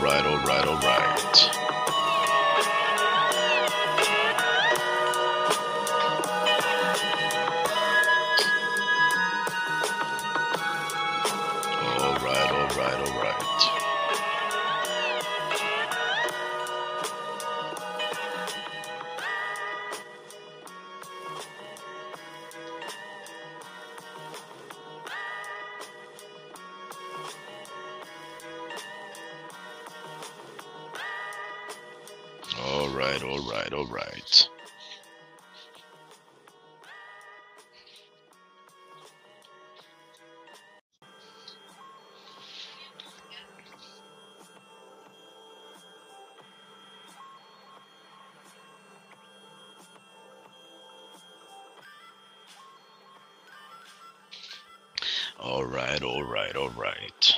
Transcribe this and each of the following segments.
right, all right, all right. All right, all right, all right. All right, all right, all right. All right, all right, all right.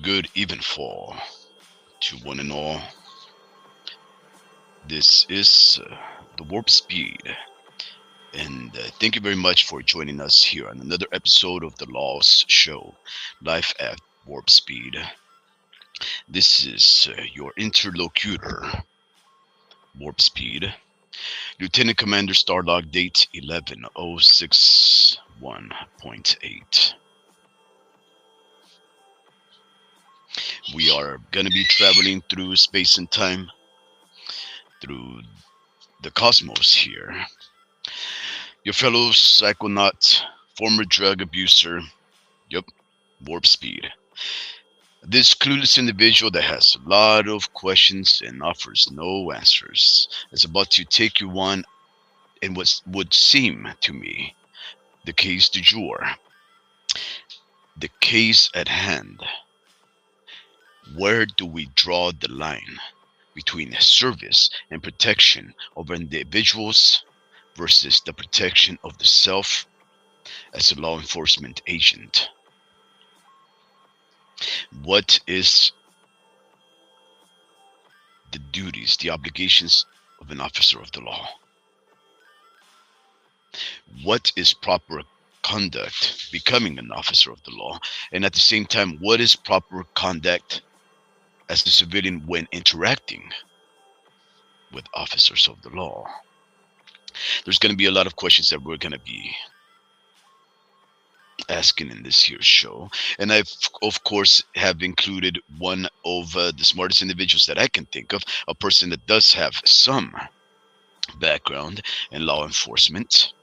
Good even fall to one and all. This is the Warp Speed, and thank you very much for joining us here on another episode of the L.A.W.S show, Life at Warp Speed. This is your interlocutor, Warp Speed, Lieutenant Commander Starlog date 11061.8. We are going to be traveling through space and time, through the cosmos here. Your fellow psychonaut, former drug abuser, yep, Warp Speed. This clueless individual that has a lot of questions and offers no answers is about to take you on in what would seem to me the case du jour, the case at hand. Where do we draw the line between service and protection of individuals versus the protection of the self as a law enforcement agent? What is the duties, the obligations of an officer of the law? What is proper conduct becoming an officer of the law? And at the same time, what is proper conduct as a civilian when interacting with officers of the law? There's going to be a lot of questions that we're going to be asking in this here show, and I've of course have included one of the smartest individuals that I can think of, a person that does have some background in law enforcement.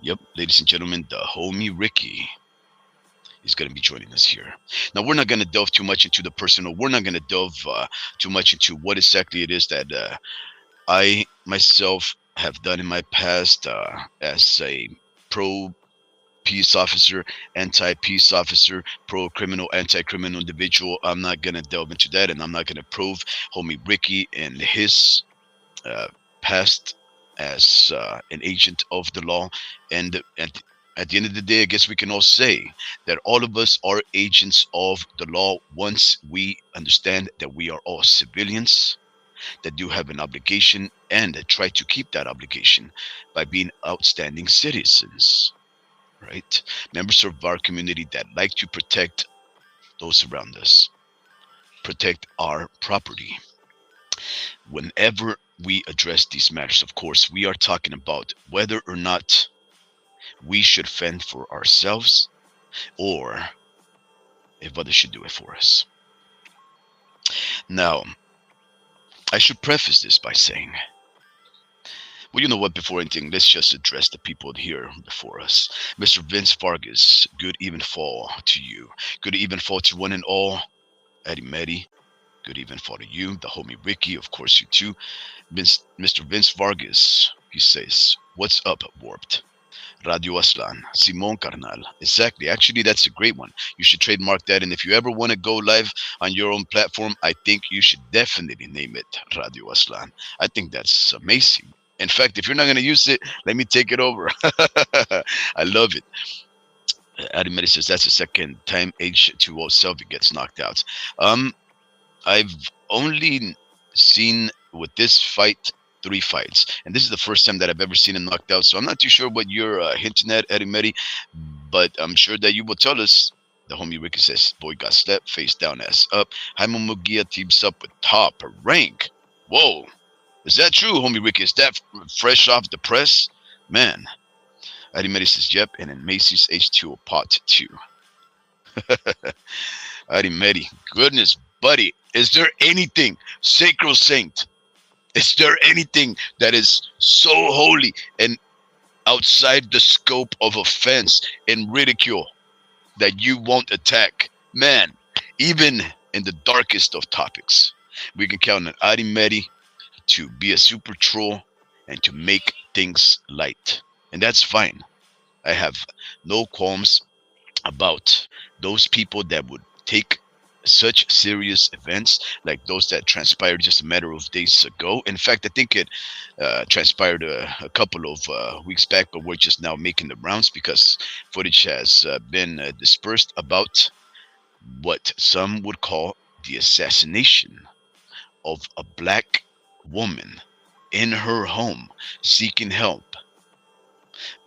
Yep, ladies and gentlemen, the homie Ricky is going to be joining us here. Now, we're not going to delve too much into the personal. We're not going to delve too much into what exactly it is that I myself have done in my past as a pro peace officer, anti-peace officer, pro-criminal, anti-criminal individual. I'm not going to delve into that, and I'm not going to prove homie Ricky and his past as an agent of the law. And at the end of the day, I guess we can all say that all of us are agents of the law once we understand that we are all civilians that do have an obligation and try to keep that obligation by being outstanding citizens. Right? Members of our community that like to protect those around us, protect our property. Whenever we address these matters, of course, we are talking about whether or not we should fend for ourselves or if others should do it for us. Now, I should preface this by saying, well, you know what, before anything, let's just address the people here before us. Mr. Vince Vargas, good even fall to you. Good even fall to one and all. Eddie Meddy, good even fall to you. The homie Ricky, of course, you too. Mr. Vince Vargas, he says, what's up, Warped? Radio Aslan, Simon Carnal. Exactly. Actually, that's a great one. You should trademark that. And if you ever want to go live on your own platform, I think you should definitely name it Radio Aslan. I think that's amazing. In fact, if you're not going to use it, let me take it over. I love it. Adamedi says that's the second time H2O Selvi gets knocked out. I've only seen with this fight 3 fights, and this is the first time that I've ever seen him knocked out. So I'm not too sure what you're hinting at, Adamedi, but I'm sure that you will tell us The homie Ricky says, boy got slept, face down, ass up. Jaime Mugia teams up with top rank. Whoa. Is that true, homie Ricky? Is that fresh off the press? Man. Arimedi says, yep. And then Macy's H2O Pot 2. Arimedi, goodness, buddy. Is there anything sacrosanct? Is there anything that is so holy and outside the scope of offense and ridicule that you won't attack? Man, even in the darkest of topics, we can count on Arimedi to be a super troll and to make things light. And that's fine. I have no qualms about those people that would take such serious events like those that transpired just a matter of days ago. In fact, I think it transpired a couple of weeks back, but we're just now making the rounds because footage has been dispersed about what some would call the assassination of a black woman in her home seeking help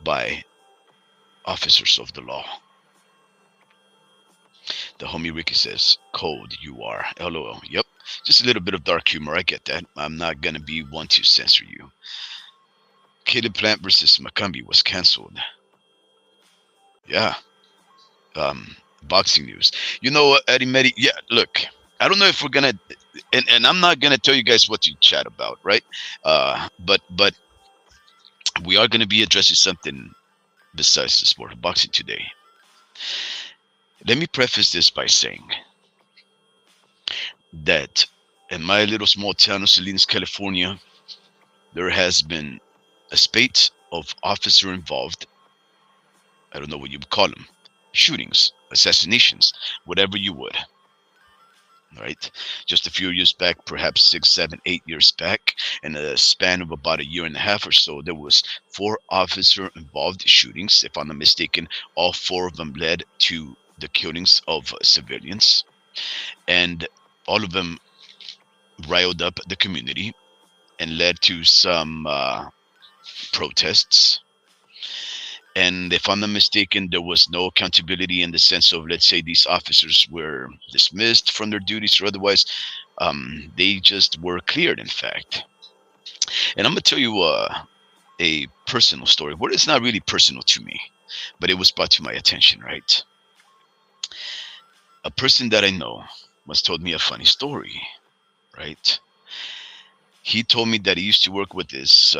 by officers of the law. The homie Ricky says, cold you are. LOL. Yep. Just a little bit of dark humor. I get that. I'm not going to be one to censor you. Kid Plant versus Macumbi was canceled. Yeah. Boxing news. You know what, Eddie Medi? Yeah, look. I don't know if we're going to... And I'm not going to tell you guys what to chat about, right? But we are going to be addressing something besides the sport of boxing today. Let me preface this by saying that in my little small town of Salinas, California, there has been a spate of officer involved, I don't know what you would call them, shootings, assassinations, whatever you would. Right? Just a few years back, perhaps 6, 7, 8 years back, in a span of about a year and a half or so, there was 4 officer involved shootings. If I'm not mistaken, all 4 of them led to the killings of civilians, and all of them riled up the community and led to some protests. And if I'm not mistaken, there was no accountability in the sense of, let's say, these officers were dismissed from their duties or otherwise. They just were cleared, in fact. And I'm going to tell you a personal story. Well, it's not really personal to me, but it was brought to my attention, right? A person that I know once told me a funny story, right? He told me that he used to work with this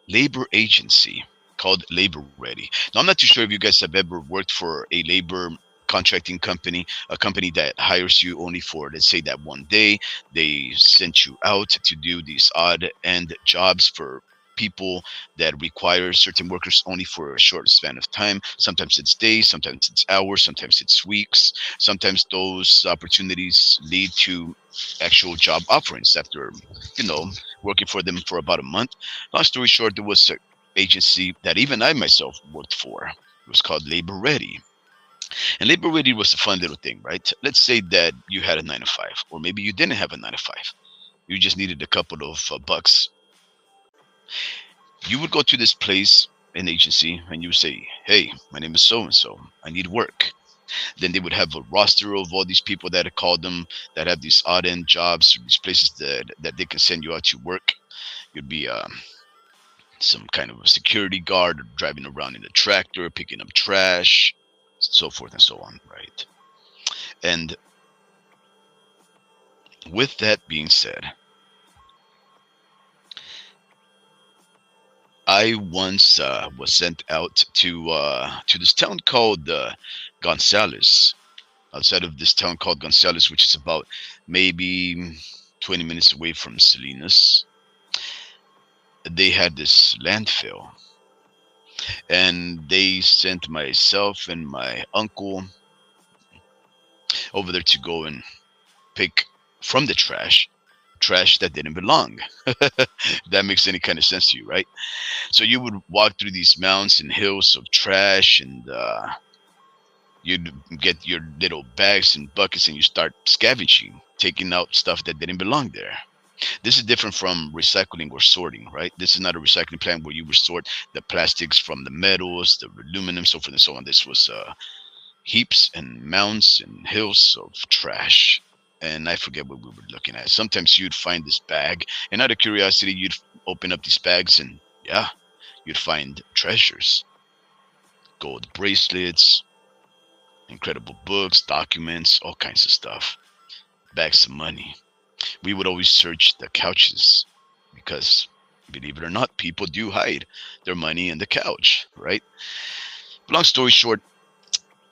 labor agency called Labor Ready. Now, I'm not too sure if you guys have ever worked for a labor contracting company, a company that hires you only for, let's say, that one day. They sent you out to do these odd end jobs for people that require certain workers only for a short span of time. Sometimes it's days, sometimes it's hours, sometimes it's weeks. Sometimes those opportunities lead to actual job offerings after, working for them for about a month. Long story short, there was an agency that even I myself worked for. It was called Labor Ready. And Labor Ready was a fun little thing, right? Let's say that you had a 9 to 5, or maybe you didn't have a 9 to 5. You just needed a couple of bucks. You would go to this place, an agency, and you would say, hey, my name is so-and-so. I need work. Then they would have a roster of all these people that called them that have these odd end jobs, these places that they can send you out to work. You'd be some kind of a security guard driving around in a tractor, picking up trash, so forth and so on, right? And with that being said, I once was sent out to this town called Gonzales, outside of this town called Gonzales, which is about maybe 20 minutes away from Salinas. They had this landfill, and they sent myself and my uncle over there to go and pick from the trash that didn't belong. That makes any kind of sense to you, right? So you would walk through these mountains and hills of trash, and you'd get your little bags and buckets, and you start scavenging, taking out stuff that didn't belong there. This is different from recycling or sorting, right? This is not a recycling plant where you would sort the plastics from the metals, the aluminum, so forth and so on. This was heaps and mounds and hills of trash. And I forget what we were looking at. Sometimes you'd find this bag, and out of curiosity, you'd open up these bags, and yeah, you'd find treasures, gold bracelets, incredible books, documents, all kinds of stuff, bags of money. We would always search the couches because, believe it or not, people do hide their money in the couch, right? Long story short,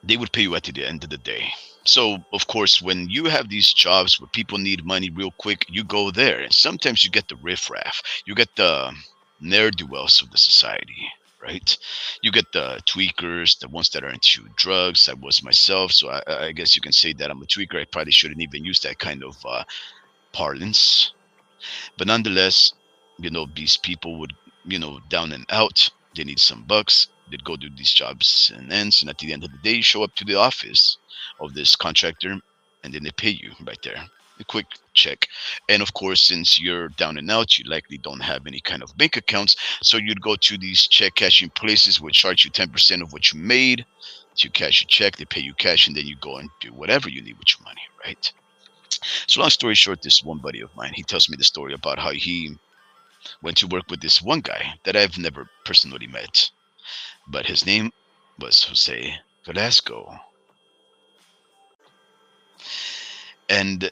they would pay you at the end of the day. So, of course, when you have these jobs where people need money real quick, you go there. And sometimes you get the riffraff, you get the ne'er-do-wells of the society, right? You get the tweakers, the ones that are into drugs. I was myself, so I guess you can say that I'm a tweaker. I probably shouldn't even use that kind of parlance. But nonetheless, these people would, down and out. They need some bucks. They'd go do these jobs and ends, and at the end of the day, you show up to the office of this contractor, and then they pay you right there. A quick check. And of course, since you're down and out, you likely don't have any kind of bank accounts. So you'd go to these check cashing places which charge you 10% of what you made. You cash your check, they pay you cash, and then you go and do whatever you need with your money, right? So long story short, this one buddy of mine, he tells me the story about how he went to work with this one guy that I've never personally met, but his name was Jose Velasco. And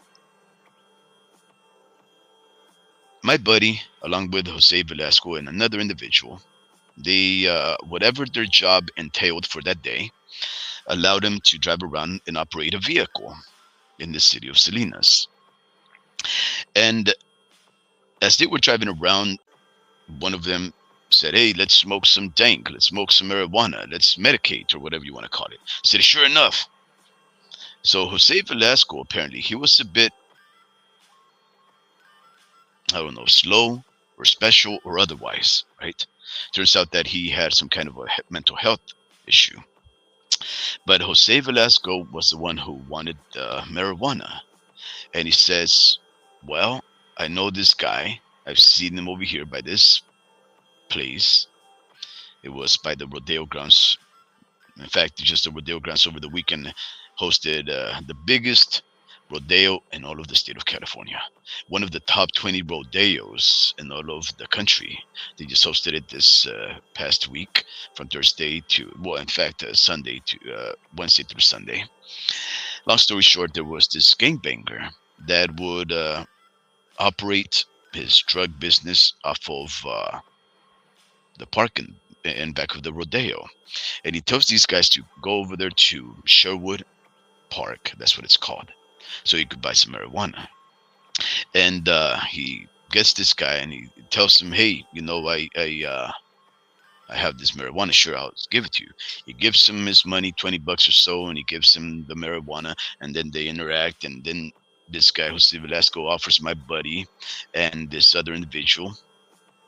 my buddy, along with Jose Velasco and another individual, they whatever their job entailed for that day allowed them to drive around and operate a vehicle in the city of Salinas. And as they were driving around, one of them said, "Hey, let's smoke some dank, let's smoke some marijuana, let's medicate," or whatever you want to call it. I said, "Sure enough." So Jose Velasco, apparently, he was a bit, I don't know, slow or special or otherwise, right? Turns out that he had some kind of a mental health issue. But Jose Velasco was the one who wanted the marijuana. And he says, "Well, I know this guy. I've seen him over here by this place." It was by the rodeo grounds. In fact, just the rodeo grounds over the weekend hosted the biggest rodeo in all of the state of California. One of the top 20 rodeos in all of the country. They just hosted it this past week from Thursday to, well, in fact, Sunday to Wednesday through Sunday. Long story short, there was this gangbanger that would operate his drug business off of the park in back of the rodeo. And he tells these guys to go over there to Sherwood Park. That's what it's called. So he could buy some marijuana. And he gets this guy and he tells him, "Hey, I have this marijuana. Sure, I'll give it to you." He gives him his money, $20 or so, and he gives him the marijuana, and then they interact. And then this guy, Jose Velasco, offers my buddy and this other individual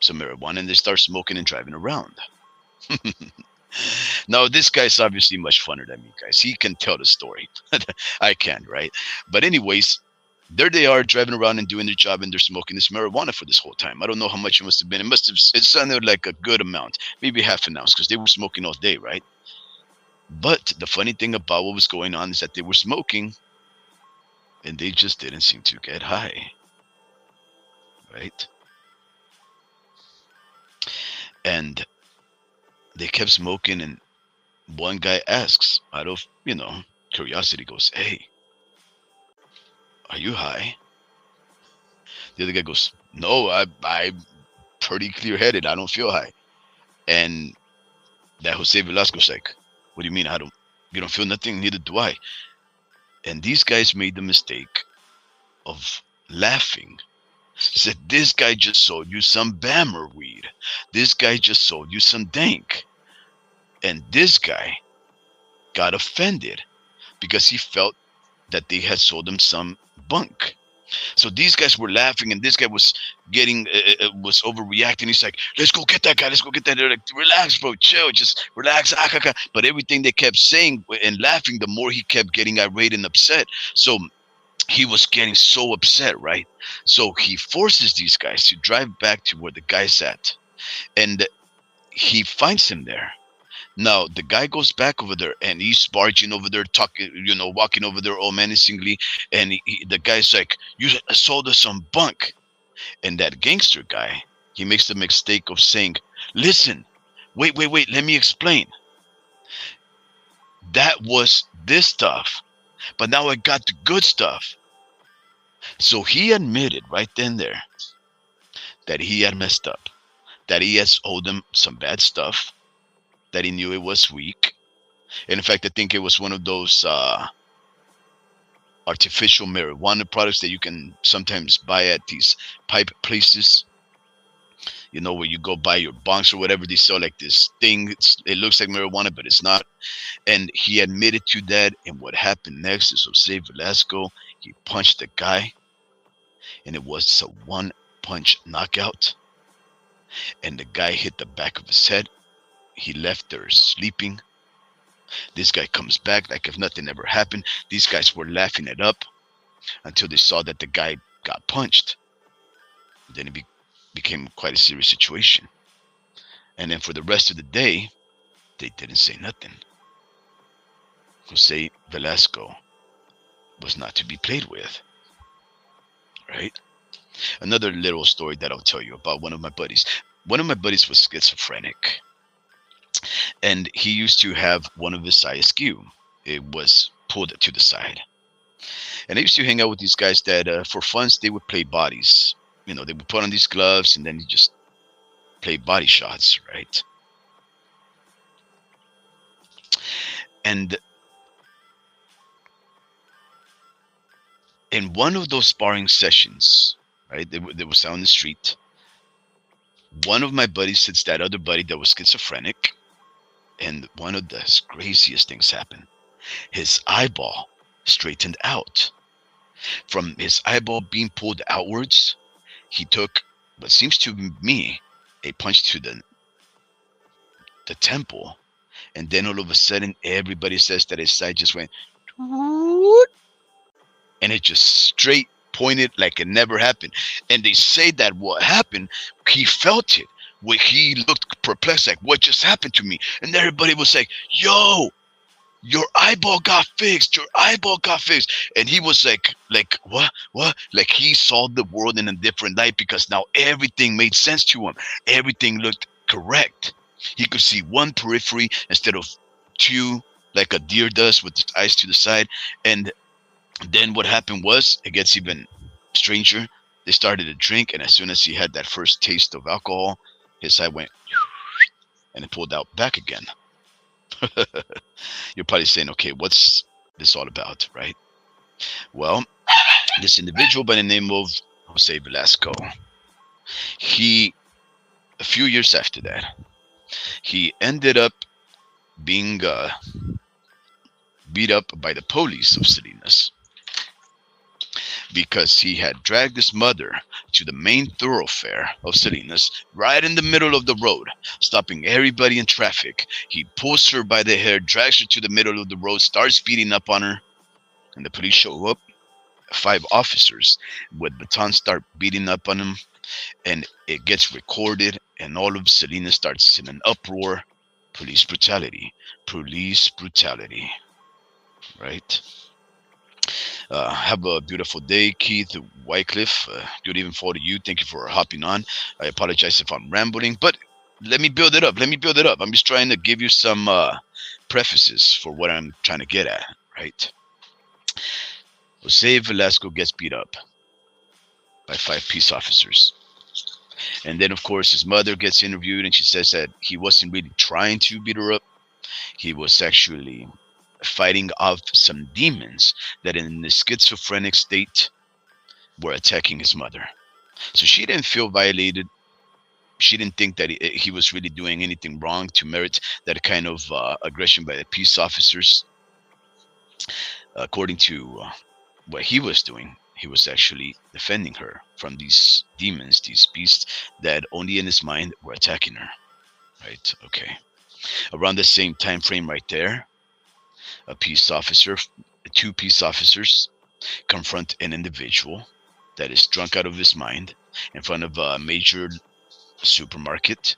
some marijuana, and they start smoking and driving around. Now, this guy's obviously much funner than me, guys. He can tell the story. I can't, right? But anyways, there they are driving around and doing their job, and they're smoking this marijuana for this whole time. I don't know how much it must have been. It sounded like a good amount, maybe half an ounce, because they were smoking all day, right? But the funny thing about what was going on is that they were smoking, and they just didn't seem to get high, right? And they kept smoking, and one guy asks, out of, curiosity, goes, "Hey, are you high?" The other guy goes, "No, I'm pretty clear-headed. I don't feel high." And that Jose Velasco's like, "What do you mean? You don't feel nothing? Neither do I." And these guys made the mistake of laughing. Said, "This guy just sold you some Bammer weed. This guy just sold you some dank." And this guy got offended because he felt that they had sold him some bunk. So these guys were laughing, and this guy was was overreacting. He's like, "Let's go get that guy. Let's go get that." They're like, "Relax, bro, chill, just relax." But everything they kept saying and laughing, the more he kept getting irate and upset. So he was getting so upset, right? So he forces these guys to drive back to where the guy's at, and he finds him there. Now the guy goes back over there and he's barging over there, talking, walking over there all menacingly. And the guy's like, "You sold us some bunk." And that gangster guy, he makes the mistake of saying, "Listen, wait, let me explain. That was this stuff, but now I got the good stuff." So he admitted right then and there that he had messed up, that he has owed them some bad stuff, that he knew it was weak. And in fact, I think it was one of those artificial marijuana products that you can sometimes buy at these pipe places, where you go buy your bonks or whatever. They sell like this thing. It looks like marijuana, but it's not. And he admitted to that. And what happened next is Jose Velasco, he punched the guy, and it was a one-punch knockout. And the guy hit the back of his head. He left there sleeping. This guy comes back like if nothing ever happened. These guys were laughing it up until they saw that the guy got punched. Then it became quite a serious situation. And then for the rest of the day, they didn't say nothing. Jose Velasco was not to be played with. Right? Another little story that I'll tell you about one of my buddies. One of my buddies was schizophrenic. And he used to have one of his eyes askew. It was pulled to the side. And I used to hang out with these guys that for fun, they would play bodies. They would put on these gloves and then you just play body shots, right? And in one of those sparring sessions, right, they was out on the street. One of my buddies hits that other buddy that was schizophrenic. And one of the craziest things happened. His eyeball straightened out. From his eyeball being pulled outwards, he took what seems to me a punch to the temple. And then all of a sudden, everybody says that his side just went, and it just straight pointed like it never happened. And they say that what happened, he felt it. Where he looked perplexed, like, what just happened to me? And everybody was like, yo, your eyeball got fixed. Your eyeball got fixed. And he was like, what? Like he saw the world in a different light because now everything made sense to him. Everything looked correct. He could see one periphery instead of two, like a deer does with his eyes to the side. And then what happened was, it gets even stranger. They started to drink. And as soon as he had that first taste of alcohol, his eye went and it pulled out back again. You're probably saying, okay, what's this all about, right? Well, this individual by the name of Jose Velasco, a few years after that, he ended up being beat up by the police of Salinas because he had dragged his mother to the main thoroughfare of Salinas, right in the middle of the road, stopping everybody in traffic. He pulls her by the hair, drags her to the middle of the road, starts beating up on her, and the police show up. 5 officers with batons start beating up on him, and it gets recorded, and all of Salinas starts in an uproar. Police brutality, right? Have a beautiful day, Keith Wycliffe. Good evening for you. Thank you for hopping on. I apologize if I'm rambling, but let me build it up. I'm just trying to give you some prefaces for what I'm trying to get at, right? Jose Velasco gets beat up by 5 peace officers. And then, of course, his mother gets interviewed, and she says that he wasn't really trying to beat her up. He was actually fighting off some demons that in the schizophrenic state were attacking his mother. So she didn't feel violated. She didn't think that he was really doing anything wrong to merit that kind of aggression by the peace officers. According to what he was doing, he was actually defending her from these demons, these beasts that only in his mind were attacking her. Right? Okay. Around the same time frame right there, two peace officers confront an individual that is drunk out of his mind in front of a major supermarket,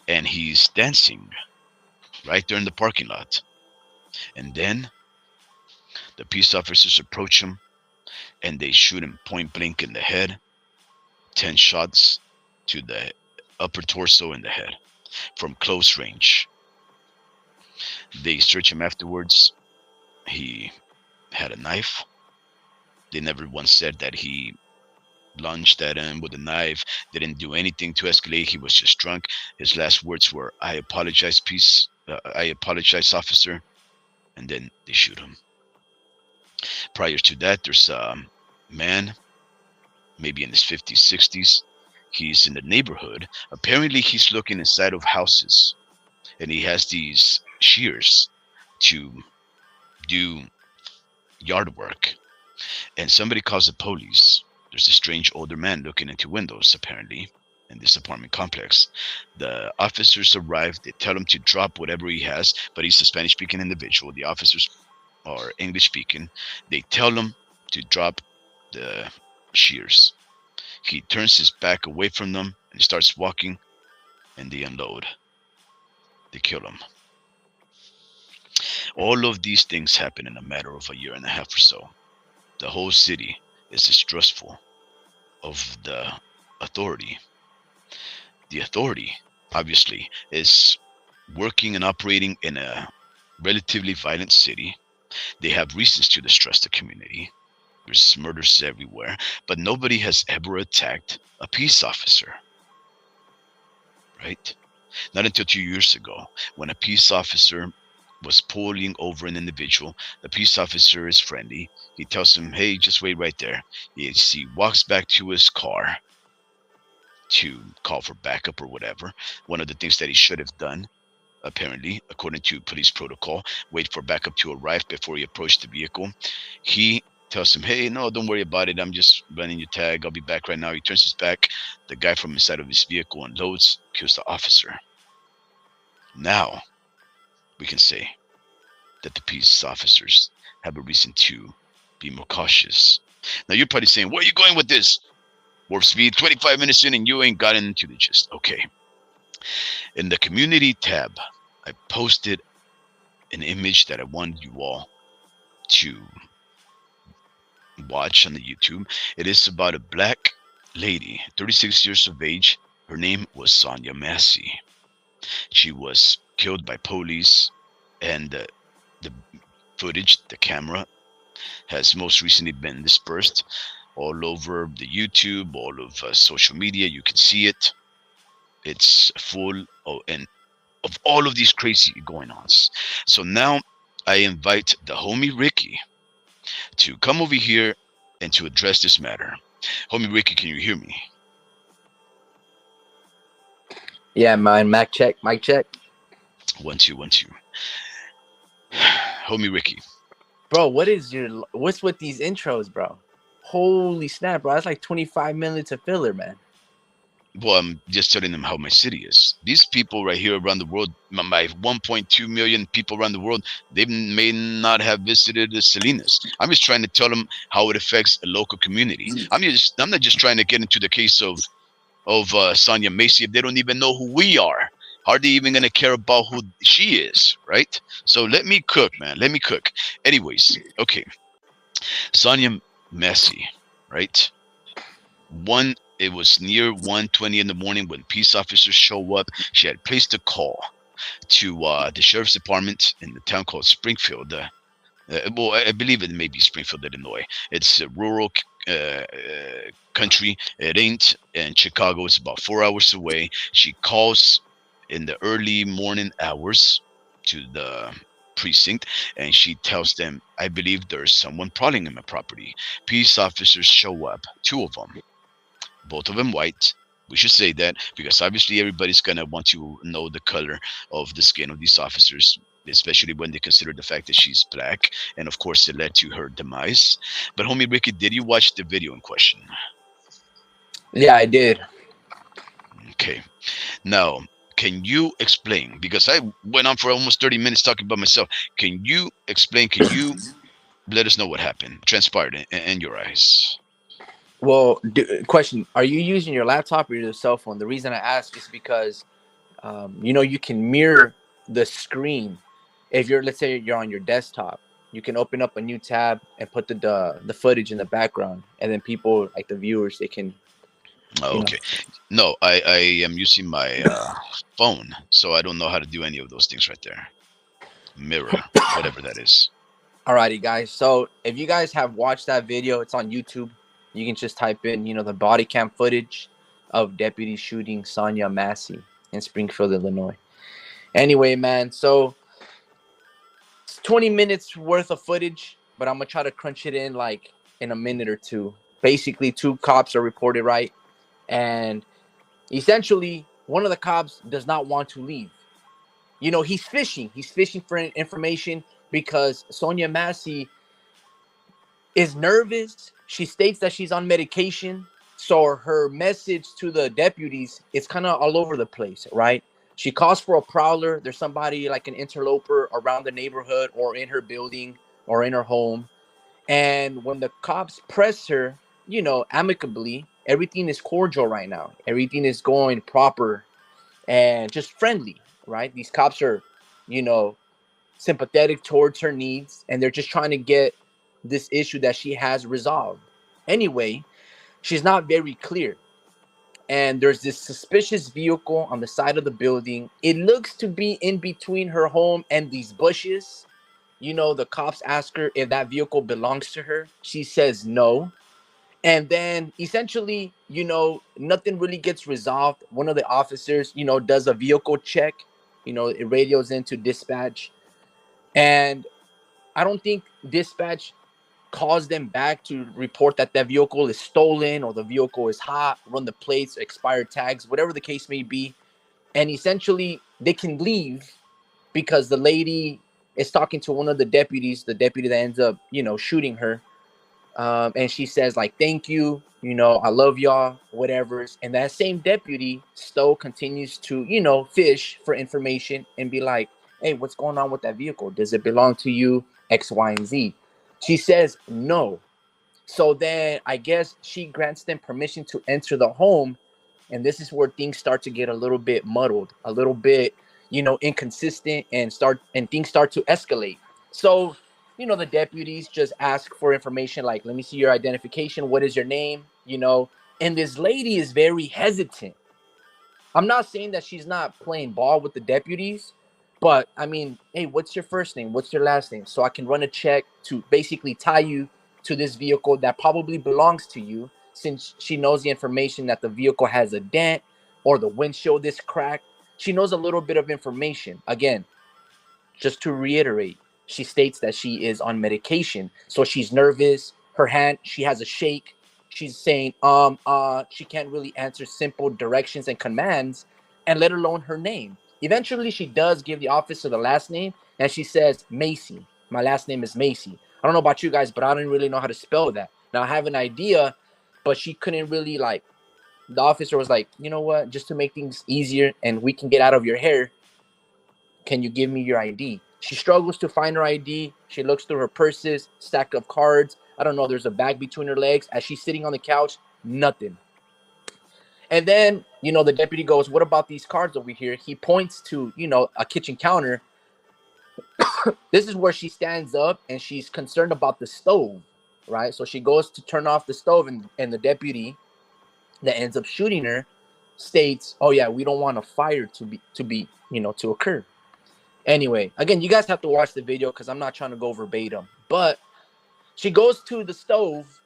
and he's dancing right there in the parking lot. And then the peace officers approach him and they shoot him point blank in the head, 10 shots to the upper torso and the head from close range. They search him afterwards. He had a knife. They never once said that he lunged at him with a knife, didn't do anything to escalate. He was just drunk. His last words were, "I apologize, peace. I apologize, officer." And then they shoot him. Prior to that, there's a man, maybe in his 50s, 60s. He's in the neighborhood. Apparently, he's looking inside of houses, and he has these shears to do yard work. And somebody calls the police. There's a strange older man looking into windows, apparently, in this apartment complex. The officers arrive. They tell him to drop whatever he has, but he's a Spanish speaking individual. The officers are English speaking. They tell him to drop the shears. He turns his back away from them and starts walking, and they unload. They kill him. All of these things happen in a matter of a year and a half or so. The whole city is distrustful of the authority. The authority, obviously, is working and operating in a relatively violent city. They have reasons to distrust the community. There's murders everywhere, but nobody has ever attacked a peace officer, right? Not until 2 years ago, when a peace officer was pulling over an individual. The peace officer is friendly. He tells him, "Hey, just wait right there." He walks back to his car to call for backup or whatever. One of the things that he should have done, apparently, according to police protocol, wait for backup to arrive before he approached the vehicle. He tells him, "Hey, no, don't worry about it. I'm just running your tag. I'll be back right now." He turns his back. The guy from inside of his vehicle unloads, kills the officer. Now, we can say that the peace officers have a reason to be more cautious. Now, you're probably saying, "Where are you going with this? Warp speed, 25 minutes in and you ain't gotten into the gist." Okay. In the community tab, I posted an image that I wanted you all to watch on the YouTube. It is about a black lady, 36 years of age. Her name was Sonya Massey. She was killed by police, and the footage, the camera, has most recently been dispersed all over the YouTube, all of social media. You can see it. It's full of all of these crazy going ons. So now I invite the homie Ricky to come over here and to address this matter. Homie Ricky, can you hear me? Yeah, man. Mic check. Mic check. 1 2 1 2. Homie Ricky. Bro, what's with these intros, bro? Holy snap, bro. That's like 25 minutes of filler, man. Well, I'm just telling them how my city is. These people right here around the world, my 1.2 million people around the world, they may not have visited the Salinas. I'm just trying to tell them how it affects a local community. I'm not just trying to get into the case of Sonya Massey if they don't even know who we are. Are they even going to care about who she is, right? So let me cook, man. Let me cook. Anyways, okay. Sonya Massey, right? It was near 1:20 in the morning when peace officers show up. She had placed a call to the sheriff's department in the town called Springfield. Well, I believe it may be Springfield, Illinois. It's a rural country. It ain't in Chicago. It's about 4 hours away. She calls in the early morning hours to the precinct, and she tells them, "I believe there's someone prowling in my property." Peace officers show up, 2 of them, both of them white. We should say that because obviously everybody's gonna want to know the color of the skin of these officers, especially when they consider the fact that she's black, and of course it led to her demise. But homie Ricky, did you watch the video in question? Yeah, I did. Okay. Now, can you explain, because I went on for almost 30 minutes talking about myself, can you explain, can you let us know what happened, transpired in your eyes? Well, question, are you using your laptop or your cell phone? The reason I ask is because you can mirror the screen. If you're, let's say you're on your desktop, you can open up a new tab and put the footage in the background, and then people like the viewers, they can, Oh, you know. okay. No, I am using my phone, so I don't know how to do any of those things right there. Mirror, whatever that is. Alrighty, guys. So if you guys have watched that video, it's on YouTube. You can just type in, the body cam footage of deputy shooting Sonya Massey in Springfield, Illinois. Anyway, man, so it's 20 minutes worth of footage, but I'm gonna try to crunch it in like in a minute or two. Basically, two cops are reported, right? And essentially, one of the cops does not want to leave. He's fishing. He's fishing for information because Sonya Massey is nervous. She states that she's on medication. So her message to the deputies is kind of all over the place, right? She calls for a prowler. There's somebody like an interloper around the neighborhood or in her building or in her home. And when the cops press her, amicably, everything is cordial right now. Everything is going proper and just friendly, right? These cops are, you know, sympathetic towards her needs, and they're just trying to get this issue that she has resolved. Anyway, she's not very clear. And there's this suspicious vehicle on the side of the building. It looks to be in between her home and these bushes. The cops ask her if that vehicle belongs to her. She says no. And then essentially, nothing really gets resolved. One of the officers, does a vehicle check. It radios into dispatch. And I don't think dispatch calls them back to report that that vehicle is stolen or the vehicle is hot, run the plates, expired tags, whatever the case may be. And essentially, they can leave because the lady is talking to one of the deputies, the deputy that ends up, shooting her. And she says, like, thank you, I love y'all, whatever. And that same deputy still continues to, fish for information and be like, hey, what's going on with that vehicle? Does it belong to you? X, Y, and Z. She says no. So then I guess she grants them permission to enter the home. And this is where things start to get a little bit muddled, a little bit, inconsistent, and things start to escalate. So, the deputies just ask for information like, let me see your identification. What is your name? And this lady is very hesitant. I'm not saying that she's not playing ball with the deputies, but I mean, hey, what's your first name? What's your last name? So I can run a check to basically tie you to this vehicle that probably belongs to you, since she knows the information that the vehicle has a dent or the windshield is cracked. She knows a little bit of information. Again, just to reiterate, she states that she is on medication. So she's nervous. Her hand, she has a shake. She's saying, she can't really answer simple directions and commands, and let alone her name. Eventually, she does give the officer the last name, and she says, Macy. My last name is Macy. I don't know about you guys, but I didn't really know how to spell that. Now, I have an idea, but she couldn't really, like, the officer was like, you know what, just to make things easier and we can get out of your hair, can you give me your ID? She struggles to find her ID. She looks through her purses, stack of cards. I don't know, there's a bag between her legs. As she's sitting on the couch, nothing. And then, the deputy goes, what about these cards over here? He points to, a kitchen counter. This is where she stands up and she's concerned about the stove, right? So she goes to turn off the stove, and the deputy that ends up shooting her states, oh yeah, we don't want a fire to occur. Anyway, again, you guys have to watch the video because I'm not trying to go verbatim. But she goes to the stove,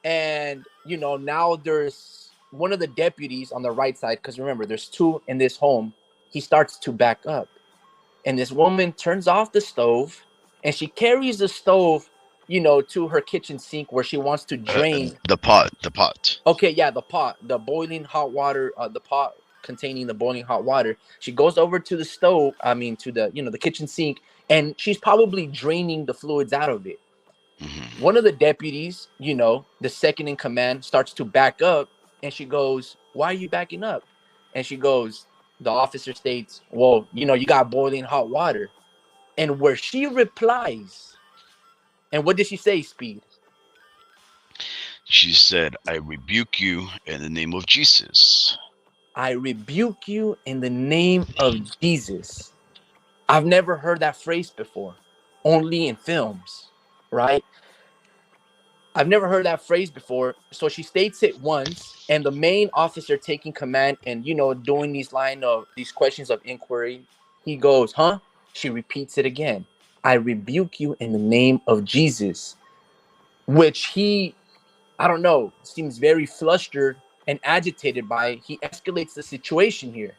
and, now there's one of the deputies on the right side, because remember, there's two in this home. He starts to back up. And this woman turns off the stove, and she carries the stove, to her kitchen sink where she wants to drain. The pot. Okay, yeah, the pot, the boiling hot water, the pot containing the boiling hot water. She goes over to the stove, to the kitchen sink, and she's probably draining the fluids out of it. Hmm. One of the deputies, the second in command, starts to back up, and she goes, why are you backing up? And she goes, the officer states, well, you got boiling hot water. And where she replies, and what did she say, Speed? She said, I rebuke you in the name of Jesus. I rebuke you in the name of Jesus. I've never heard that phrase before, only in films, right? I've never heard that phrase before. So she states it once, and the main officer taking command and doing these questions of inquiry, he goes, "Huh?" She repeats it again. "I rebuke you in the name of Jesus," which he, I don't know, seems very flustered and agitated by. He escalates the situation here,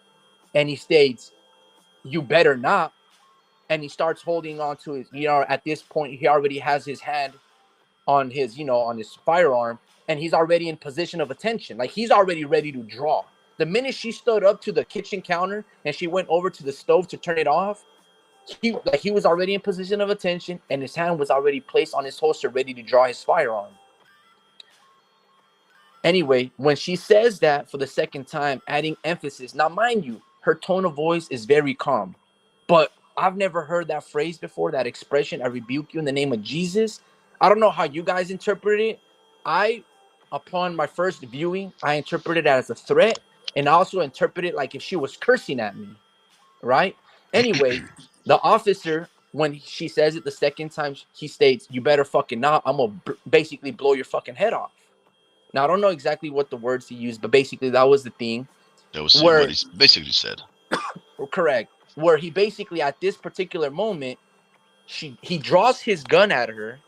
and he states, "You better not." And he starts holding on to his, at this point he already has his hand on his, on his firearm, and he's already in position of attention. Like, he's already ready to draw. The minute she stood up to the kitchen counter and she went over to the stove to turn it off, he was already in position of attention, and his hand was already placed on his holster, ready to draw his firearm. Anyway, when she says that for the second time, adding emphasis, now mind you, her tone of voice is very calm, but I've never heard that phrase before, that expression, "I rebuke you in the name of Jesus." I don't know how you guys interpret it. I, upon my first viewing, I interpreted it as a threat, and I also interpreted it like if she was cursing at me, right? Anyway, the officer, when she says it the second time, he states, "You better fucking not. I'm gonna basically blow your fucking head off." Now, I don't know exactly what the words he used, but basically that was the thing. That was what Where, he basically said. correct, where he basically at this particular moment, he draws his gun at her,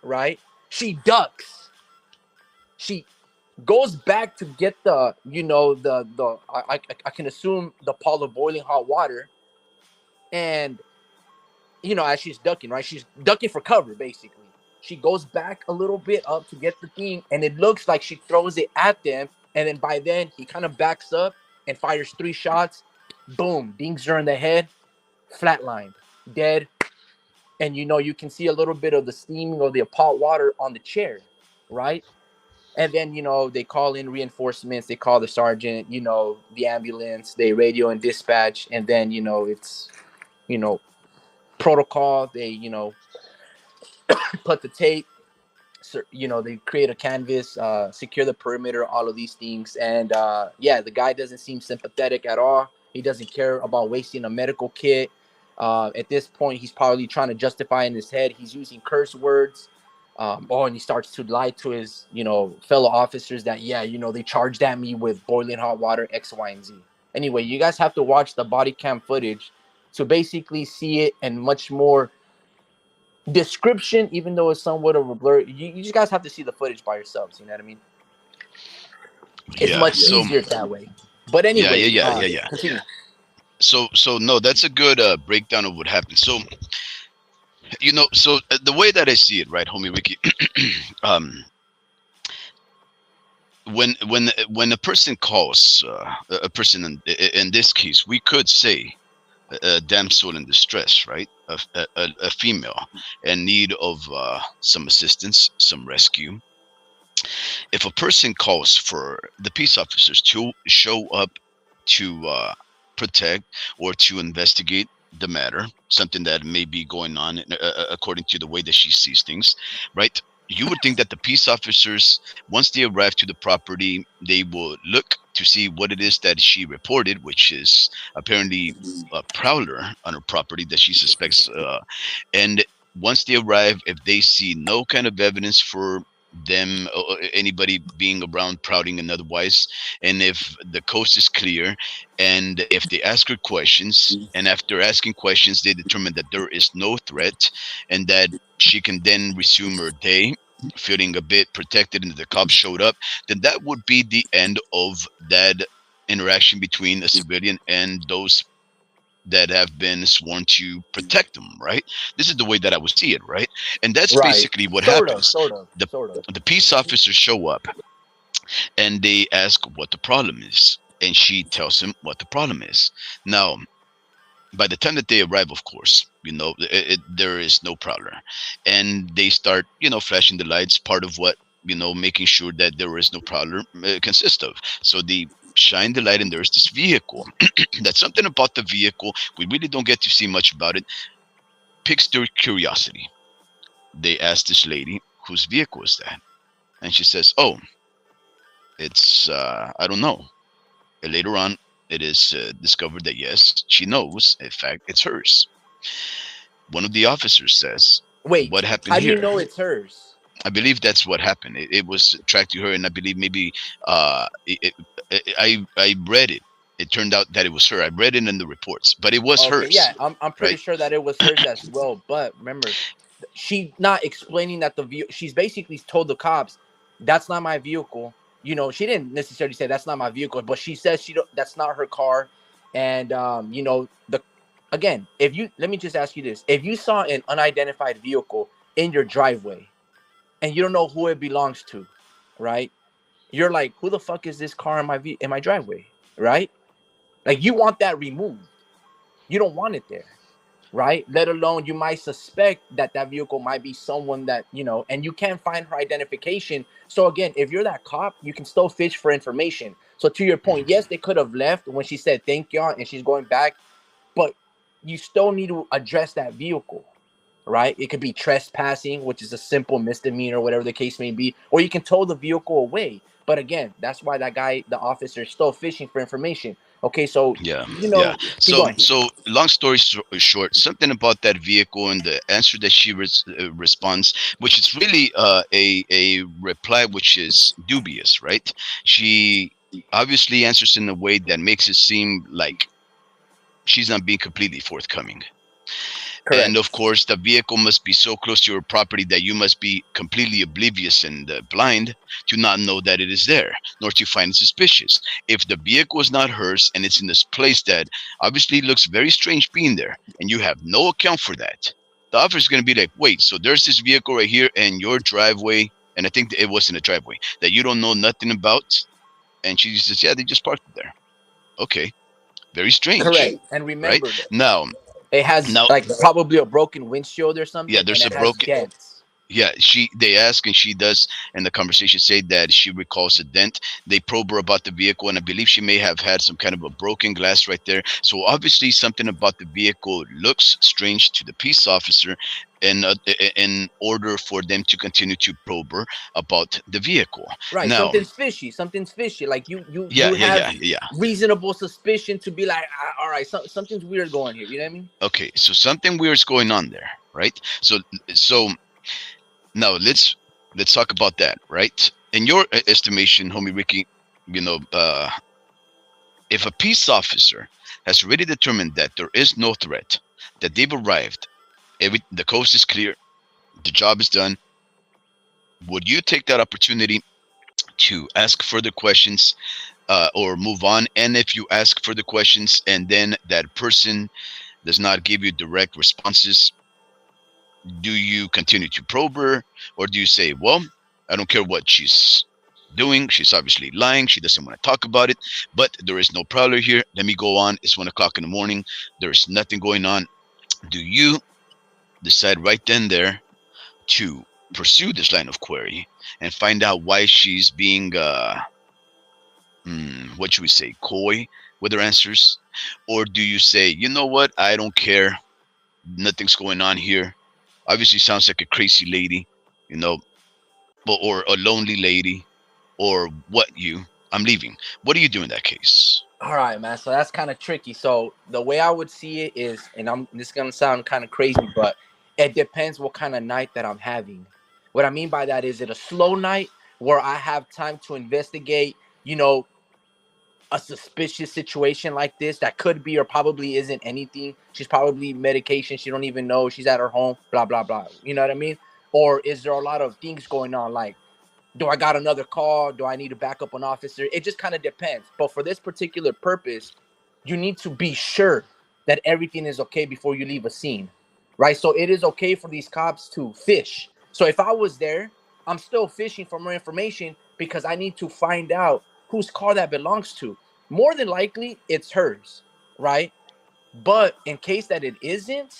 right? She ducks. She goes back to get the, I can assume the pot of boiling hot water, and as she's ducking, right? She's ducking for cover, basically. She goes back a little bit up to get the thing, and it looks like she throws it at them. And then by then, he kind of backs up and fires 3 shots. Boom, dings her in the head, flatlined, dead. And you can see a little bit of the steaming of the pot water on the chair, right? And then they call in reinforcements. They call the sergeant, the ambulance. They radio and dispatch, and then it's you know protocol. They put the tape, they create a canvas, secure the perimeter, all of these things. And yeah, the guy doesn't seem sympathetic at all. He doesn't care about wasting a medical kit. At this point, he's probably trying to justify in his head. He's using curse words. And he starts to lie to his, fellow officers that, yeah, they charged at me with boiling hot water, X, Y, and Z. Anyway, you guys have to watch the body cam footage to basically see it and much more description, even though it's somewhat of a blur. You just guys have to see the footage by yourselves. You know what I mean? It's Yeah. much So easier that way. But yeah, anyway, yeah, yeah, yeah, yeah. continue. So no, that's a good breakdown of what happened. So the way that I see it, right, homie Ricky, um, when a person calls a person in this case, we could say a damsel in distress, right? A female in need of some assistance, some rescue. If a person calls for the peace officers to show up to protect or to investigate the matter, something that may be going on according to the way that she sees things, right? You would think that the peace officers, once they arrive to the property, they will look to see what it is that she reported, which is apparently a prowler on her property that she suspects. And once they arrive, if they see no kind of evidence for them or anybody being around prowling and otherwise, and if the coast is clear, and if they ask her questions, and after asking questions they determine that there is no threat and that she can then resume her day feeling a bit protected and the cops showed up, then that would be the end of that interaction between a civilian and those that have been sworn to protect them, right? This is the way that I would see it, right? And that's Right. basically what Sort of, happens. sort of, the sort of. the peace officers show up and they ask what the problem is, and she tells him what the problem is. Now, by the time that they arrive, of course, there is no prowler, and they start, flashing the lights. Part of what, making sure that there is no prowler consists of. So they shine the light, and there's this vehicle. That's something about the vehicle. We really don't get to see much about it. Piques their curiosity. They ask this lady, whose vehicle is that? And she says, "Oh, it's I don't know." And later on, it is discovered that yes, she knows. In fact, it's hers. One of the officers says, "What Wait, happened how do you here?" know it's hers? I believe that's what happened. It was tracked to her, and I believe maybe I read it. It turned out that it was her. I read it in the reports, but it was Okay, hers, yeah, I'm pretty right? sure that it was hers as well. But remember, she not explaining that the vehicle. She's basically told the cops, "That's not my vehicle." You know, she didn't necessarily say that's not my vehicle, but she says she don't, that's not her car. And you know, the again, if you let me just ask you this: if you saw an unidentified vehicle in your driveway and you don't know who it belongs to, right? You're like, who the fuck is this car in in my driveway, right? Like you want that removed. You don't want it there, right? Let alone you might suspect that that vehicle might be someone that, you know, and you can't find her identification. So again, if you're that cop, you can still fish for information. So to your point, yes, they could have left when she said thank y'all and she's going back, but you still need to address that vehicle, right? It could be trespassing, which is a simple misdemeanor, whatever the case may be, or you can tow the vehicle away. But again, that's why that guy, the officer, is still fishing for information. Okay, so Yeah, you yeah. know, keep So, going. long story short, something about that vehicle and the answer that she responds, which is really a reply which is dubious, right? She obviously answers in a way that makes it seem like she's not being completely forthcoming. And of Correct. course, the vehicle must be so close to your property that you must be completely oblivious and blind to not know that it is there, nor to find it suspicious. If the vehicle is not hers and it's in this place that obviously looks very strange being there, and you have no account for that, the officer is going to be like, wait, so there's this vehicle right here in your driveway, and I think it was in a driveway that you don't know nothing about. And she says, yeah, they just parked it there. Okay, very strange, Correct. And right? remember that Now, it has now, like probably a broken windshield or yeah, something, and there's a it has broken. dents. Yeah, they ask and she does, and the conversation say that she recalls a dent. They probe her about the vehicle, and I believe she may have had some kind of a broken glass right there. So obviously, something about the vehicle looks strange to the peace officer, and in order for them to continue to probe her about the vehicle. Right. Now, Something's fishy. Something's fishy. Like yeah, you yeah, have yeah, yeah. reasonable suspicion to be like, "Ah, all right, something's weird going here." You know what I mean? Okay, so something weird is going on there, right? So now let's talk about that, right? In your estimation, homie Ricky, you know, if a peace officer has already determined that there is no threat, that they've arrived, the coast is clear, the job is done, would you take that opportunity to ask further questions or move on? And if you ask further questions and then that person does not give you direct responses, do you continue to probe her, or do you say, well, I don't care what she's doing, she's obviously lying, she doesn't want to talk about it, but there is no prowler here, let me go on, it's 1 o'clock in the morning, there's nothing going on? Do you decide right then there to pursue this line of query and find out why she's being what should we say, coy with her answers? Or do you say, you know what, I don't care, nothing's going on here, obviously sounds like a crazy lady, you know, or a lonely lady, or what? I'm leaving. What do you do in that case? All right, man. So that's kind of tricky. So the way I would see it is, and this is gonna sound kind of crazy, but it depends what kind of night that I'm having. What I mean by that is it a slow night where I have time to investigate, you know, a suspicious situation like this that could be or probably isn't anything. She's probably medication. She don't even know she's at her home. Blah blah blah. You know what I mean? Or is there a lot of things going on? Like, do I got another call? Do I need to back up an officer? It just kind of depends. But for this particular purpose, you need to be sure that everything is okay before you leave a scene, right? So it is okay for these cops to fish. So if I was there, I'm still fishing for more information because I need to find out whose car that belongs to. More than likely, it's hers, right? But in case that it isn't,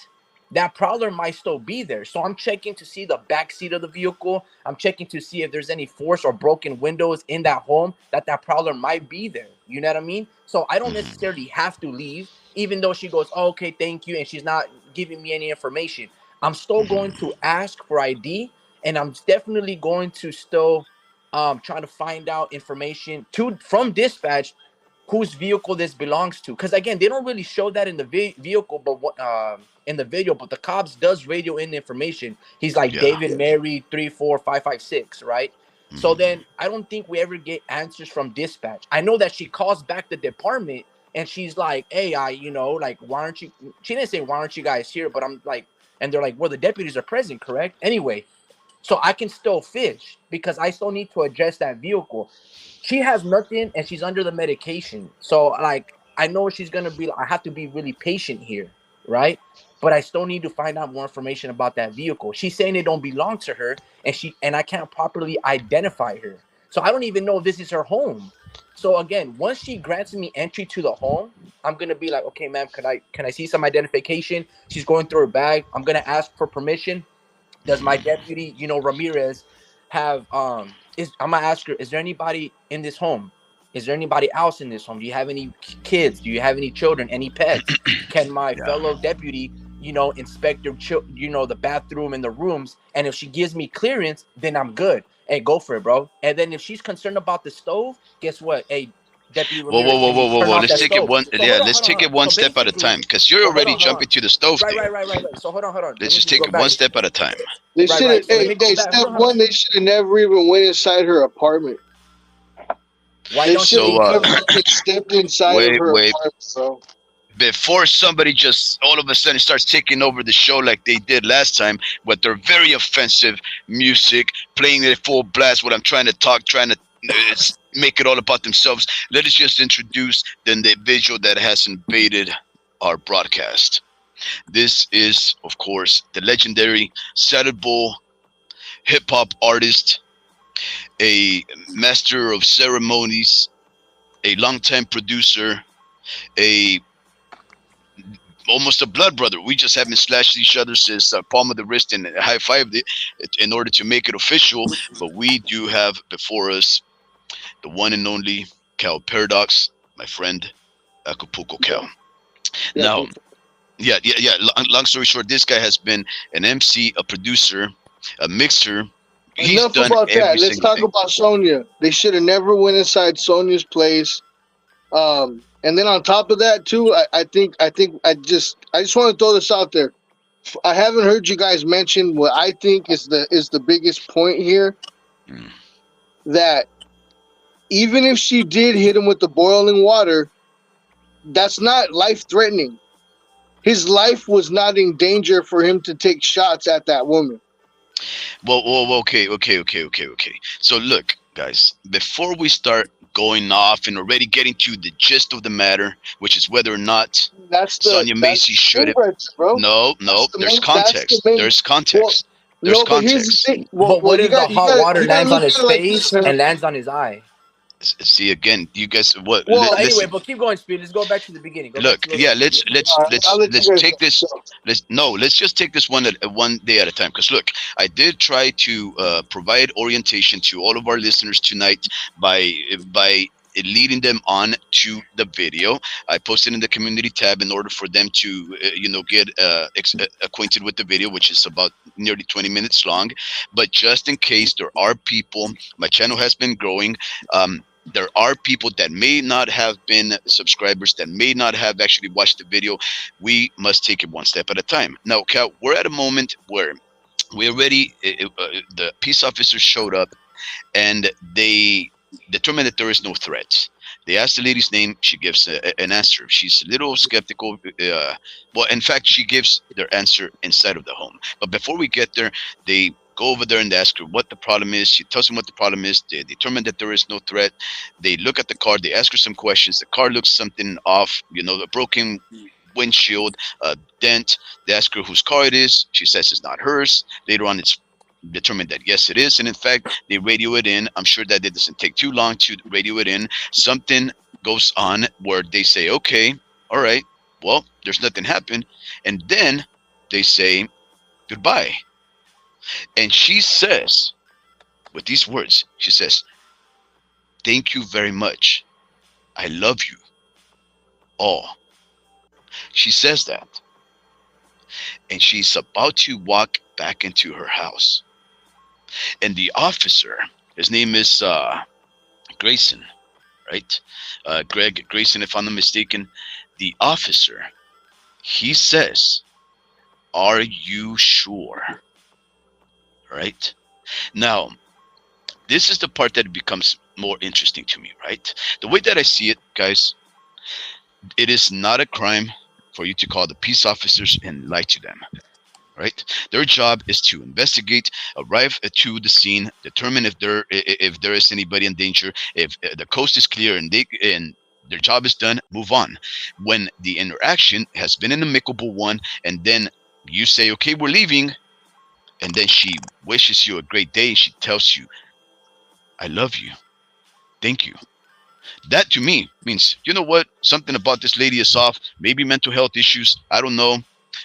that prowler might still be there. So I'm checking to see the back seat of the vehicle. I'm checking to see if there's any force or broken windows in that home that prowler might be there. You know what I mean? So I don't Mhm. necessarily have to leave, even though she goes, oh, okay, thank you, and she's not giving me any information. I'm still going Mhm. to ask for ID, and I'm definitely going to still try to find out information from dispatch whose vehicle this belongs to. Because again, they don't really show that in the vehicle, but in the video, but the cops does radio in the information. He's like Yeah. David Mary 34556, right? So Mhm. then I don't think we ever get answers from dispatch. I know that she calls back the department and she's like, "Hey, like, why aren't you?" She didn't say, "Why aren't you guys here?" But I'm like, and they're like, "Well, the deputies are present, correct?" Anyway, so I can still fish because I still need to address that vehicle. She has nothing and she's under the medication. So like I know she's gonna be I have to be really patient here, right? But I still need to find out more information about that vehicle. She's saying it don't belong to her and I can't properly identify her. So I don't even know if this is her home. So again, once she grants me entry to the home, I'm gonna be like, okay, ma'am, can I see some identification? She's going through her bag. I'm gonna ask for permission. Does my Mhm. deputy, Ramirez, have is I'm gonna ask her, is there anybody in this home? Is there anybody else in this home? Do you have any kids? Do you have any children? Any pets? Can my Yeah. fellow deputy, inspect their the bathroom and the rooms? And if she gives me clearance, then I'm good. Hey, go for it, bro. And then if she's concerned about the stove, guess what? Hey, Deputy Whoa, whoa, Ramirez, whoa, can whoa, you whoa, turn whoa. off Let's that take it stove? one. So Yeah, hold on, let's hold on, take hold it on. one So step at a basically, time because you're so hold already on, hold on. jumping to the stove Right, there. right, right, right, right. So hold on, hold on. Let's just Let take me it go one back. step at a time. They Right, should have. right. So let Hey, me go back. Hold step on, hold on. one, they should have never even went inside her apartment. Why They don't you should have So, think never so? even stepped inside of wait, her wait. apartment, bro. Before somebody just all of a sudden starts taking over the show like they did last time with their very offensive music, playing it full blast, what I'm trying to talk, trying to make it all about themselves. Let us just introduce the individual that has invaded our broadcast. This is, of course, the legendary Salad Bowl hip hop artist, a master of ceremonies, a longtime producer, a almost a blood brother. We just haven't slashed each other since palm of the wrist and high fived it in order to make it official. But we do have before us the one and only Cal Paradox, my friend Acapulco Yeah, Cal. yeah. Now, yeah. Long story short, this guy has been an MC, a producer, a mixer. He's Enough done about every that. Let's single talk thing. about Sonya. They should have never went inside Sonya's place. And then on top of that too, I just want to throw this out there. I haven't heard you guys mention what I think is the biggest point here. Mm. That even if she did hit him with the boiling water, that's not life threatening. His life was not in danger for him to take shots at that woman. Okay. So look, guys, before we start going off and already getting to the gist of the matter, which is whether or not Sonya That's Macy the should main have. right there, bro. No. There's That's the context. main. There's Well, context. There's no, but here's the context. thing. But what You if the got you hot got water you got to lands on look at his it like this, face man. and lands on his eye? See again, you guys. What? Well, So anyway, Listen. but keep going, Speed. Let's go back to the beginning. Go back Look, to the yeah. little Let's video. let's I'll let's let you let's guys take this. go. Let's just take this one day at a time. Because look, I did try to provide orientation to all of our listeners tonight by leading them on to the video. I posted in the community tab in order for them to get acquainted with the video, which is about nearly 20 minutes long. But just in case there are people, my channel has been growing. There are people that may not have been subscribers that may not have actually watched the video. We must take it one step at a time. Now, Cal, we're at a moment where we already the peace officers showed up and they determined that there is no threat. They asked the lady's name. She gives an answer. She's a little skeptical. Well, in fact, she gives their answer inside of the home. But before we get there, they go over there and they ask her what the problem is. She tells them what the problem is. They determine that there is no threat. They look at the car. They ask her some questions. The car looks something off. A broken windshield, a dent. They ask her whose car it is. She says it's not hers. Later on, it's determined that yes, it is. And in fact, they radio it in. I'm sure that it doesn't take too long to radio it in. Something goes on where they say, okay, all right, well, there's nothing happened. And then they say goodbye. And she says, with these words, she says, thank you very much. I love you all. She says that. And she's about to walk back into her house. And the officer, his name is Grayson, right? Greg Grayson, if I'm not mistaken, the officer, he says, "Are you sure?" Right? Now, this is the part that becomes more interesting to me, right? The way that I see it, guys, it is not a crime for you to call the peace officers and lie to them, right? Their job is to investigate, arrive to the scene, determine if there is anybody in danger, if the coast is clear and their job is done, move on. When the interaction has been an amicable one, and then you say, "Okay, we're leaving," and then she wishes you a great day, she tells you, "I love you, thank you." That to me means, you know what? Something about this lady is off. Maybe mental health issues. I don't know.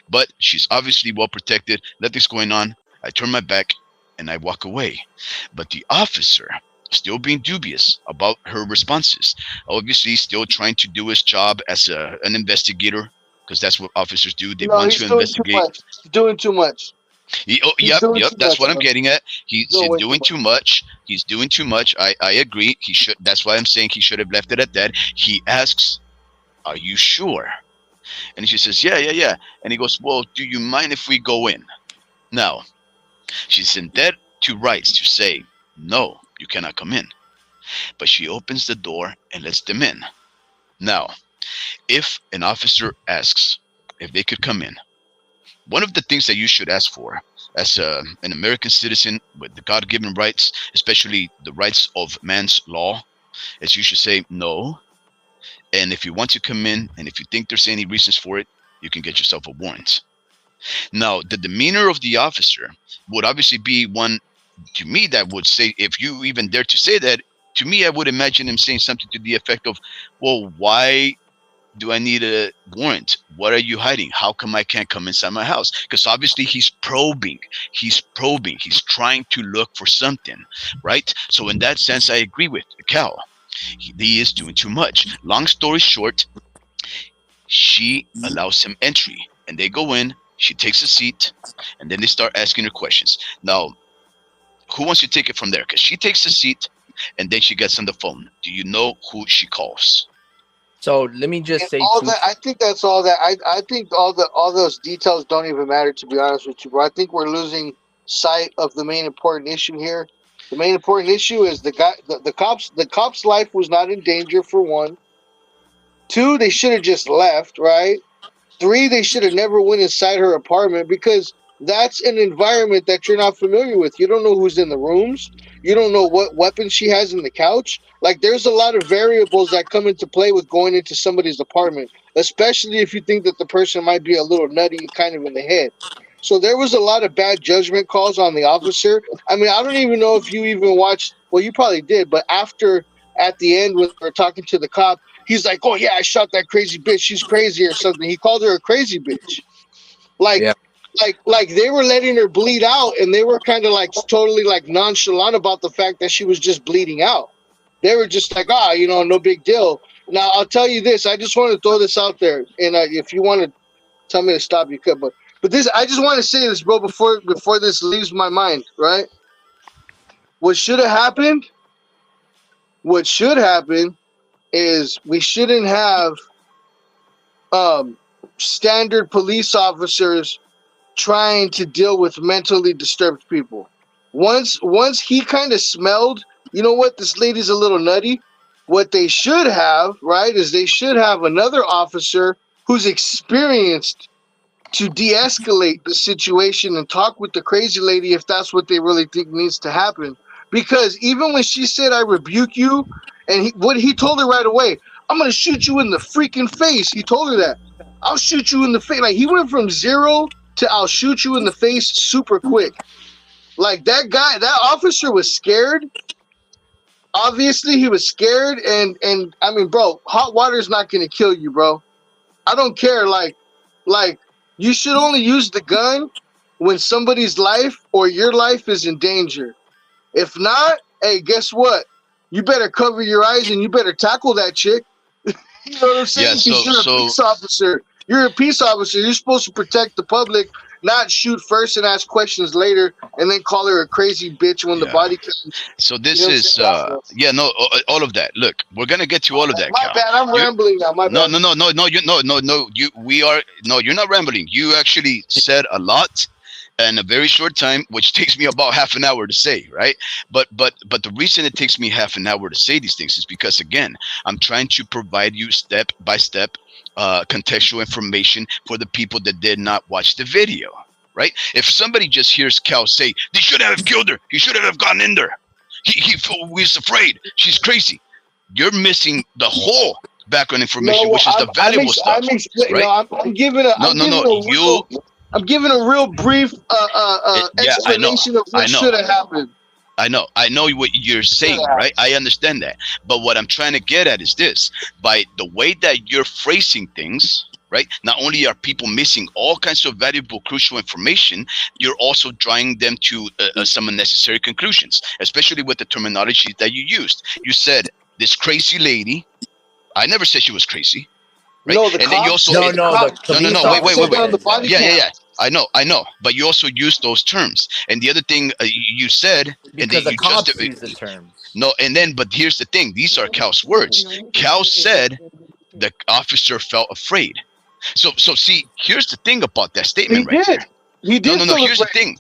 But she's obviously well protected. Nothing's going on. I turn my back and I walk away. But the officer, still being dubious about her responses, obviously still trying to do his job as an investigator, because that's what officers do. They No, want he's to doing too investigate. much. He's doing too much. He's Yep, doing yep. too That's much, what I'm bro. getting at. He's He's doing way too doing much. too much. He's doing too much. I agree. He should. That's why I'm saying he should have left it at that. He asks, "Are you sure?" And she says, "Yeah, yeah, yeah." And he goes, "Well, do you mind if we go in?" Now, she's in dead to rights to say, "No, you cannot come in." But she opens the door and lets them in. Now, if an officer asks if they could come in, one of the things that you should ask for as an American citizen with the God-given rights, especially the rights of man's law, is you should say no. And if you want to come in, and if you think there's any reasons for it, you can get yourself a warrant. Now, the demeanor of the officer would obviously be one to me that would say, if you even dare to say that, to me, I would imagine him saying something to the effect of, "Well, why do I need a warrant? What are you hiding? How come I can't come inside my house?" Because obviously he's probing. He's probing. He's trying to look for something, right? So in that sense, I agree with Cal. He is doing too much. Long story short, she allows him entry, and they go in. She takes a seat, and then they start asking her questions. Now, who wants to take it from there? Because she takes a seat, and then she gets on the phone. Do you know who she calls? So let me just And say all two. that, I think that's all that. I think all those details don't even matter, to be honest with you, bro. I think we're losing sight of the main important issue here. The main important issue is the cop's life was not in danger, for one. Two, they should have just left, right? Three, they should have never went inside her apartment, because that's an environment that you're not familiar with. You don't know who's in the rooms. You don't know what weapon she has in the couch. Like, there's a lot of variables that come into play with going into somebody's apartment, especially if you think that the person might be a little nutty kind of in the head. So there was a lot of bad judgment calls on the officer. I mean, I don't even know if you even watched, well, you probably did, but after, at the end, when they were talking to the cop, he's like, "Oh yeah, I shot that crazy bitch. She's crazy," or something. He called her a crazy bitch. Like, Yeah. like they were letting her bleed out, and they were kind of like totally like nonchalant about the fact that she was just bleeding out. They were just like, "Ah, no big deal." Now I'll tell you this. I just want to throw this out there, and if you want to tell me to stop, you could. But this, I just want to say this, bro, before this leaves my mind. Right? What should have happened? What should happen is we shouldn't have um, standard police officers trying to deal with mentally disturbed people. Once he kind of smelled, you know what, this lady's a little nutty. What they should have, right, is they should have another officer who's experienced to de-escalate the situation and talk with the crazy lady if that's what they really think needs to happen. Because even when she said, "I rebuke you," and what he told her right away, "I'm gonna shoot you in the freaking face." He told her that. "I'll shoot you in the face." Like, he went from zero to "I'll shoot you in the face" super quick. Like, that officer was scared. Obviously, he was scared, and I mean, bro, hot water is not gonna kill you, bro. I don't care. Like you should only use the gun when somebody's life or your life is in danger. If not, hey, guess what? You better cover your eyes and you better tackle that chick. You know what I'm Yeah. saying? Because So you're a so peace officer. You're a peace officer. You're supposed to protect the public, not shoot first and ask questions later, and then call her a crazy bitch when the Yeah. body comes. So You this know what I'm is saying? I don't know. yeah, no, all of that. Look, we're gonna get to all of that, My Cal. bad. I'm You rambling now. My no bad. no no no no you no you we are no, you're not rambling. You actually said a lot in a very short time, which takes me about half an hour to say, right? But the reason it takes me half an hour to say these things is because, again, I'm trying to provide you step by step contextual information for the people that did not watch the video, right? If somebody just hears Cal say they should have killed her, he should have gone in there, he was afraid, she's crazy, you're missing the whole background information, No, which is the valuable I'm stuff, explaining. No, right? I'm giving a, No, no, no. You, I'm giving a real brief yeah, I know, explanation of I what know, should have happened. I know what you're saying, right? I understand that. But what I'm trying to get at is this: by the way that you're phrasing things, right? Not only are people missing all kinds of valuable, crucial information, you're also drawing them to some unnecessary conclusions, especially with the terminology that you used. You said this crazy lady. I never said she was crazy, right? No, the And then you cops also said No, no, the no, no, police no, wait, wait, officer wait, said that wait. on the says body that Yeah, yeah, cam. yeah. I know. But you also use those terms. And the other thing you said, and then because the you just cops use the terms. no. And then, but here's the thing: these are Cal's words. Cal said the officer felt afraid. So see, here's the thing about that He statement right did. there. He No, did no, no. feel Here's the afraid. thing.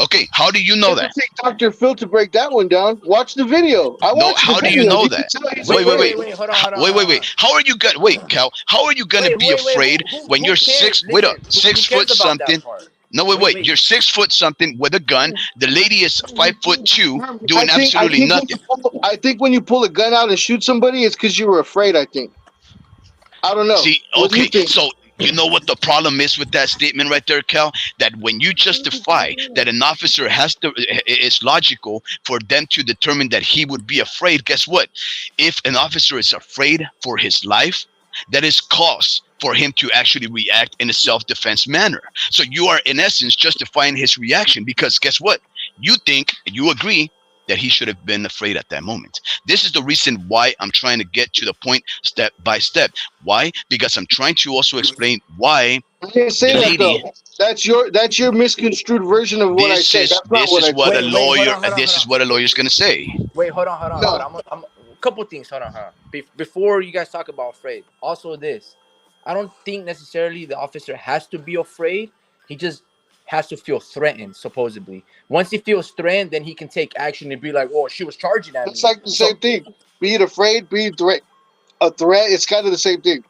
Okay, how do you know It that? doesn't take Dr. Phil to break that one down. Watch the video. I No, watched the how do you video. know You can that? tell he's Wait, Wait, wait, wait, afraid. wait, wait. wait. Hold on, hold on, Wait, hold wait, on. wait. How are you gonna wait, Cal? How are you gonna Wait, be wait, wait. afraid when Who you're cares? six? Wait up, Listen, who 6 foot cares about that something. part? No, wait, Wait, wait. wait. You're 6 foot something with a gun. The lady is 5'2", I doing think I absolutely think when nothing. I think when you pull a gun out and shoot somebody, it's because you were afraid. I think. I don't know. See, What do you okay, think? so you know what the problem is with that statement right there, Cal? That when you justify that an officer has to, it's logical for them to determine that he would be afraid. Guess what? If an officer is afraid for his life, that is cause for him to actually react in a self-defense manner. So you are, in essence, justifying his reaction because guess what? You think, you agree that he should have been afraid at that moment. This is the reason why I'm trying to get to the point step by step. Why? Because I'm trying to also explain why I didn't the say that lady. though. That's your misconstrued version of what I This said. is That's not this what is I what said. a Wait, hold lawyer. on, hold on, hold This on. is what a lawyer's gonna say. Wait, hold on, hold on, hold No. on. I'm a couple things. Hold on, hold on. Before you guys talk about afraid, also this, I don't think necessarily the officer has to be afraid. He just has to feel threatened. Supposedly, once he feels threatened, then he can take action and be like, "Oh, she was charging at It's me." like the So same thing. Be it afraid, be it a threat. It's kind of the same thing.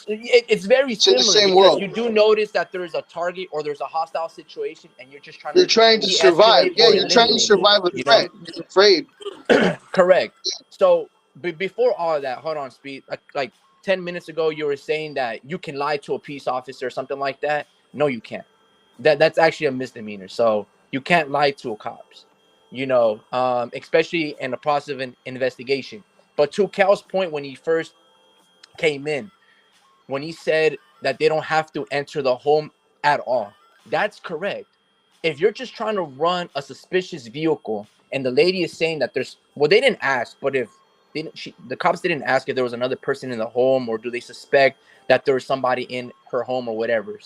it's very It's in the similar same because world. you do notice that there is a target or there's a hostile situation, and you're just trying You're to trying to survive. de-escalate Yeah, or you're trying to eliminate it. survive a You know. threat. You're afraid. Correct. So before all of that, hold on, Speed. Like 10 minutes ago, you were saying that you can lie to a peace officer or something like that. No, you can't. That's actually a misdemeanor. So you can't lie to a cops. Especially in the process of an investigation. But to Cal's point, when he first came in, when he said that they don't have to enter the home at all, that's correct. If you're just trying to run a suspicious vehicle and the lady is saying that there's, well, they didn't ask, but if the cops didn't ask if there was another person in the home or do they suspect that there was somebody in her home or whatever.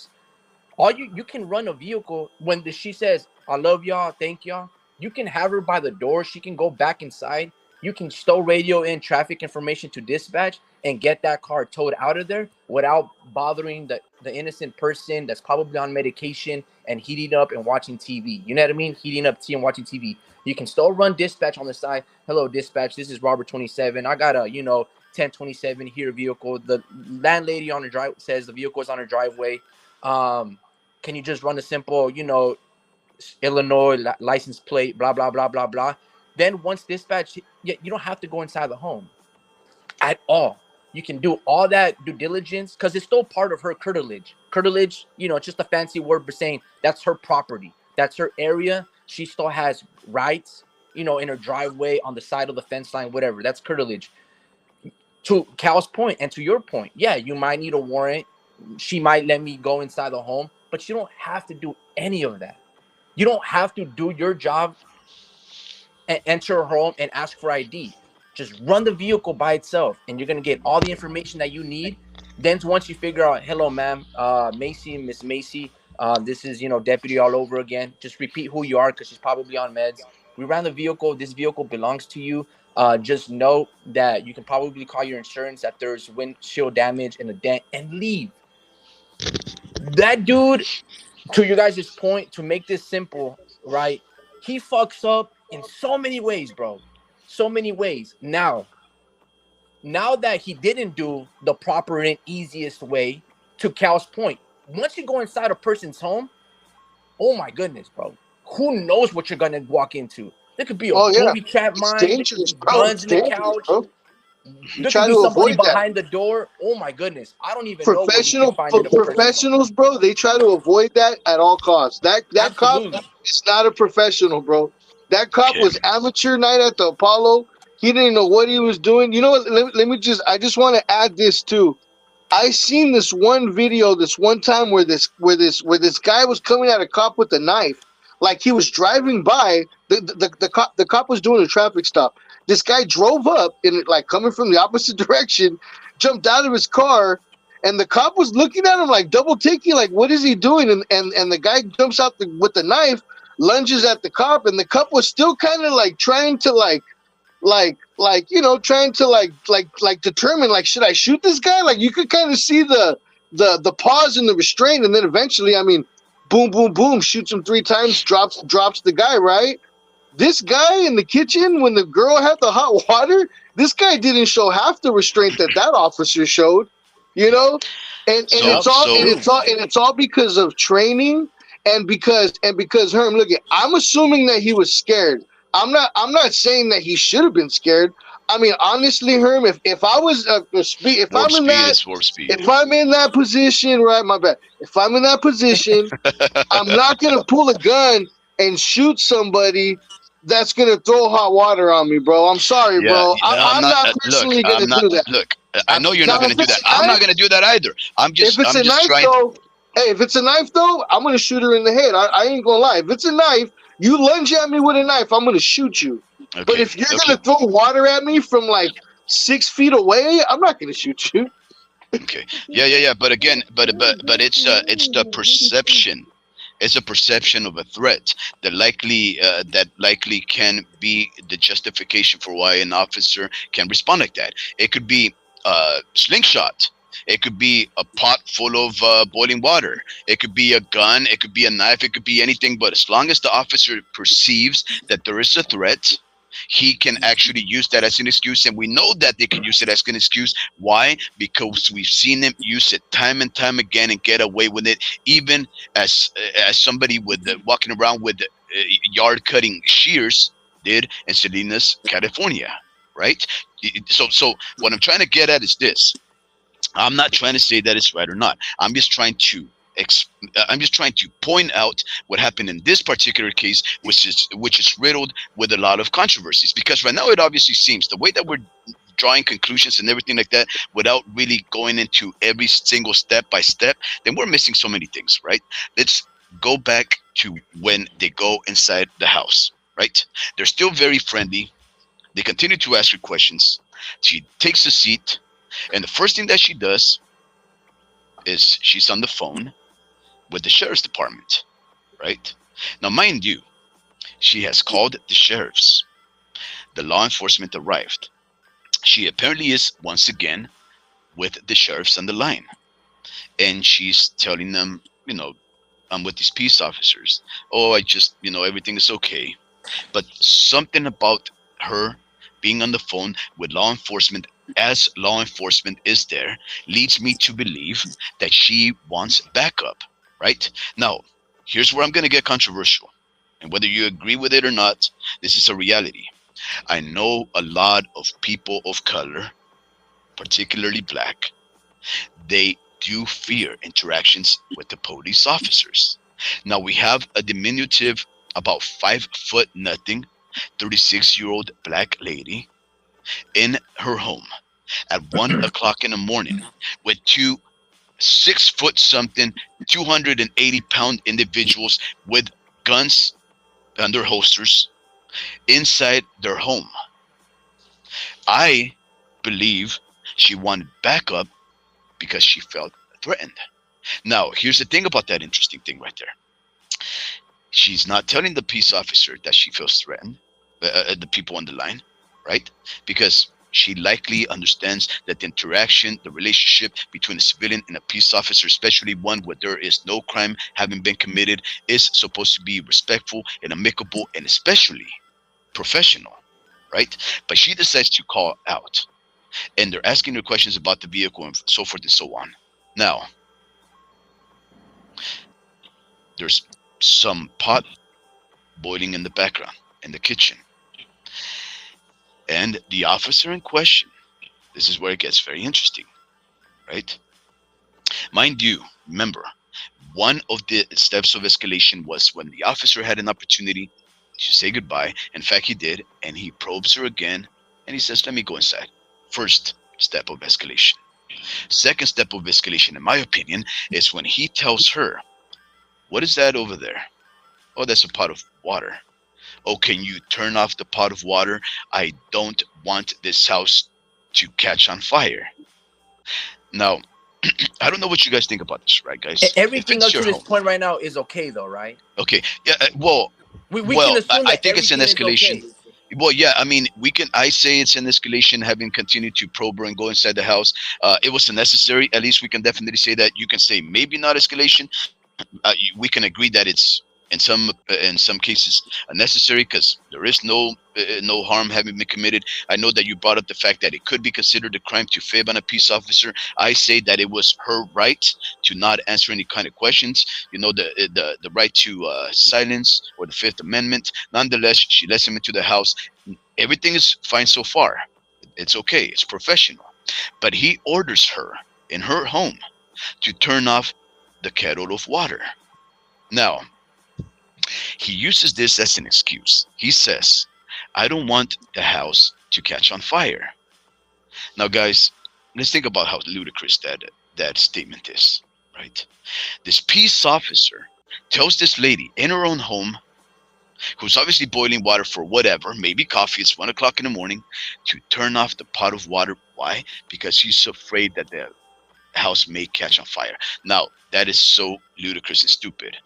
All you can run a vehicle when she says, "I love y'all, thank y'all." You can have her by the door. She can go back inside. You can still radio in traffic information to dispatch and get that car towed out of there without bothering the innocent person that's probably on medication and heating up and watching TV. You know what I mean? Heating up tea and watching TV. You can still run dispatch on the side. "Hello, dispatch. This is Robert 27. I got a 1027 here vehicle. The landlady on the drive says the vehicle is on her driveway. Can you just run a simple, Illinois license plate, blah, blah, blah, blah, blah." Then once dispatch, you don't have to go inside the home at all. You can do all that due diligence because it's still part of her curtilage. Curtilage, it's just a fancy word for saying that's her property. That's her area. She still has rights, in her driveway, on the side of the fence line, whatever. That's curtilage. To Cal's point and to your point, yeah, you might need a warrant. She might let me go inside the home, but you don't have to do any of that. You don't have to do your job and enter her home and ask for ID. Just run the vehicle by itself, and you're gonna get all the information that you need. Then once you figure out, "Hello, ma'am, Macy, Miss Macy, This is, deputy all over again. Just repeat who you are because she's probably on meds. We ran the vehicle. This vehicle belongs to you. Just note that you can probably call your insurance that there's windshield damage and a dent and leave. That dude, to you guys' point, to make this simple, right? He fucks up in so many ways, bro. So many ways. Now that he didn't do the proper and easiest way, to Cal's point, once you go inside a person's home, oh my goodness, bro. Who knows what you're gonna walk into? There could be a Oh yeah, booby trap it's mine. There could dangerous, be bro. guns It's in the dangerous, couch. bro. You There could try be to somebody avoid that. behind the door. Oh my goodness. I don't even know what you can find in a person's home. Professionals, bro. They try to avoid that at all costs. That cop Absolutely. is not a professional, bro. That cop Okay. was amateur night at the Apollo. He didn't know what he was doing. You know what? Let me just. I just want to add this too. I seen this one video this one time where this guy was coming at a cop with a knife, like he was driving by. The cop was doing a traffic stop. This guy drove up in like coming from the opposite direction, jumped out of his car, and the cop was looking at him like double taking, like what is he doing? And the guy jumps out with the knife, lunges at the cop, and the cop was still kind of like trying to trying to determine, like, should I shoot this guy? Like you could kind of see the pause and the restraint, and then eventually, I mean, boom, boom, boom, shoots him 3 times, drops the guy, right? This guy in the kitchen, when the girl had the hot water, this guy didn't show half the restraint that officer showed, you know, and So so it's all because of training, and because Herm, look, I'm assuming that he was scared. I'm not saying that he should have been scared. I mean, honestly, Herm, if I was if warp I'm in speed that is warp speed. if I'm in that position, right? My bad. If I'm in that position, I'm not gonna pull a gun and shoot somebody that's gonna throw hot water on me, bro. I'm sorry, Yeah, bro. I'm I'm not. not Look, personally gonna I'm not. do that. Look, I know you're Now, not gonna if do that. it's a I'm not knife, gonna do that either. if it's I'm a just knife trying. though, hey, if it's a knife though, I'm gonna shoot her in the head. I ain't gonna lie. If it's a knife, you lunge at me with a knife, I'm gonna shoot you. But Okay, if you're okay, gonna throw water at me from like 6 feet away, I'm not gonna shoot you. okay. Yeah. But again, but it's the perception. It's a perception of a threat that likely can be the justification for why an officer can respond like that. It could be a slingshot. It could be a pot full of boiling water. It could be a gun. It could be a knife. It could be anything. But as long as the officer perceives that there is a threat, he can actually use that as an excuse, and we know that they can use it as an excuse. Why? Because we've seen them use it time and time again and get away with it, even as somebody with walking around with yard cutting shears did in Salinas, California, right? So what I'm trying to get at is this. I'm not trying to say that it's right or not. I'm just trying to point out what happened in this particular case, which is riddled with a lot of controversies. Because right now, it obviously seems the way that we're drawing conclusions and everything like that, without really going into every single step by step, then we're missing so many things, right? Let's go back to when they go inside the house, right? They're still very friendly. They continue to ask her questions. She takes a seat, and the first thing that she does is she's on the phone with the sheriff's department, right? Now, mind you, she has called the sheriffs. The law enforcement arrived. She apparently is once again with the sheriffs on the line, and she's telling them, I'm with these peace officers. Oh, I just, everything is okay. But something about her being on the phone with law enforcement, as law enforcement is there, leads me to believe that she wants backup, right? Now, here's where I'm going to get controversial. And whether you agree with it or not, this is a reality. I know a lot of people of color, particularly black, they do fear interactions with the police officers. Now, we have a diminutive, about 5 foot nothing, 36-year-old black lady in her home at 1 o'clock in the morning with two 6 foot something, 280-pound individuals with guns under holsters inside their home. I believe she wanted backup because she felt threatened. Now, here's the thing about that interesting thing right there. She's not telling the peace officer that she feels threatened, the people on the line, right? Because she likely understands that the interaction, the relationship between a civilian and a peace officer, especially one where there is no crime having been committed, is supposed to be respectful and amicable and especially professional, right? But she decides to call out, and they're asking her questions about the vehicle and so forth and so on. Now, there's some pot boiling in the background in the kitchen. And the officer in question, this is where it gets very interesting, right? Mind you, remember, one of the steps of escalation was when the officer had an opportunity to say goodbye. In fact, he did, and he probes her again, and he says, "Let me go inside." First step of escalation. Second step of escalation, in my opinion, is when he tells her, "What is that over there?" "Oh, that's a pot of water." "Oh, can you turn off the pot of water? I don't want this house to catch on fire." Now, I don't know what you guys think about this, right, guys? If Everything it's up your to this home, point right now is okay, though, right? okay, yeah, well, We can assume I that think it's an everything is escalation. okay. Well, yeah, I mean, we can. I say it's an escalation, having continued to probe her and go inside the house. It was unnecessary. At least we can definitely say that. You can say maybe not escalation. We can agree that it's in some cases unnecessary because there is no harm having been committed. I know that you brought up the fact that it could be considered a crime to fib on a peace officer. I say that it was her right to not answer any kind of questions. You know, the right to silence, or the Fifth Amendment. Nonetheless, she lets him into the house. Everything is fine so far. It's okay. It's professional. But he orders her in her home to turn off the kettle of water. Now, he uses this as an excuse. He says, "I don't want the house to catch on fire." Now, guys, let's think about how ludicrous that statement is, right? This peace officer tells this lady in her own home, who's obviously boiling water for whatever, maybe coffee, it's 1 o'clock in the morning, to turn off the pot of water. Why? Because he's afraid that the house may catch on fire. Now, that is so ludicrous and stupid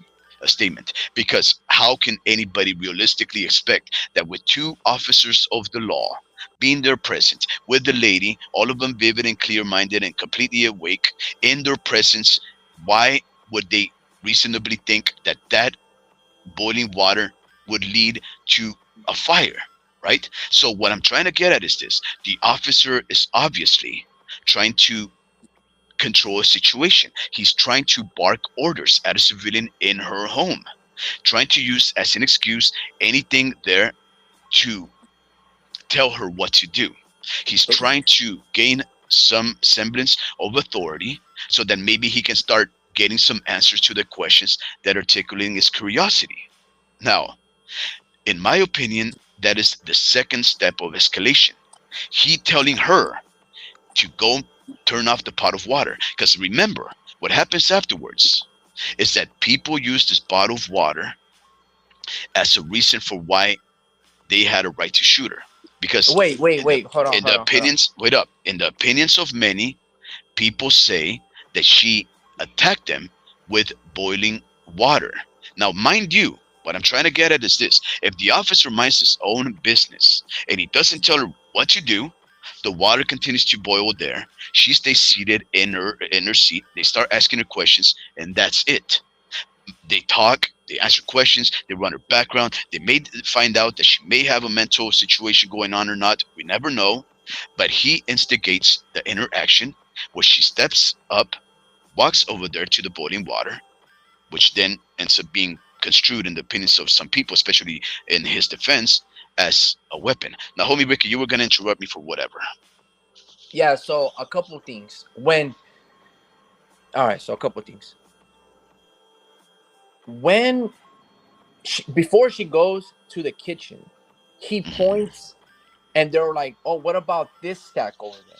a statement, because how can anybody realistically expect that with two officers of the law being there present with the lady, all of them vivid and clear-minded and completely awake in their presence, why would they reasonably think that that boiling water would lead to a fire, right? So what I'm trying to get at is this: the officer is obviously trying to control a situation. He's trying to bark orders at a civilian in her home, trying to use as an excuse anything there to tell her what to do. He's trying to gain some semblance of authority so that maybe he can start getting some answers to the questions that are tickling his curiosity. Now, in my opinion, that is the second step of escalation. He telling her to go turn off the pot of water. Because remember, what happens afterwards is that people use this bottle of water as a reason for why they had a right to shoot her. Because Wait. Hold on, in the hold on, hold on. opinions, wait up, in the opinions of many, people say that she attacked them with boiling water. Now, mind you, what I'm trying to get at is this: if the officer minds his own business and he doesn't tell her what to do, the water continues to boil there. She stays seated in her seat. They start asking her questions, and that's it. They talk, they answer questions, they run her background. They may find out that she may have a mental situation going on or not. We never know. But he instigates the interaction where she steps up, walks over there to the boiling water, which then ends up being construed in the opinions of some people, especially in his defense, as a weapon. Now, homie Ricky, you were gonna interrupt me for whatever. Yeah, so a couple things. All right, so a couple things. When before she goes to the kitchen, he points, and they're like, "Oh, what about this stack over there?"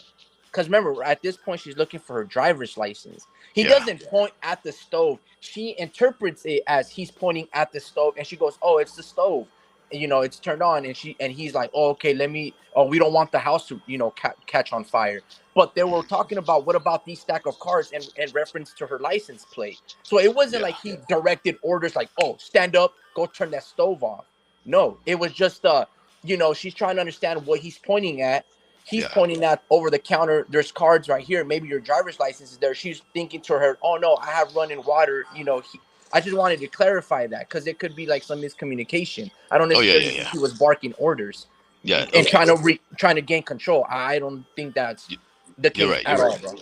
Because remember, at this point, she's looking for her driver's license. He Yeah. doesn't point at the stove. She interprets it as he's pointing at the stove, and she goes, "Oh, it's the stove." it's turned on, and he's like, oh, okay, we don't want the house to, catch on fire. But they were talking about, what about these stack of cards, and reference to her license plate. So it wasn't Yeah. like he directed orders like, oh, stand up, go turn that stove off. No, it was just she's trying to understand what he's pointing at. He's pointing at over the counter. There's cards right here. Maybe your driver's license is there. She's thinking to her, oh no, I have running water. I just wanted to clarify that, because it could be like some miscommunication. I don't necessarily think he was barking orders. Yeah. And trying to gain control. I don't think that's the case at all, bro.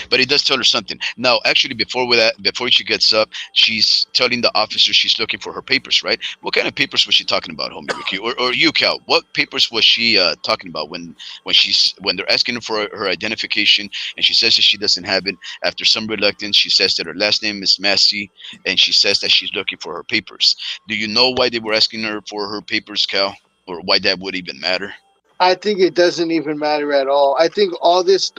But he does tell her something. Now, actually, before she gets up, she's telling the officer she's looking for her papers, right? What kind of papers was she talking about, homie Ricky? Or you, Cal? What papers was she talking about when they're asking her for her identification, and she says that she doesn't have it? After some reluctance, she says that her last name is Massey, and she says that she's looking for her papers. Do you know why they were asking her for her papers, Cal? Or why that would even matter? I think it doesn't even matter at all. I think all these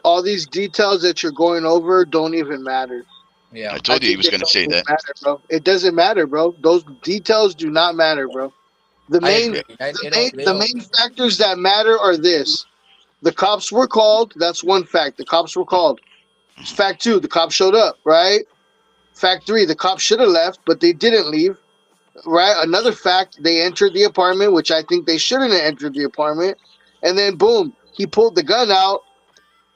details that you're going over don't even matter. Yeah, I told you he was going to say that. Matter, bro. It doesn't matter, bro. Those details do not matter, bro. The main factors that matter are this: the cops were called. That's one fact. The cops were called. Fact 2: the cops showed up. Right. Fact 3: the cops should have left, but they didn't leave. Right. Another fact: they entered the apartment, which I think they shouldn't have entered the apartment. And then, boom, he pulled the gun out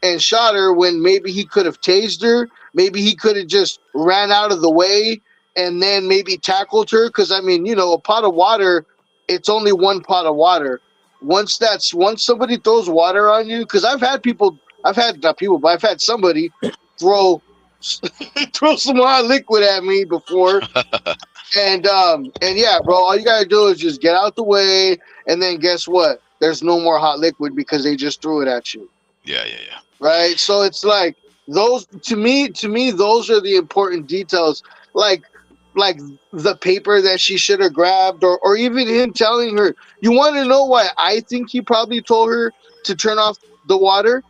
and shot her when maybe he could have tased her. Maybe he could have just ran out of the way and then maybe tackled her. Because, I mean, a pot of water, it's only one pot of water. Once somebody throws water on you, because I've had somebody throw some hot liquid at me before. And yeah, bro, all you got to do is just get out the way. And then guess what? There's no more hot liquid because they just threw it at you. Yeah. Right? So it's like those to me, those are the important details. Like the paper that she should have grabbed, or even him telling her. You want to know why I think he probably told her to turn off the water?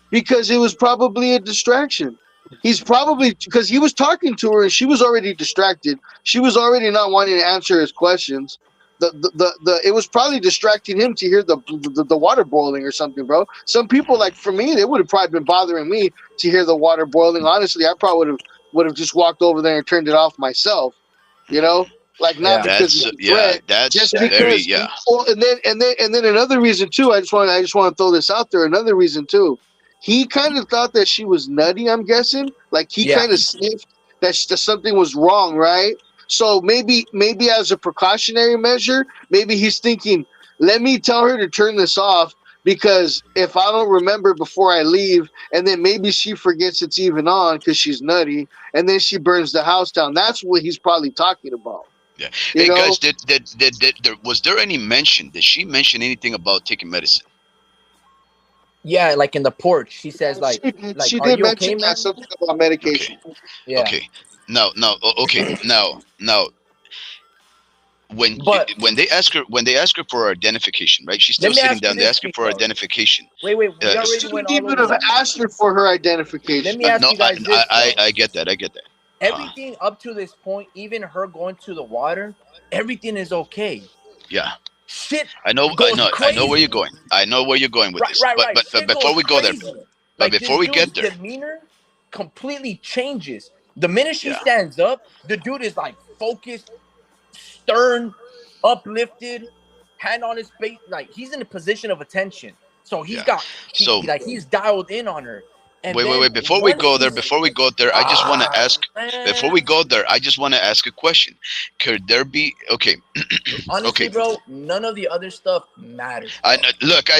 Because it was probably a distraction. He's probably, because he was talking to her and she was already distracted. She was already not wanting to answer his questions. It was probably distracting him to hear the water boiling or something, bro. Some people, like for me, it would have probably been bothering me to hear the water boiling. Honestly, I probably would have just walked over there and turned it off myself. Like not because that's just very because. Well, and then another reason too. I just want to throw this out there. Another reason too. He kind of thought that she was nutty. I'm guessing, like he kind of sniffed that something was wrong, right? So maybe as a precautionary measure, maybe he's thinking, let me tell her to turn this off, because if I don't remember before I leave, and then maybe she forgets it's even on because she's nutty, and then she burns the house down. That's what he's probably talking about. Yeah. Hey guys, was there any mention? Did she mention anything about taking medicine? Yeah, like in the porch, she says she did mention something about medication. Okay. Yeah. Okay. Now, when they ask her for her identification, right? She's still sitting down. They ask her for her identification. Wait. We already went all would have asked her for her identification. Let me ask you guys this. I get that. Everything up to this point, even her going to the water, everything is okay. Yeah. Shit. I know where you're going. I know where you're going with this. But before we go there, before we get there, demeanor completely changes. The minute she stands up, the dude is like focused, stern, uplifted, hand on his face, like he's in a position of attention. So he's he's dialed in on her. And wait. Before we go there, I just want to ask. Before we go there, I just want to ask a question. Could there be Honestly, bro, none of the other stuff matters. I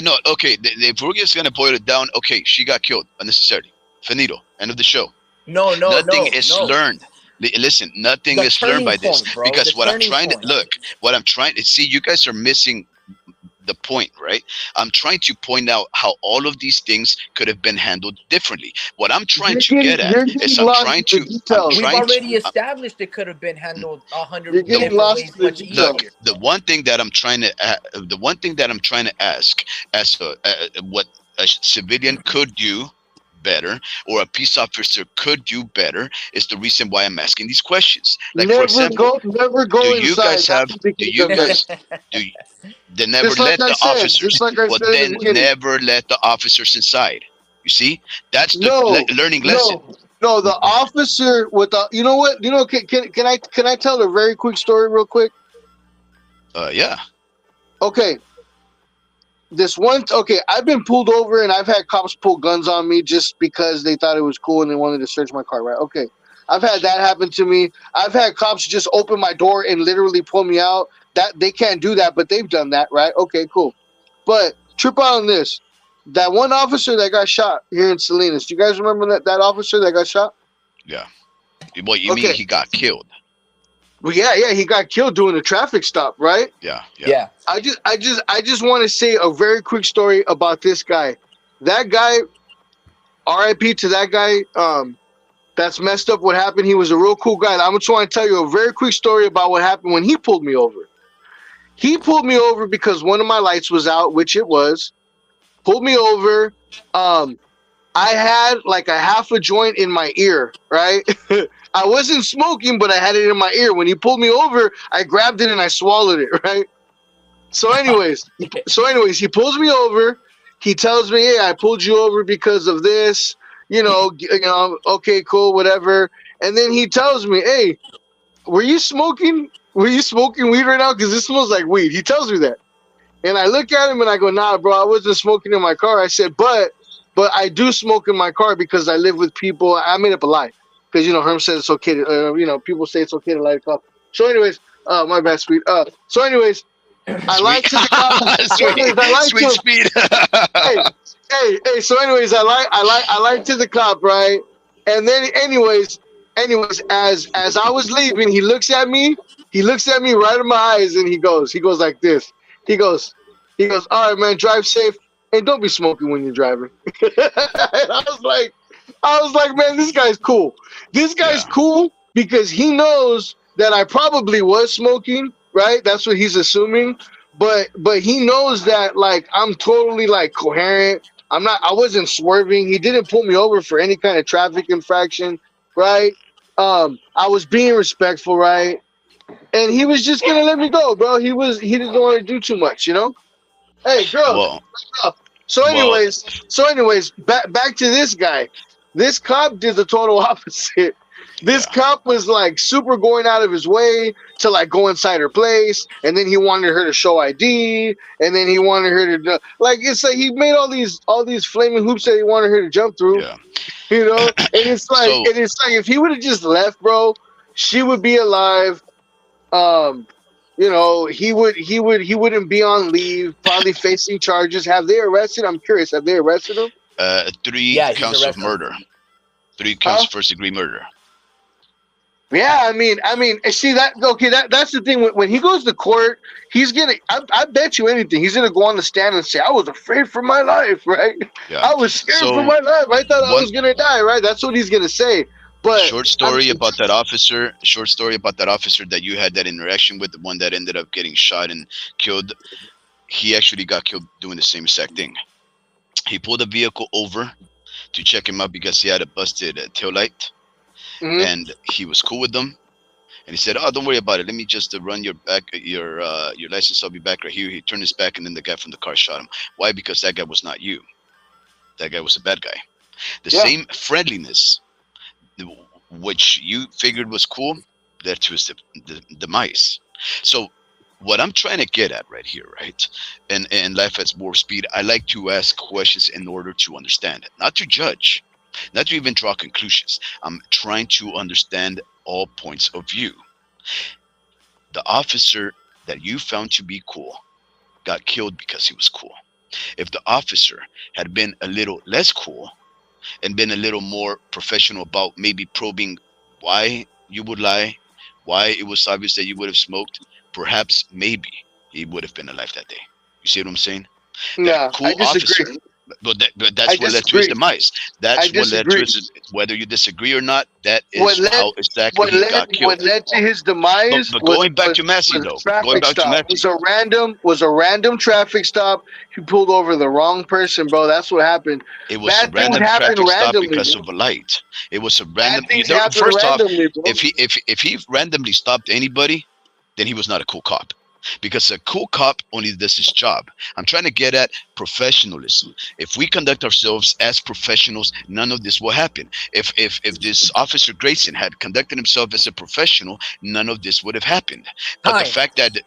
know. Okay, if we're just gonna boil it down, okay, she got killed unnecessarily. Finito. End of the show. Nothing is learned. Listen, nothing is learned by this, because what I'm trying to see, you guys are missing the point, right? I'm trying to point out how all of these things could have been handled differently. What I'm trying to get at is we've already established it could have been handled 100 different ways much easier. Look, the one thing that I'm trying to ask as what a civilian could do better, or a peace officer could do better, is the reason why I'm asking these questions. Like, for example, never do go you inside guys have, after do making a you comment. guys, do you, they never Just like let I the said, officers, just like I but said in the then beginning. never let the officers inside. You see, that's the No, learning lesson. no, no. The officer with the, you know what? You know, can I tell a very quick story real quick? Yeah. Okay, this one. Okay, I've been pulled over and I've had cops pull guns on me just because they thought it was cool and they wanted to search my car. Right? Okay, I've had that happen to me. I've had cops just open my door and literally pull me out. That they can't do that, but they've done that. Right? Okay, cool. But trip out on this. That one officer that got shot here in Salinas. Do you guys remember that officer that got shot? Yeah. What you mean Okay. he got killed? Well, yeah, he got killed doing a traffic stop, right? Yeah. Yeah. Yeah. I just want to say a very quick story about this guy. That guy, R.I.P. to that guy. That's messed up. What happened? He was a real cool guy. I'm just want to tell you a very quick story about what happened when he pulled me over. He pulled me over because one of my lights was out, which it was. Pulled me over. I had like a half a joint in my ear, right? I wasn't smoking, but I had it in my ear. When he pulled me over, I grabbed it and I swallowed it, right? So anyways, he pulls me over. He tells me, "Hey, I pulled you over because of this. Okay, cool, whatever." And then he tells me, "Hey, were you smoking? Were you smoking weed right now? Because this smells like weed." He tells me that. And I look at him and I go, "Nah, bro, I wasn't smoking in my car." I said, but I do smoke in my car because I live with people. I made up a lie because Herm says it's okay to, people say it's okay to light a cop. So anyways, my bad, sweet. So anyways, I lied Sweet. to the cop. So anyways, Sweet. I lied Sweet to him. speed. Hey. So anyways, I lied to the cop, right? And then anyways, as I was leaving, he looks at me. He looks at me right in my eyes, and he goes like this. He goes, "All right, man, drive safe, and don't be smoking when you're driving." And I was like, man, this guy's cool. This guy's Yeah. cool because he knows that I probably was smoking, right? That's what he's assuming. But he knows that like I'm totally like coherent. I wasn't swerving. He didn't pull me over for any kind of traffic infraction, right? I was being respectful, right? And he was just gonna let me go, bro. He didn't want to do too much, Hey, girl. Well. So Well. anyways, back to this guy. This cop did the total opposite. This Yeah. cop was like super going out of his way to like go inside her place, and then he wanted her to show ID, and then he wanted her to like it's like he made all these flaming hoops that he wanted her to jump through, Yeah. and it's like So if he would have just left, bro, she would be alive. He wouldn't be on leave, probably facing charges. Have they arrested? I'm curious. Have they arrested him? 3 Yeah, he's counts of arrested. murder. 3 counts of first-degree murder. Yeah, I mean, see that? Okay, that's the thing. When he goes to court, he's gonna. I bet you anything, he's gonna go on the stand and say, "I was afraid for my life," right? Yeah. I was scared So, for my life. I thought I one- was gonna die, right? That's what he's gonna say. But Short story about that officer that you had that interaction with, the one that ended up getting shot and killed. He actually got killed doing the same exact thing. He pulled a vehicle over to check him out because he had a busted tail light, Mhm. and he was cool with them. And he said, "Oh, don't worry about it. Let me just run your license. I'll be back right here." He turned his back, and then the guy from the car shot him. Why? Because that guy was not you. That guy was a bad guy. The same friendliness, which you figured was cool, led to his demise. So what I'm trying to get at right here, right? And life has more speed. I like to ask questions in order to understand, not to judge, not to even draw conclusions. I'm trying to understand all points of view. The officer that you found to be cool got killed because he was cool. If the officer had been a little less cool and been a little more professional about maybe probing why you would lie, why it was obvious that you would have smoked, perhaps maybe he would have been alive that day. You see what I'm saying? Yeah, That cool I disagree. officer. But I that's what led to his disagree. demise. I That's what led to disagree. his. Whether you disagree or not, that What is led how exactly he got what killed. led to his But demise but going back to Massey was though, a going traffic back to stop. Massey, Was a random traffic stop. He pulled over the wrong person, bro. That's what happened. it was a Bad things random happen traffic stop randomly, because bro. of a light. It was a Bad random. things happen First off, randomly, bro. if he randomly stopped anybody, then he was not a cool cop. Because a cool cop only does his job. I'm trying to get at professionalism. If we conduct ourselves as professionals, none of this will happen. If this Officer Grayson had conducted himself as a professional, none of this would have happened. But the Time. fact that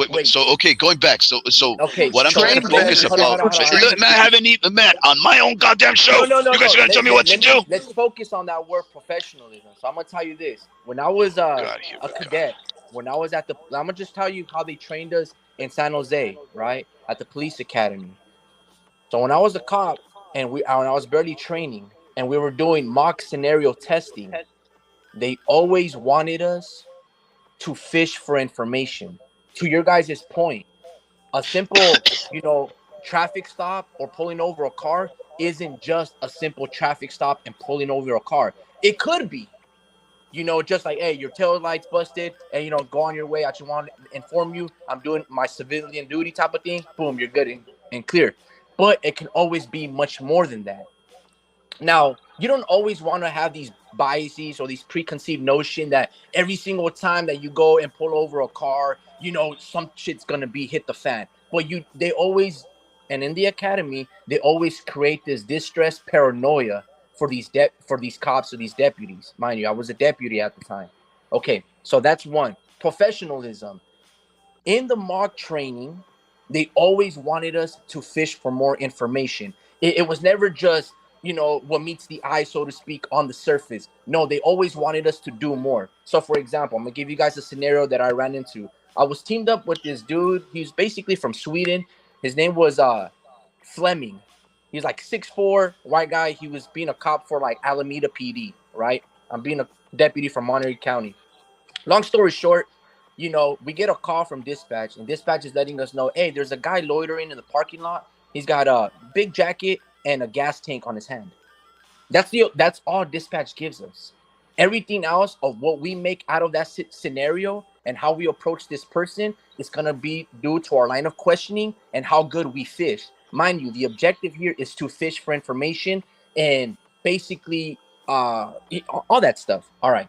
Wait. so okay, going back. So Okay. what I'm So trying to Trained let me focus better. hold on. It's Hold about, on. for Hold on. Hold on. look, trained man, I people. haven't even, man, on my own goddamn show. No, no, no, You guys no. are gonna tell me what to do? Let's focus on that word professionalism. So I'm gonna tell you this. When I was God, here a we go. cadet, when I was at the, I'm gonna just tell you how they trained us in San Jose, right, at the police academy. So when I was a cop and when I was barely training and we were doing mock scenario testing, they always wanted us to fish for information. To your guys' point, a simple, you know, traffic stop or pulling over a car isn't just a simple traffic stop and pulling over a car. It could be, just like, hey, your tail lights busted, and go on your way. I just want to inform you I'm doing my civilian duty type of thing. Boom, you're good and clear. But it can always be much more than that. Now, you don't always want to have these biases or these preconceived notion that every single time that you go and pull over a car, some shit's gonna be hit the fan. But they always, and in the academy, they always create this distress paranoia for these cops or these deputies. Mind you, I was a deputy at the time. Okay, so that's one. Professionalism. In the mock training, they always wanted us to fish for more information. It was never just, what meets the eye, so to speak, on the surface. No, they always wanted us to do more. So, for example, I'm going to give you guys a scenario that I ran into. I was teamed up with this dude. He's basically from Sweden. His name was Fleming. He's like 6'4", white guy. He was being a cop for like Alameda PD, right? I'm being a deputy from Monterey County. Long story short, we get a call from dispatch, and dispatch is letting us know, hey, there's a guy loitering in the parking lot. He's got a big jacket and a gas tank on his hand. That's all dispatch gives us. Everything else of what we make out of that scenario and how we approach this person is gonna be due to our line of questioning and how good we fish. Mind you, the objective here is to fish for information and basically all that stuff. All right.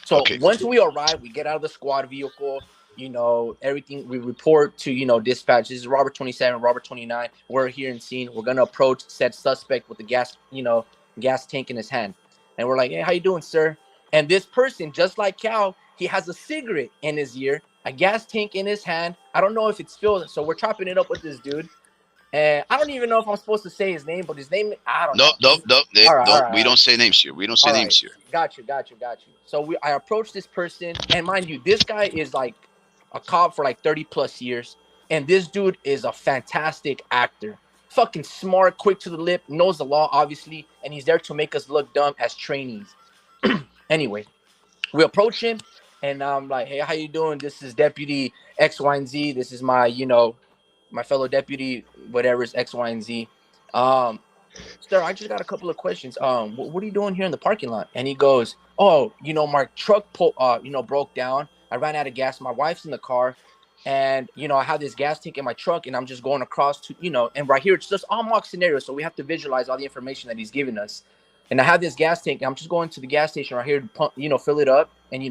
So Okay. once we arrive, we get out of the squad vehicle, everything we report to, dispatch. This is Robert 27, Robert 29. We're here in scene. We're going to approach said suspect with the gas tank in his hand. And we're like, hey, how you doing, sir? And this person, just like Cal, he has a cigarette in his ear, a gas tank in his hand. I don't know if it's filled. So we're chopping it up with this dude. And I don't even know if I'm supposed to say his name, but his name, I don't No, know. no, no, All right, all no. right, all We right. don't say names here. We don't say All right, names here. got you. So I approached this person, and mind you, this guy is like a cop for like 30 plus years, and this dude is a fantastic actor. Fucking smart, quick to the lip, knows the law, obviously, and he's there to make us look dumb as trainees. Anyway, we approach him, and I'm like, hey, how you doing? This is Deputy X, Y, and Z. This is my, my fellow deputy, whatever is X, Y, and Z. Um, Sir, I just got a couple of questions. What are you doing here in the parking lot? And he goes, oh, my truck broke down. I ran out of gas. My wife's in the car, and I have this gas tank in my truck, and I'm just going across to, and right here it's just all mock scenario, so we have to visualize all the information that he's giving us. And I have this gas tank. And I'm just going to the gas station right here to pump, fill it up, and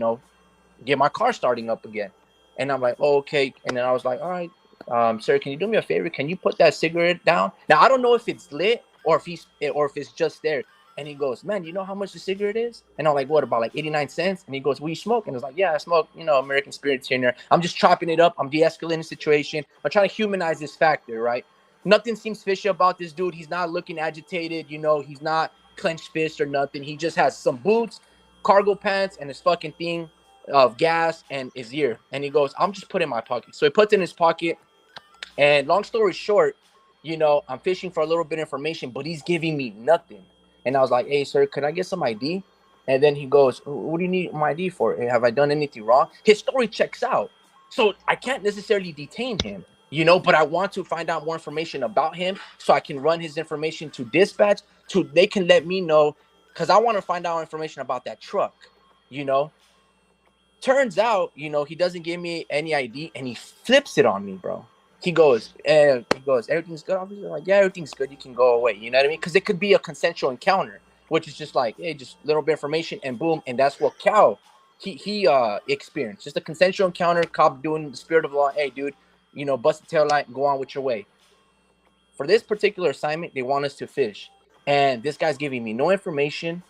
get my car starting up again. And I'm like, oh, okay. And then I was like, all right, sir, can you do me a favor? Can you put that cigarette down? Now I don't know if it's lit or if it's just there. And he goes, man, you know how much the cigarette is? And I'm like, what, about like 89 cents? And he goes, well, you smoke? And I was like, yeah, I smoke, American Spirits here and there. I'm just chopping it up. I'm de-escalating the situation. I'm trying to humanize this factor, right? Nothing seems fishy about this dude. He's not looking agitated. He's not clenched fist or nothing. He just has some boots, cargo pants, and his fucking thing of gas and his ear. And he goes, I'm just putting it in my pocket. So he puts it in his pocket. And long story short, I'm fishing for a little bit of information, but he's giving me nothing. And I was like, hey, sir, could I get some ID? And then he goes, what do you need my ID for? Have I done anything wrong? His story checks out. So I can't necessarily detain him. you know, but I want to find out more information about him so I can run his information to dispatch to they can let me know because I want to find out information about that truck, you know. Turns out, you know, he doesn't give me any ID and he flips it on me, bro. He goes, everything's good, officer? I'm like, yeah, everything's good. You can go away. You know what I mean? Because it could be a consensual encounter, which is just like, hey, just a little bit of information and boom. And that's what Cal, he experienced. Just a consensual encounter, cop doing the spirit of the law. Hey, dude, you know, bust the tail light and go on with your way. For this particular assignment, they want us to fish. And this guy's giving me no information.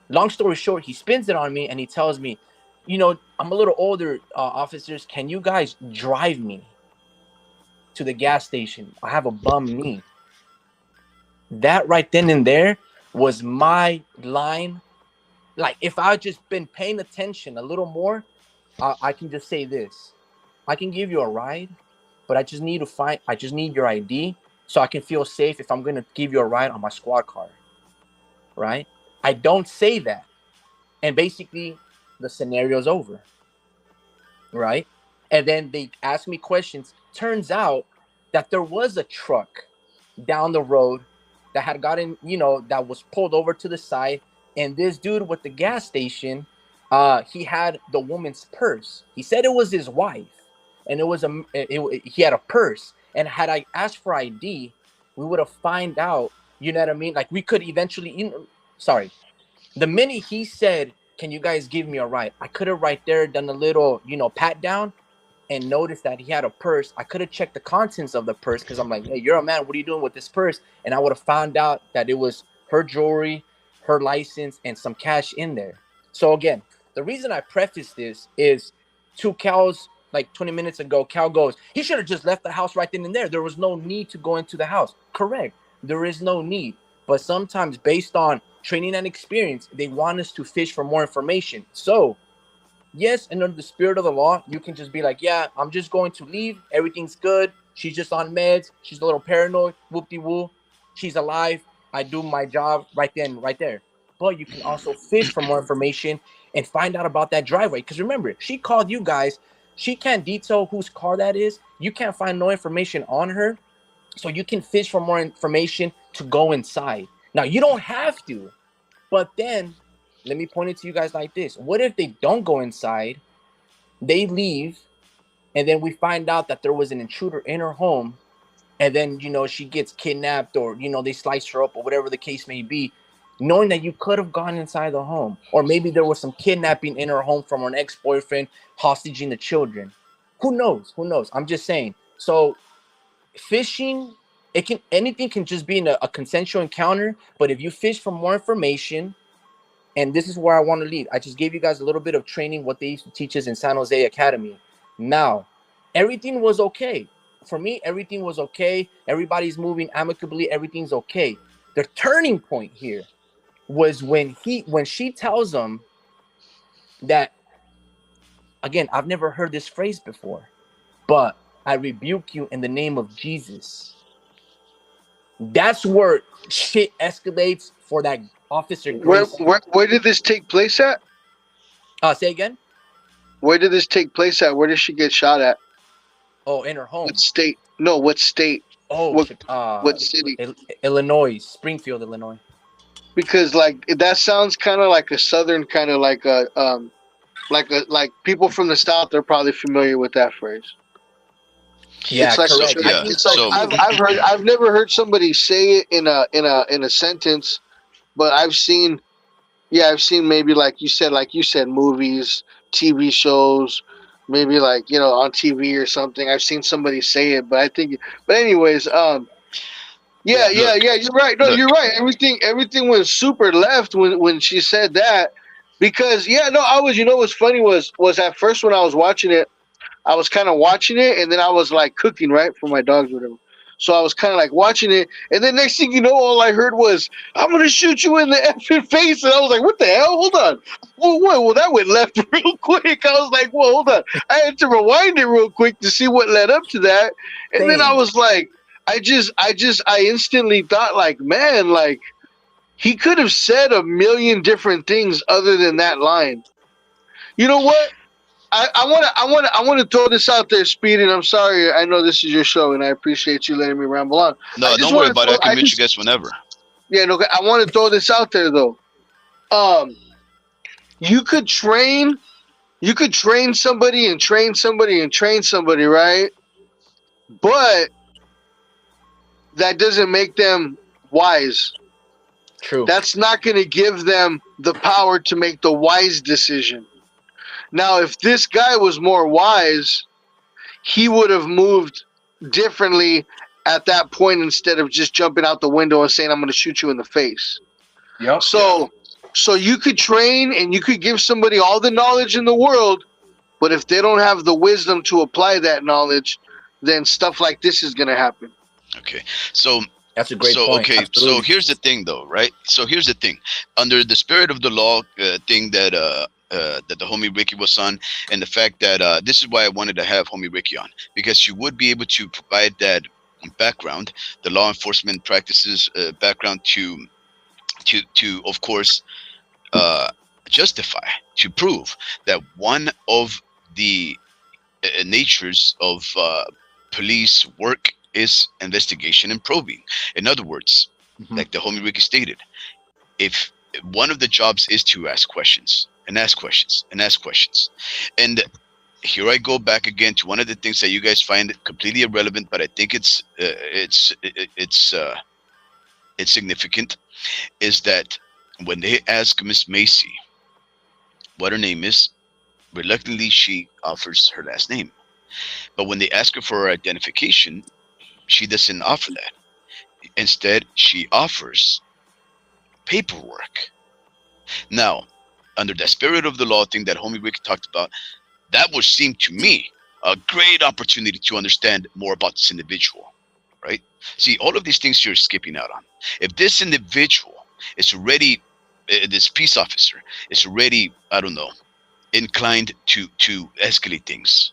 Long story short, he spins it on me and he tells me, you know, I'm a little older, officers. Can you guys drive me to the gas station? I have a bum knee. That right then and there was my line. Like, if I had just been paying attention a little more, I can just say this. I can give you a ride, but I just need your ID so I can feel safe if I'm going to give you a ride on my squad car. Right? I don't say that. And basically, the scenario's over. Right? And then they ask me questions. Turns out that there was a truck down the road that had gotten, you know, that was pulled over to the side. And this dude with the gas station, he had the woman's purse. He said it was his wife. And he had a purse. And had I asked for ID, we would have found out, you know what I mean? Like, we could eventually, sorry. The minute he said, can you guys give me a ride? I could have right there done a little, you know, pat down and noticed that he had a purse. I could have checked the contents of the purse because I'm like, hey, you're a man. What are you doing with this purse? And I would have found out that it was her jewelry, her license, and some cash in there. So again, the reason I preface this is to Cal's, like 20 minutes ago, Cal goes, he should have just left the house right then and there. There was no need to go into the house. Correct. There is no need. But sometimes based on training and experience, they want us to fish for more information. So yes, and under the spirit of the law, you can just be like, yeah, I'm just going to leave. Everything's good. She's just on meds. She's a little paranoid. Whoop-de-woo. She's alive. I do my job right then, right there. But you can also fish for more information and find out about that driveway. Because remember, she called you guys. She can't detail whose car that is. You can't find no information on her. So you can fish for more information to go inside. Now, you don't have to. But then, let me point it to you guys like this. What if they don't go inside, they leave, and then we find out that there was an intruder in her home, and then, you know, she gets kidnapped or, you know, they slice her up or whatever the case may be, knowing that you could have gone inside the home. Or maybe there was some kidnapping in her home from her ex-boyfriend, hostage the children. Who knows? Who knows? I'm just saying. So fishing, anything can just be in a consensual encounter, but if you fish for more information, and this is where I want to lead. I just gave you guys a little bit of training, what they used to teach us in San Jose Academy. Now, everything was okay. For me, everything was okay. Everybody's moving amicably. Everything's okay. The turning point here was when she tells him that, again, I've never heard this phrase before, but I rebuke you in the name of Jesus. That's where shit escalates for that Officer Grayson. Where did this take place at? Say again? Where did this take place at? Where did she get shot at? Oh, in her home. What state? No, what state? Oh, what city? Illinois, Springfield, Illinois. Because like that sounds kind of like a southern kind of like people from the south are probably familiar with that phrase. Yeah, it's like, correct. It's like I've never heard somebody say it in a sentence, but I've seen maybe like you said movies, TV shows, maybe like, you know, on TV or something. I've seen somebody say it, but anyways, you're right. No, you're right. Everything was super left when she said that, because what's funny was at first when I was watching it, I was kind of watching it, and then I was like cooking, right, for my dogs or whatever. So I was kind of like watching it, and then next thing you know, all I heard was, "I'm gonna shoot you in the effing face," and I was like, "What the hell? Hold on, well, that went left real quick." I was like, "Well, hold on." I had to rewind it real quick to see what led up to that, and then I was like, I instantly thought, like, man, like he could have said a million different things other than that line. You know what? I want to throw this out there, Speed, and I'm sorry. I know this is your show, and I appreciate you letting me ramble on. I No, just don't worry want to about it. throw. I can mute you guys whenever. Yeah, no, I want to throw this out there though. Um, you could train, somebody and train somebody and train somebody, right? But that doesn't make them wise. True. That's not going to give them the power to make the wise decision. Now, if this guy was more wise, he would have moved differently at that point instead of just jumping out the window and saying, "I'm going to shoot you in the face." Yep. So you could train and you could give somebody all the knowledge in the world, but if they don't have the wisdom to apply that knowledge, then stuff like this is going to happen. Okay, so That's a great point. okay, so Absolutely. here's the thing, though, right? So here's the thing. Under the spirit of the law thing that that the homie Ricky was on, and the fact that this is why I wanted to have homie Ricky on, because you would be able to provide that background, the law enforcement practices background to of course uh, justify, to prove that one of the natures of police work is investigation and probing. In other words, Mhm. like the homie Ricky stated, if one of the jobs is to ask questions and ask questions and ask questions, and here I go back again to one of the things that you guys find completely irrelevant, but I think it's significant, is that when they ask Miss Macy what her name is, reluctantly she offers her last name. But when they ask her for her identification, she doesn't offer that. Instead, she offers paperwork. Now, under the spirit of the law thing that homie Ricky talked about, that would seem to me a great opportunity to understand more about this individual, right? See, all of these things you're skipping out on. If this individual is already, this peace officer is already, I don't know, inclined to escalate things,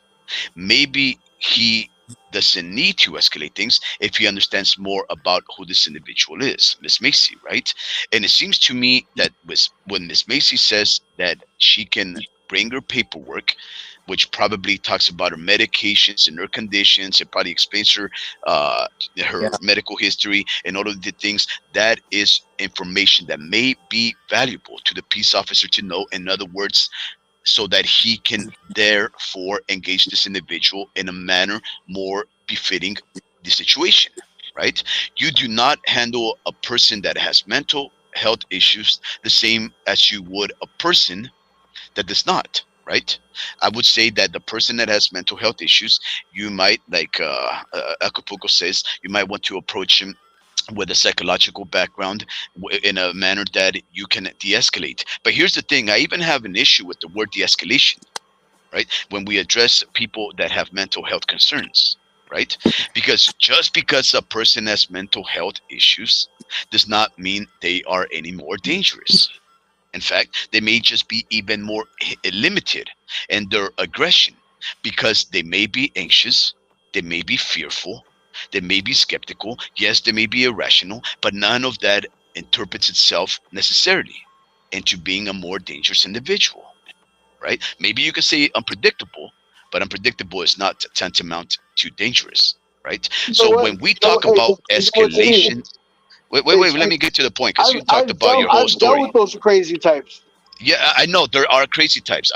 maybe he doesn't need to escalate things if he understands more about who this individual is, Miss Macy, right? And it seems to me that when Miss Macy says that she can bring her paperwork, which probably talks about her medications and her conditions, it probably explains her Yeah. medical history and all of the things, that is information that may be valuable to the peace officer to know. In other words, so that he can therefore engage this individual in a manner more befitting the situation, right? You do not handle a person that has mental health issues the same as you would a person that does not, right? I would say that the person that has mental health issues, you might, like Acapulco says, you might want to approach him with a psychological background in a manner that you can de-escalate. But here's the thing, I even have an issue with the word de-escalation, right? When we address people that have mental health concerns, right? Because just because a person has mental health issues does not mean they are any more dangerous. In fact, they may just be even more limited in their aggression, because they may be anxious, they may be fearful, they may be skeptical, yes, they may be irrational, but none of that interprets itself necessarily into being a more dangerous individual, right? Maybe you could say unpredictable, but unpredictable is not tantamount to dangerous, right? You know So what? when we You know, talk hey, about you know what's funny? escalation, Hey, wait, let me get to the point, because I've you talked about your whole I've dealt story. with those crazy types. Yeah, I know there are crazy types.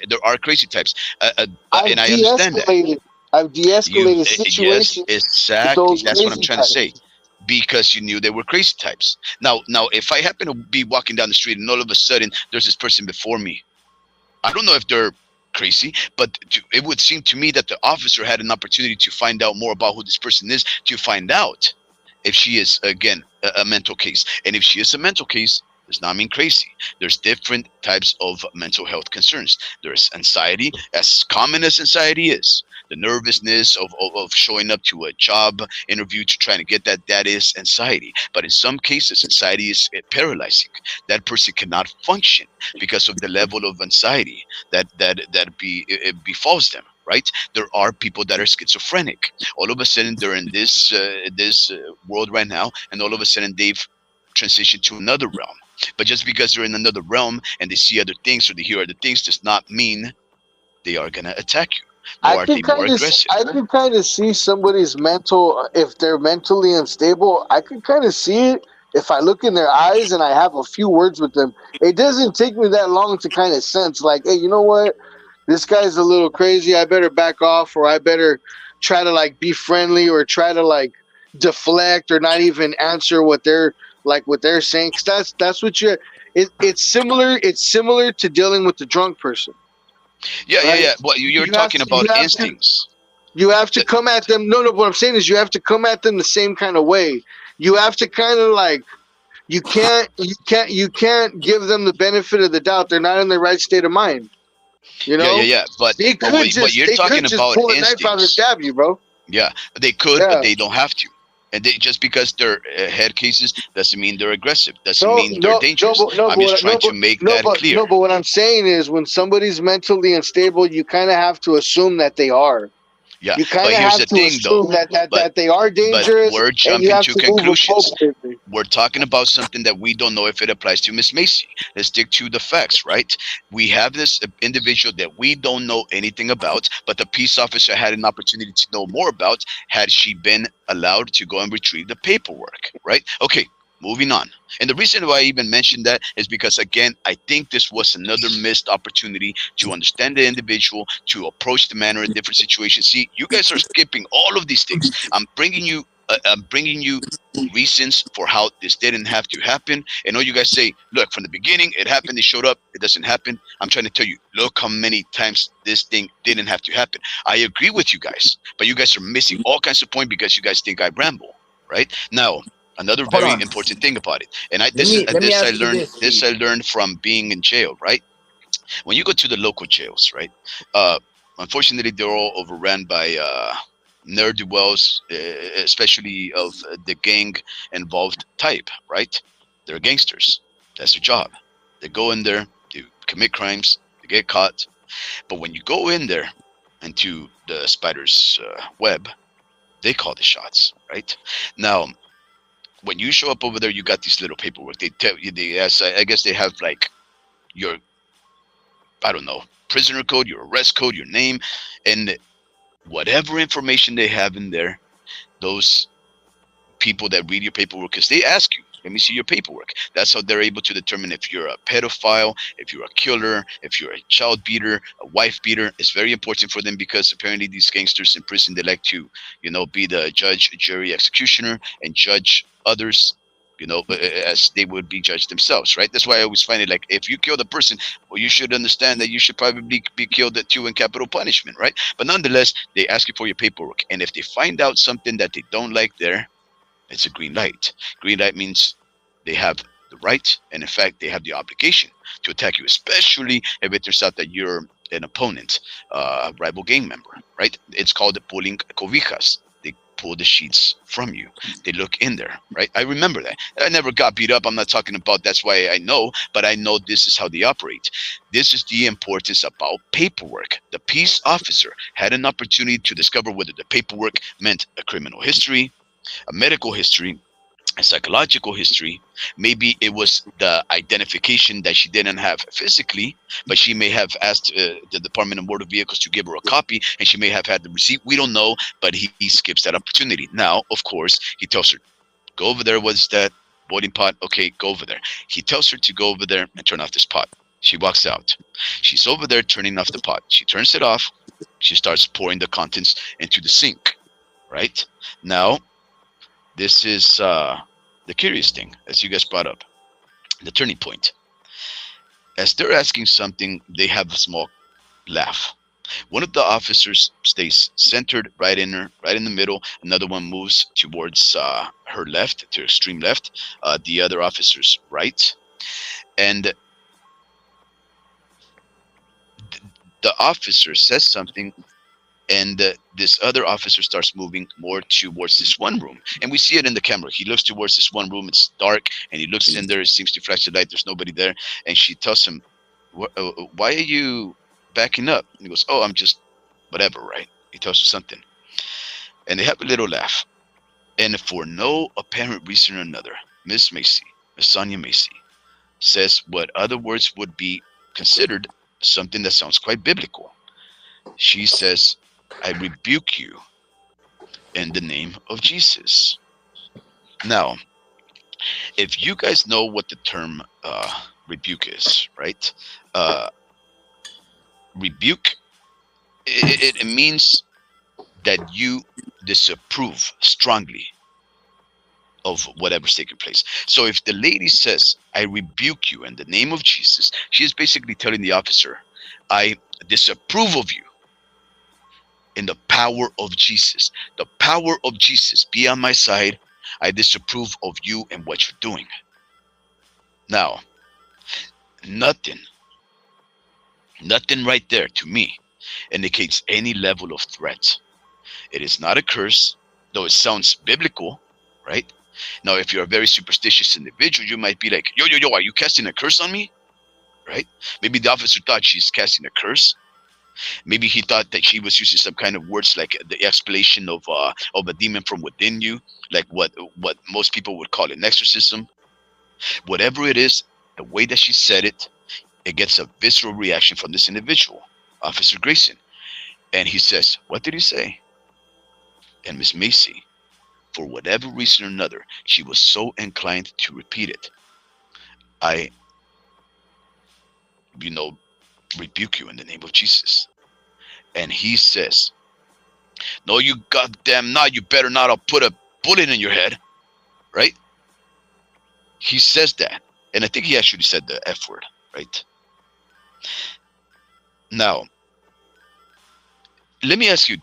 There are crazy types, and I've I understand that. de-escalated. I've You de-escalated yes, situations with exactly. those That's what I'm crazy trying to say. types. Because you knew they were crazy types. Now, if I happen to be walking down the street and all of a sudden there's this person before me, I don't know if they're crazy, but it would seem to me that the officer had an opportunity to find out more about who this person is, to find out if she is, again, a mental case. And if she is a mental case, does not mean crazy. There's different types of mental health concerns. There's anxiety, as common as anxiety is. The nervousness of showing up to a job interview to trying to get that is anxiety. But in some cases, anxiety is paralyzing. That person cannot function because of the level of anxiety that befalls them. Right? There are people that are schizophrenic. All of a sudden, they're in this world right now, and all of a sudden they've transitioned to another realm. But just because they're in another realm and they see other things or they hear other things does not mean they are gonna attack you. Nor are they more aggressive. I can kind of see somebody's mental, if they're mentally unstable. I can kind of see it if I look in their eyes and I have a few words with them. It doesn't take me that long to kind of sense, like, hey, you know what? This guy's a little crazy. I better back off, or I better try to like be friendly, or try to like deflect, or not even answer what they're saying. Cause that's what you. It's similar. It's similar to dealing with the drunk person, Yeah, yeah, right? yeah. Well, you're You have talking to. about instincts. You have to That, come at them. No, no. What I'm saying is, you have to come at them the same kind of way. You have to kind of like. You can't give them the benefit of the doubt. They're not in the right state of mind. You yeah, yeah, know, yeah. But what you're they talking could just about pull a knife out and instincts. stab you, bro. Yeah, they could, but Yeah. they don't have to. And they, just because they're head cases doesn't mean they're aggressive. Doesn't No, mean they're no, no, dangerous. but no, I'm just but trying no, to but make no, that but clear. no, but what I'm saying is, when somebody's mentally unstable, you kind of have to assume that they are. Yeah, You kind but of here's have the to thing, though. assume But that they are but dangerous, we're and you jumping have to to move conclusions. appropriately. We're talking about something that we don't know if it applies to Miss Macy. Let's stick to the facts, right? We have this individual that we don't know anything about, but the peace officer had an opportunity to know more about had she been allowed to go and retrieve the paperwork, right? Okay, moving on. And the reason why I even mentioned that is because, again, I think this was another missed opportunity to understand the individual, to approach the man in different situations. See, you guys are skipping all of these things. I'm bringing you reasons for how this didn't have to happen. And all you guys say, look, from the beginning, it happened, it showed up, it doesn't happen. I'm trying to tell you, look how many times this thing didn't have to happen. I agree with you guys, but you guys are missing all kinds of points because you guys think I ramble, right? Now, another Hold very on. important thing about it, and Let me ask you this, this Speed. I learned from being in jail, right? When you go to the local jails, right? Uh, Unfortunately, they're all overrun by L.A.W.S, especially of the gang involved type, right? They're gangsters. That's their job. They go in there, they commit crimes, they get caught. But when you go in there into the spider's web, they call the shots, right? Now, when you show up over there, you got these little paperwork. They tell you, as I guess they have like your, I don't know, prisoner code, your arrest code, your name, and whatever information they have in there, those people that read your paperwork, because they ask you, let me see your paperwork. That's how they're able to determine if you're a pedophile, if you're a killer, if you're a child beater, a wife beater. It's very important for them because apparently these gangsters in prison, they like to, be the judge, jury, executioner, and judge others, as they would be judged themselves, right? That's why I always find it like, if you kill the person, well, you should understand that you should probably be killed too in capital punishment, right? But nonetheless, they ask you for your paperwork. And if they find out something that they don't like there, it's a green light. Green light means they have the right, and in fact, they have the obligation to attack you, especially if it turns out that you're an opponent, rival gang member, right? It's called pulling cobijas. They pull the sheets from you. They look in there, right? I remember that. I never got beat up. I'm not talking about that's why I know, but I know this is how they operate. This is the importance about paperwork. The peace officer had an opportunity to discover whether the paperwork meant a criminal history, a medical history, a psychological history. Maybe it was the identification that she didn't have physically, but she may have asked the Department of Motor Vehicles to give her a copy, and she may have had the receipt. We don't know, but he skips that opportunity. Now, of course, he tells her, go over there. What's that? Boiling pot? Okay, go over there. He tells her to go over there and turn off this pot. She walks out. She's over there turning off the pot. She turns it off. She starts pouring the contents into the sink, right? Now, this is the curious thing, as you guys brought up, the turning point. As they're asking something, they have a small laugh. One of the officers stays centered right in her, right in the middle. Another one moves towards her left, to extreme left. The other officer's right. And the officer says something, and this other officer starts moving more towards this one room, and we see it in the camera. He looks towards this one room. It's dark, and he looks in there. It seems to flash the light. There's nobody there, and she tells him, why are you backing up? And he goes, oh, I'm just whatever, right? He tells her something, and they have a little laugh. And for no apparent reason or another, Miss Macy, Miss Sonya Macy, says what other words would be considered something that sounds quite biblical. She says, I rebuke you in the name of Jesus. Now, if you guys know what the term rebuke is, right? Uh, rebuke, it means that you disapprove strongly of whatever's taking place. So if the lady says, I rebuke you in the name of Jesus, she is basically telling the officer, I disapprove of you in the power of Jesus. The power of Jesus be on my side. I disapprove of you and what you're doing. Now, nothing, nothing right there to me indicates any level of threat. It is not a curse, though it sounds biblical, right? Now, if you're a very superstitious individual, you might be like, yo, yo, yo, are you casting a curse on me? Right? Maybe the officer thought she's casting a curse. Maybe he thought that she was using some kind of words like the explanation of a demon from within you, like what most people would call an exorcism. Whatever it is, the way that she said it, it gets a visceral reaction from this individual, Officer Grayson. And he says, what did he say? And Miss Massey, for whatever reason or another, she was so inclined to repeat it. I, you know, rebuke you in the name of Jesus. And he says, no, you goddamn not. You better not. I'll put a bullet in your head. Right? He says that. And I think he actually said the F word. Right? Now, let me ask you,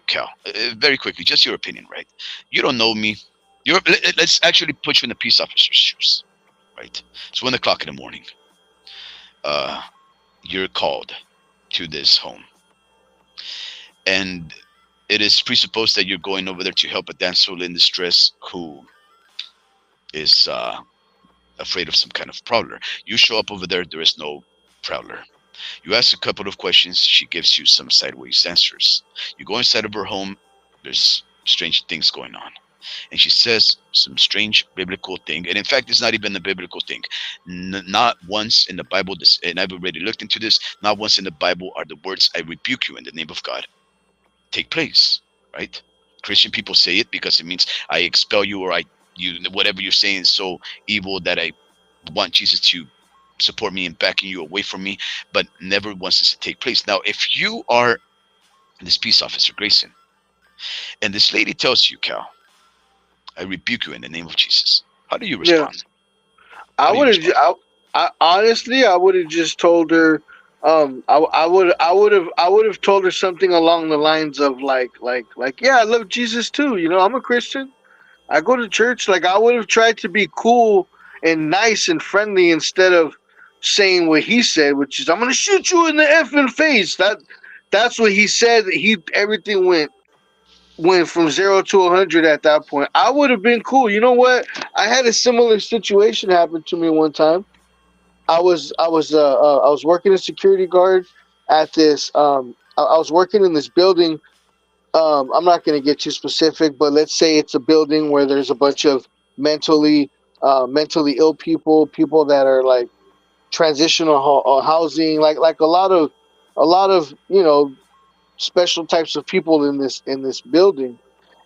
Cal, very quickly, just your opinion, right? You don't know me. Let's actually put you in the peace officer's shoes, right? It's 1 o'clock in the morning. You're called to this home, and it is presupposed that you're going over there to help a damsel in distress who is afraid of some kind of prowler. You show up over there. There is no prowler. You ask a couple of questions. She gives you some sideways answers. You go inside of her home. There's strange things going on. And she says some strange biblical thing. And in fact, it's not even a biblical thing. Not once in the Bible, and I've already looked into this, not once in the Bible are the words, I rebuke you in the name of God, take place, right? Christian people say it because it means I expel you, or whatever you're saying is so evil that I want Jesus to support me and backing you away from me, but never wants this to take place. Now, if you are this peace officer, Grayson, and this lady tells you, Cal, I rebuke you in the name of Jesus, how do you Yeah, respond? How I do you would have. respond? I honestly, I would have just told her. I would have told her something along the lines of like, yeah, I love Jesus too. I'm a Christian. I go to church. Like, I would have tried to be cool and nice and friendly instead of saying what he said, which is, "I'm gonna shoot you in the effing face." That's what he said. Everything went from 0 to 100 at that point. I would have been cool. You know what? I had a similar situation happen to me one time. I was working as security guard at this. I was working in this building. I'm not going to get too specific, but let's say it's a building where there's a bunch of mentally ill people that are like transitional housing, like a lot of special types of people in this building.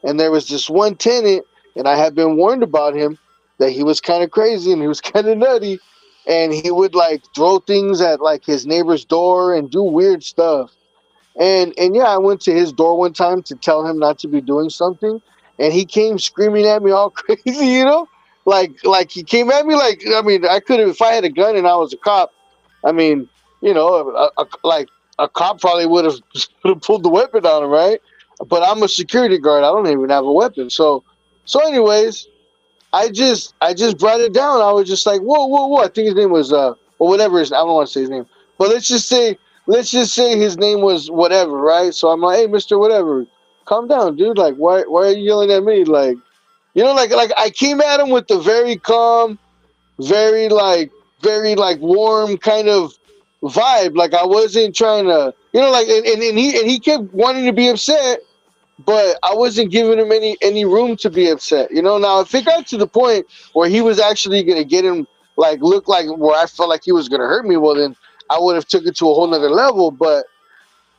And there was this one tenant, and I had been warned about him that he was kind of crazy and he was kind of nutty, and he would like throw things at like his neighbor's door and do weird stuff. And yeah, I went to his door one time to tell him not to be doing something, and he came screaming at me all crazy, like he came at me like, I mean, I could have, if I had a gun and I was a cop. I mean, like a cop probably would have pulled the weapon on him, right? But I'm a security guard. I don't even have a weapon. So anyways, I just brought it down. I was just like, whoa, whoa, whoa. I think his name was or whatever I don't want to say his name, but let's just say his name was whatever, right? So I'm like, hey, Mister Whatever, calm down, dude. Like, why are you yelling at me? Like, like I came at him with the very calm, very like warm kind of vibe. Like, I wasn't trying to, like, and he kept wanting to be upset, but I wasn't giving him any room to be upset. Now if it got to the point where he was actually gonna get him, like, look like where I felt like he was gonna hurt me, well then I would have took it to a whole nother level. But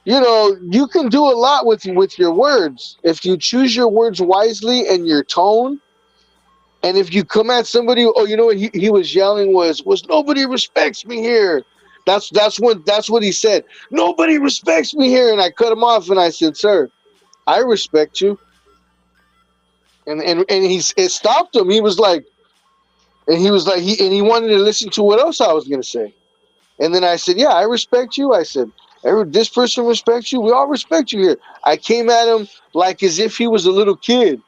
you can do a lot with your words if you choose your words wisely and your tone. And if you come at somebody, oh, you know what he was yelling was nobody respects me here. That's what he said. Nobody respects me here, and I cut him off and I said, "Sir, I respect you." And it stopped him. He wanted to listen to what else I was gonna say. And then I said, "Yeah, I respect you." I said, this person respects you. We all respect you here." I came at him like as if he was a little kid.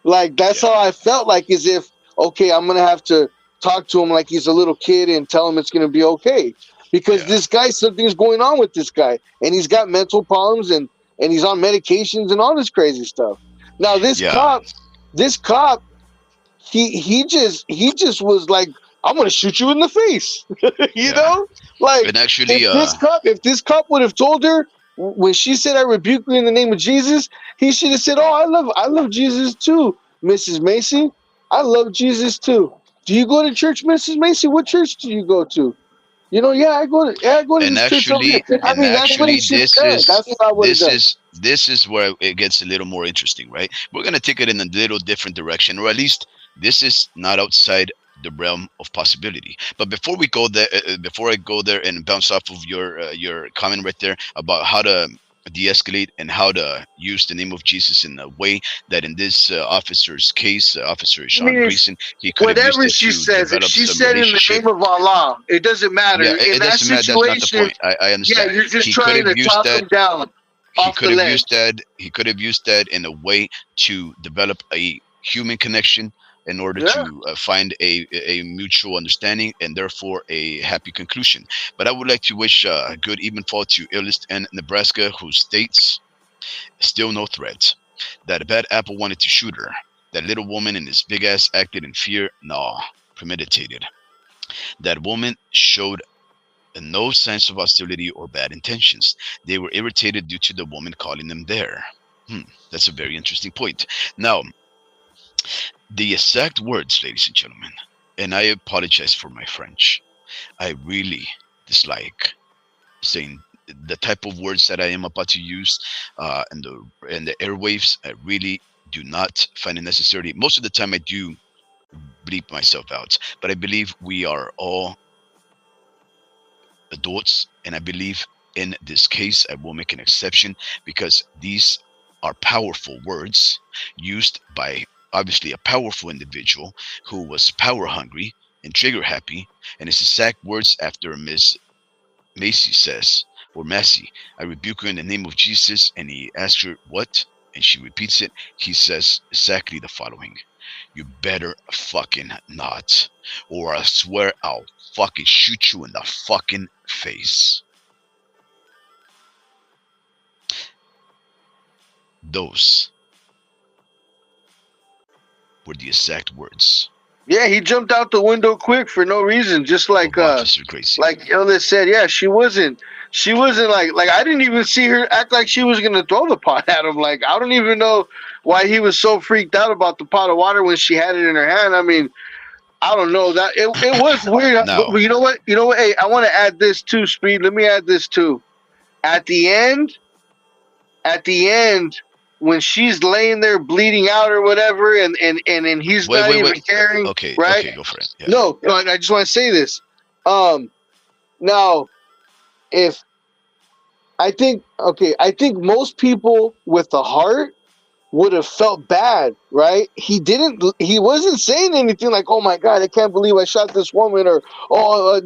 Like that's Yeah, how I felt, like as if, okay, I'm gonna have to talk to him like he's a little kid and tell him it's gonna be okay. Because yeah, this guy, something's going on with this guy, and he's got mental problems, and he's on medications and all this crazy stuff. Now yeah, this cop, he just was like, "I'm gonna shoot you in the face." you yeah. know, like And actually, if this cop would have told her when she said, "I rebuke you in the name of Jesus," he should have said, "Oh, I love Jesus too, Mrs. Macy. I love Jesus too. Do you go to church, Mrs. Macy? What church do you go to?" Yeah, I go to and this church over actually, here. I and mean, that's what he actually, should have done. That's what I would have done. this is where it gets a little more interesting, right? We're gonna take it in a little different direction, or at least this is not outside the realm of possibility. But before we go there, before I go there and bounce off of your comment right there about how to de-escalate and how to use the name of Jesus in a way that in this officer's case, Officer I Sean mean, Grayson, he could have used whatever it she to says, if develop she some said in the relationship. name of Allah, it doesn't matter. Yeah, In it that doesn't matter. That's not the situation, point. I yeah, understand. you're just He could trying have to used talk that. them down He off could the have used ledge. that. He could have used that in a way to develop a human connection in order Yeah. to find a mutual understanding and therefore a happy conclusion. But I would like to wish a good even fall to Illest and Nebraska, who states still no threat. That a bad apple wanted to shoot her. That little woman and his big ass acted in fear. No, premeditated. That woman showed no signs of hostility or bad intentions. They were irritated due to the woman calling them there. That's a very interesting point. Now, the exact words, ladies and gentlemen, and I apologize for my French. I really dislike saying the type of words that I am about to use in the airwaves. I really do not find it necessary. Most of the time, I do bleep myself out, but I believe we are all adults, and I believe in this case I will make an exception because these are powerful words used by obviously a powerful individual who was power hungry and trigger happy, and his exact words after Miss Macy says, or Massey, "I rebuke you in the name of Jesus," and he asks her what, and she repeats it. He says exactly the following: "You better fucking not, or I swear I'll fucking shoot you in the fucking face." Those were the exact words Yeah, he jumped out the window quick for no reason, just of Officer Gracie. like Ellis said. Yeah, she wasn't like I didn't even see her act like she was gonna throw the pot at him. Like I don't even know why he was so freaked out about the pot of water when she had it in her hand. I mean, I don't know that it was weird. Now, But you know what? You know what? Hey, I want to add this too, Speed. Let me add this too. At the end, at the end, when she's laying there bleeding out or whatever, and he's wait, not wait, even wait. caring, Okay, right? okay, go for it. Yeah. No, I just want to say this. Now, if I think most people with a heart would have felt bad, right? He wasn't saying anything like, "Oh my God, I can't believe I shot this woman," or, "Oh,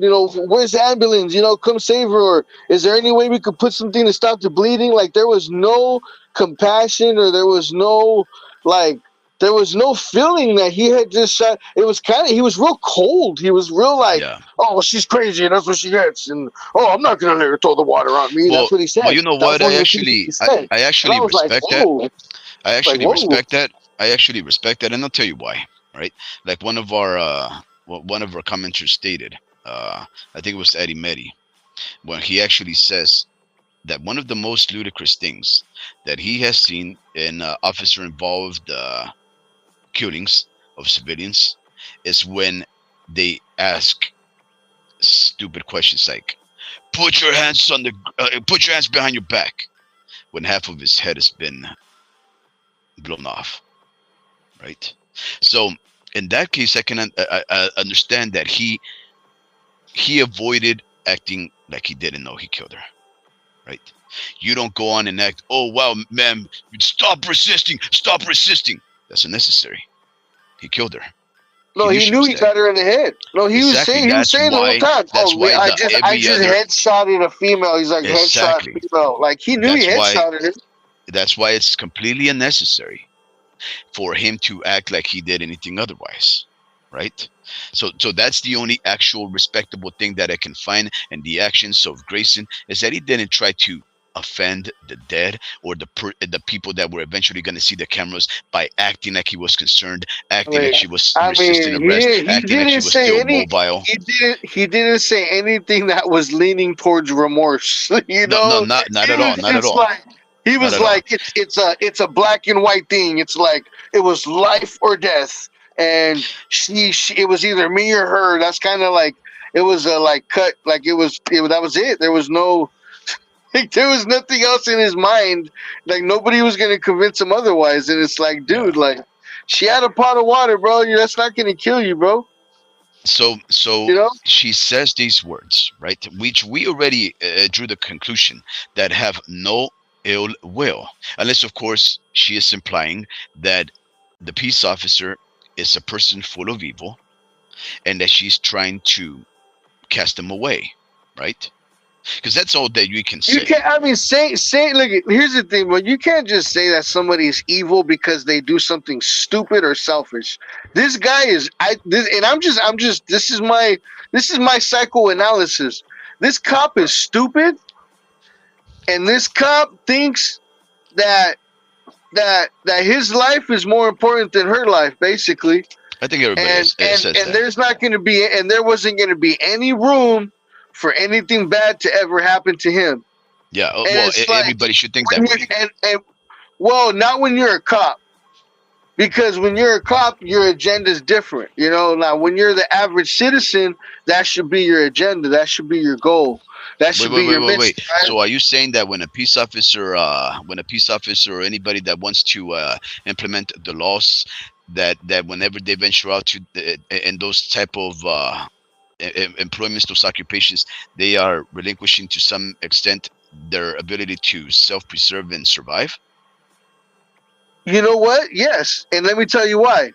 where's the ambulance? Come save her," or, "Is there any way we could put something to stop the bleeding?" Like there was no compassion, or like, there was no feeling that he had just shot. It was he was real cold. He was real like, Yeah. "Oh, well, she's crazy and that's what she gets," and, "Oh, I'm not going to let her throw the water on me." Well, That's what he well, said. you know That was what? one of the things he said. I And I actually was like, respect that. "Whoa." I Like, actually whoa. respect that. I actually respect that, and I'll tell you why. Right? Like one of our commenters stated. I think it was Eddie Meddy, when he actually says that one of the most ludicrous things that he has seen in officer involved killings of civilians is when they ask stupid questions like, put your hands behind your back," when half of his head has been blown off, right? So in that case, I understand that he avoided acting like he didn't know he killed her, right? You don't go on and act, oh wow, ma'am, stop resisting, stop resisting. That's unnecessary. He killed her. No, he she knew was he dead. got her in the head. No, he was Exactly. saying the whole time. That's Oh, why I every just other headshotted a female. He's like headshot exactly. female. Like he knew he That's why headshotted her. that's why it's completely unnecessary for him to act like he did anything otherwise, right? So that's the only actual respectable thing that I can find in the actions of Grayson, is that he didn't try to offend the dead or the people that were eventually going to see the cameras by acting like he was concerned, acting like she was I resisting mean, arrest, he acting like she didn't was say still any. mobile. He didn't say anything that was leaning towards remorse. You No, no, know, not he at all, was not at just all, like he not was at all. like it's a black and white thing. It's like it was life or death, and she it was either me or her. That's kind of like it was a like cut like that was it. There was no. Like, there was nothing else in his mind. Like nobody was gonna convince him otherwise. And it's like, Yeah. dude, like she had a pot of water, bro. That's not gonna kill you, bro. So You know? she says these words, right? Which we already drew the conclusion that have no ill will, unless of course she is implying that the peace officer is a person full of evil, and that she's trying to cast them away, right? Because that's all that you can say. You can't. I mean, say. Look, here's the thing, but you can't just say that somebody is evil because they do something stupid or selfish. This guy is. And I'm just. This is my psychoanalysis. This cop is stupid, and this cop thinks that his life is more important than her life, basically. I think everybody says that. There's not going to be, and there wasn't going to be any room for anything bad to ever happen to him. Yeah, well, everybody should think that way. Well, not when you're a cop, because when you're a cop, your agenda is different. You know, now when you're the average citizen, that should be your agenda. That should be your goal. That should be your mission. Wait. Right? So are you saying that when a peace officer or anybody that wants to implement the laws, that whenever they venture out to in those type of employments, those occupations, they are relinquishing to some extent their ability to self-preserve and survive? You know what? Yes, and let me tell you why.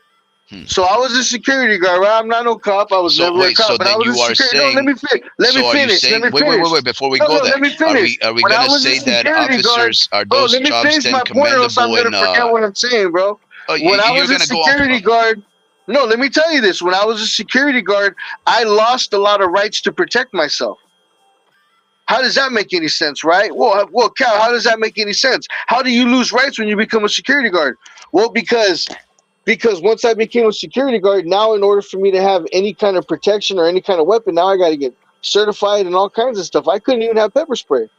So I was a security guard. Right? I'm not no cop. I was never a cop. So but I then was you are saying. No, let me finish. Wait. Before we go there, let me finish. Are we gonna say that officers are those jobs then commendable and? Forget what I'm saying, bro. Oh, when I was a security guard. No, let me tell you this. When I was a security guard, I lost a lot of rights to protect myself. How does that make any sense, right? Well, Cal, how does that make any sense? How do you lose rights when you become a security guard? Well, because once I became a security guard, now in order for me to have any kind of protection or any kind of weapon, now I got to get certified and all kinds of stuff. I couldn't even have pepper spray.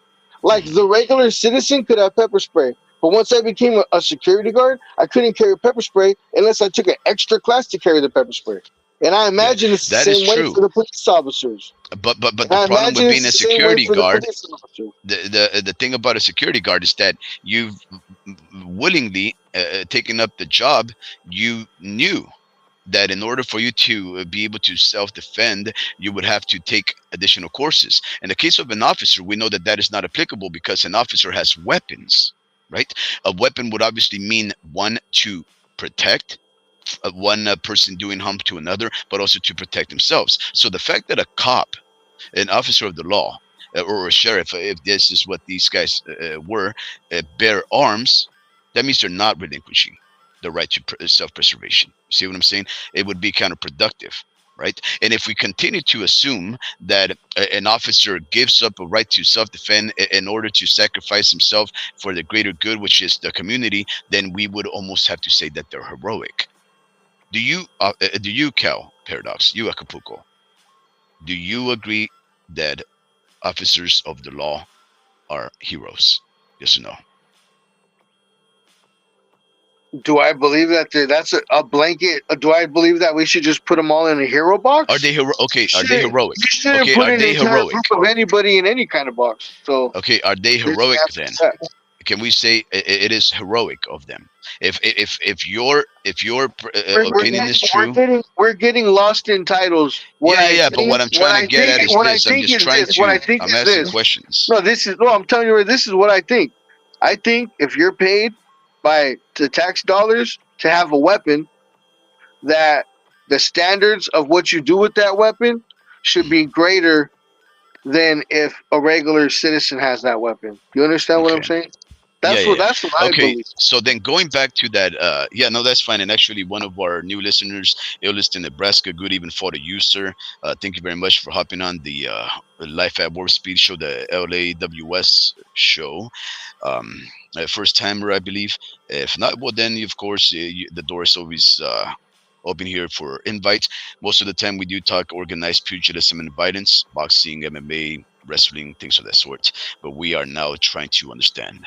Like the regular citizen could have pepper spray. But once I became a security guard, I couldn't carry pepper spray unless I took an extra class to carry the pepper spray. And I imagine it's the same way for the police officers. But the problem with being a security guard, the thing about a security guard is that you've willingly taken up the job. You knew that in order for you to be able to self-defend, you would have to take additional courses. In the case of an officer, we know that that is not applicable because an officer has weapons, right? A weapon would obviously mean one, to protect, one person doing harm to another, but also to protect themselves. So the fact that a cop, an officer of the law, or a sheriff, if this is what these guys were, bear arms, that means they're not relinquishing the right to self-preservation. You see what I'm saying? It would be counterproductive, right? And if we continue to assume that an officer gives up a right to self-defend in order to sacrifice himself for the greater good, which is the community, then we would almost have to say that they're heroic. Do you, Cal Paradox, you Acapulco, do you agree that officers of the law are heroes? Yes or no? Do I believe that that's a blanket? Do I believe that we should just put them all in a hero box? Are they okay? Are they heroic? You shouldn't put an entire group of anybody in any kind of box. So okay, are they heroic then? can we say it is heroic of them? If your We're opinion is we're true, getting we're getting lost in titles. What yeah, I yeah. But what think, I'm trying to get at is what I this. I'm think just is trying this. What I to. think I'm is asking this. questions. No, this is no. I'm telling you, this is what I think. I think if you're paid by the tax dollars to have a weapon, that the standards of what you do with that weapon should be greater than if a regular citizen has that weapon. You understand what I'm Okay. saying? Yeah, yeah, yeah. That's what I Okay, believe. so then going back to that, yeah, no, that's fine. And actually, one of our new listeners, L.A.W.S in Nebraska, good even for the user. Thank you very much for hopping on the Life at Warp Speed show, the L.A.W.S show. Um, First timer, I believe. If not, well, then of course the door is always open here for invites. Most of the time, we do talk organized pugilism and violence, boxing, MMA, wrestling, things of that sort. But we are now trying to understand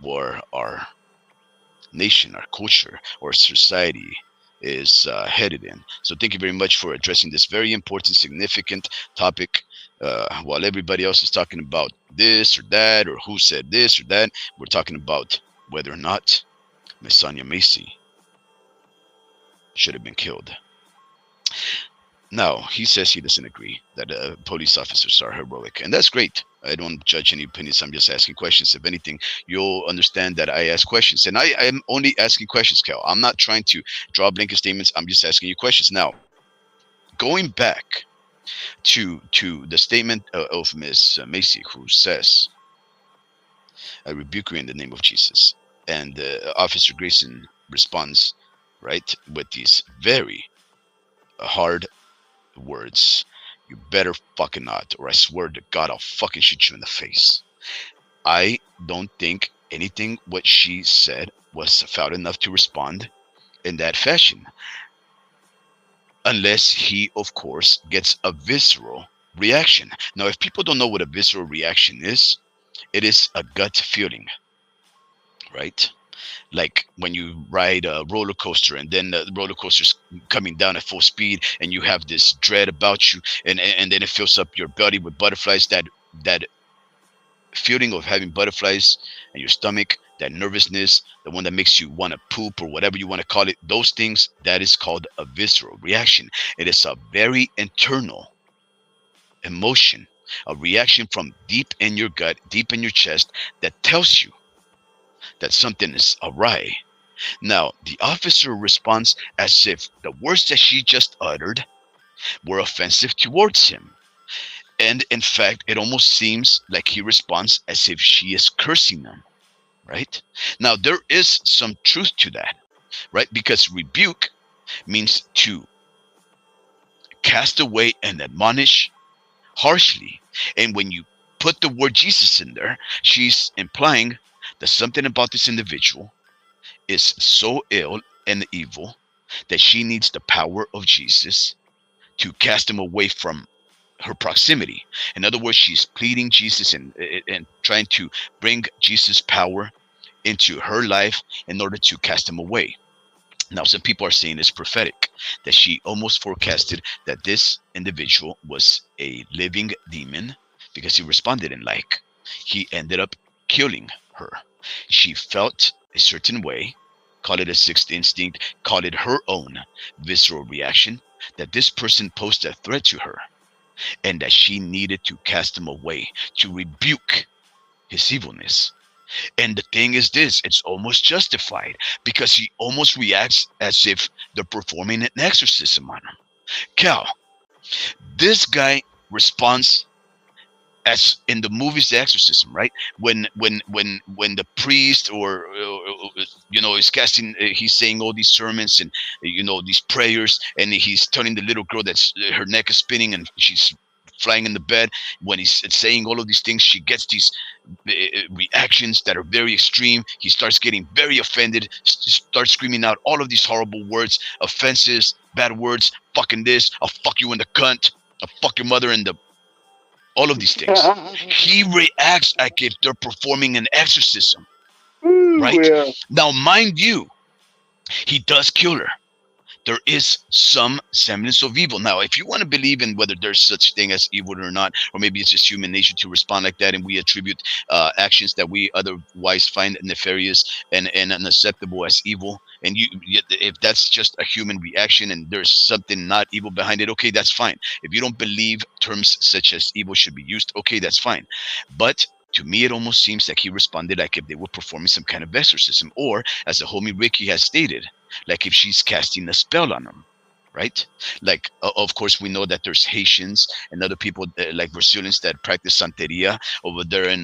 where our nation, our culture, our society is headed in. So thank you very much for addressing this very important, significant topic. While everybody else is talking about this or that, or who said this or that, we're talking about whether or not Miss Sonya Massey should have been killed. Now, he says he doesn't agree that police officers are heroic, and that's great. I don't judge any opinions. I'm just asking questions. If anything, you'll understand that I ask questions, and I am only asking questions, Cal. I'm not trying to draw blanket statements. I'm just asking you questions. Now, going back to the statement of Miss Macy, who says, "I rebuke you in the name of Jesus," and Officer Grayson responds, right, with these very hard words. You better fucking not, or I swear to God, I'll fucking shoot you in the face. I don't think anything what she said was foul enough to respond in that fashion, unless he, of course, gets a visceral reaction. Now, if people don't know what a visceral reaction is, it is a gut feeling, right? Like when you ride a roller coaster and then the roller coaster's coming down at full speed and you have this dread about you, and then it fills up your body with butterflies. That feeling of having butterflies in your stomach, that nervousness, the one that makes you want to poop or whatever you want to call it, those things, that is called a visceral reaction. It is a very internal emotion, a reaction from deep in your gut, deep in your chest, that tells you that something is awry. Now, the officer responds as if the words that she just uttered were offensive towards him. And in fact, it almost seems like he responds as if she is cursing them, right? Now, there is some truth to that, right? Because rebuke means to cast away and admonish harshly. And when you put the word Jesus in there, she's implying that something about this individual is so ill and evil that she needs the power of Jesus to cast him away from her proximity. In other words, she's pleading Jesus and trying to bring Jesus' power into her life in order to cast him away. Now, some people are saying it's prophetic, that she almost forecasted that this individual was a living demon because he responded in like. He ended up killing her. She felt a certain way, call it a sixth instinct, call it her own visceral reaction, that this person posed a threat to her and that she needed to cast him away, to rebuke his evilness. And the thing is this, it's almost justified because he almost reacts as if they're performing an exorcism on him. Cal, this guy responds as in the movies The Exorcism, right? When the priest or is casting, he's saying all these sermons and these prayers, and he's telling the little girl that's her neck is spinning and she's flying in the bed. When he's saying all of these things, she gets these reactions that are very extreme. He starts getting very offended, starts screaming out all of these horrible words, offenses, bad words, fucking this, I'll fuck you in the cunt, I'll fuck your mother in the, all of these things. He reacts like if they're performing an exorcism, Ooh, right? yeah. Now, mind you, he does kill her. there is some semblance of evil. Now, if you want to believe in whether there's such thing as evil or not, or maybe it's just human nature to respond like that, and we attribute actions that we otherwise find nefarious and unacceptable as evil, and if that's just a human reaction and there's something not evil behind it, okay, that's fine. If you don't believe terms such as evil should be used, okay, that's fine. But to me, it almost seems like he responded like if they were performing some kind of exorcism, or as the homie Ricky has stated, like if she's casting a spell on him, right? Like, of course, we know that there's Haitians and other people like Brazilians that practice Santeria over there in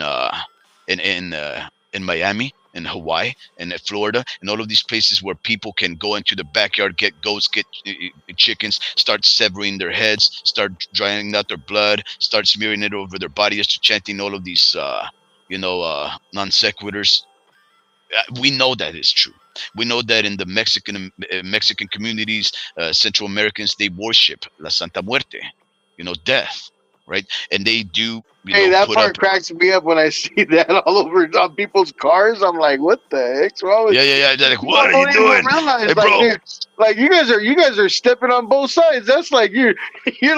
Miami, in Hawaii, and in Florida, and all of these places where people can go into the backyard, get goats, get chickens, start severing their heads, start drying out their blood, start smearing it over their bodies, chanting all of these, non sequiturs. We know that is true. We know that in the Mexican communities, Central Americans, they worship La Santa Muerte, death, right? And they do, Hey, that put part up. cracks me up when I see that all over on people's cars. I'm like, what the heck's wrong with Yeah. They're like, people? what are you Don't even doing? realize, Hey, bro. like you guys are stepping on both sides. That's like you're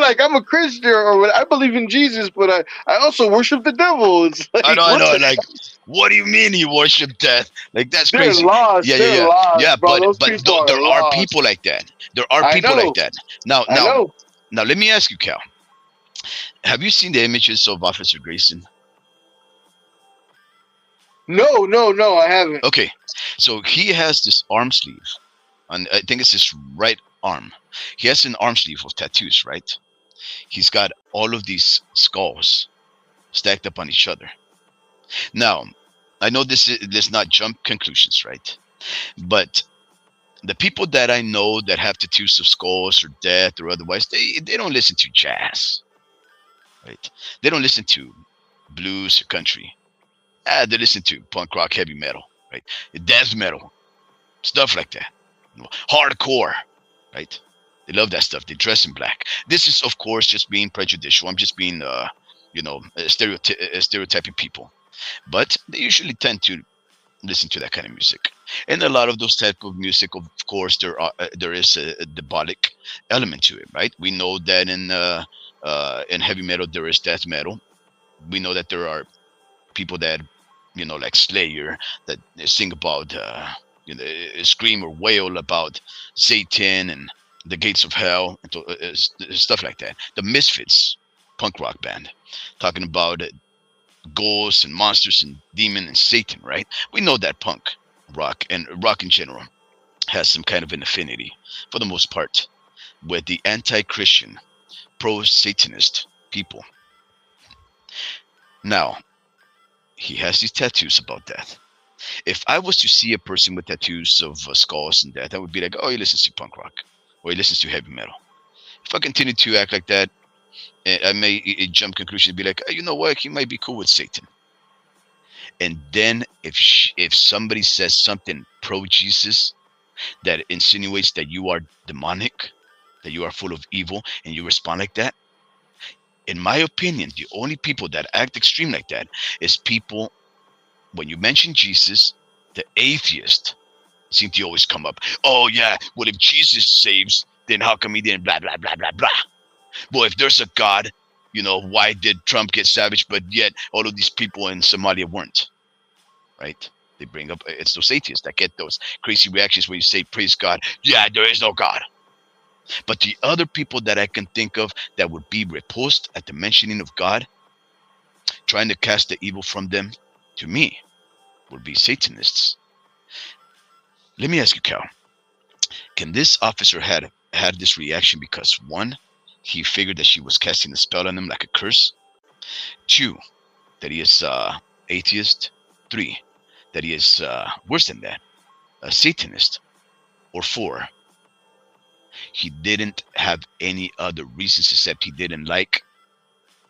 like, I'm a Christian or I believe in Jesus, but I also worship the devil. It's like, I what know. the Like, what do you mean you worship death? Like, that's They're crazy. lost. They're Yeah. lost, bro. But Those people are there are lost. people like that. There are I people like know. that. Now, I know. let me ask you, Cal. Have you seen the images of Officer Grayson? No. I haven't. Okay, so he has this arm sleeve, and I think it's his right arm. He has an arm sleeve of tattoos, right? He's got all of these skulls stacked up on each other. Now, I know this not jump conclusions, right? But the people that I know that have tattoos of skulls or death or otherwise, they don't listen to jazz, right? They don't listen to blues or country. They listen to punk rock, heavy metal, right? Death metal, stuff like that. Hardcore, right? They love that stuff. They dress in black. This is, of course, just being prejudicial. I'm just being, stereotyping people. But they usually tend to listen to that kind of music, and a lot of those type of music, of course, there is a demonic element to it, right? We know that in heavy metal there is death metal. We know that there are people that, like Slayer, that sing about, scream or wail about Satan and the gates of hell, and stuff like that. The Misfits, punk rock band, talking about ghosts and monsters and demon and Satan, right? We know that punk rock and rock in general has some kind of an affinity, for the most part, with the anti-Christian, pro-Satanist people. Now, he has these tattoos about that. If I was to see a person with tattoos of skulls and that, I would be like, oh, he listens to punk rock, or he listens to heavy metal. If I continue to act like that, I may jump conclusion and be like, oh, you know what, he might be cool with Satan. And then if somebody says something pro Jesus that insinuates that you are demonic, that you are full of evil, and you respond like that, in my opinion, the only people that act extreme like that is people, when you mention Jesus, the atheist seem to always come up. Oh yeah, well, if Jesus saves, then how come he didn't blah blah blah blah blah? Well, if there's a God, why did Trump get savage, but yet all of these people in Somalia weren't? Right? They bring up, it's those atheists that get those crazy reactions when you say praise God. Yeah, there is no God. But the other people that I can think of that would be repulsed at the mentioning of God, trying to cast the evil from them, to me, would be Satanists. Let me ask you, Cal, can this officer had this reaction because, one, he figured that she was casting a spell on him like a curse; two, that he is atheist; three, that he is, worse than that, a Satanist; or four, he didn't have any other reasons except he didn't like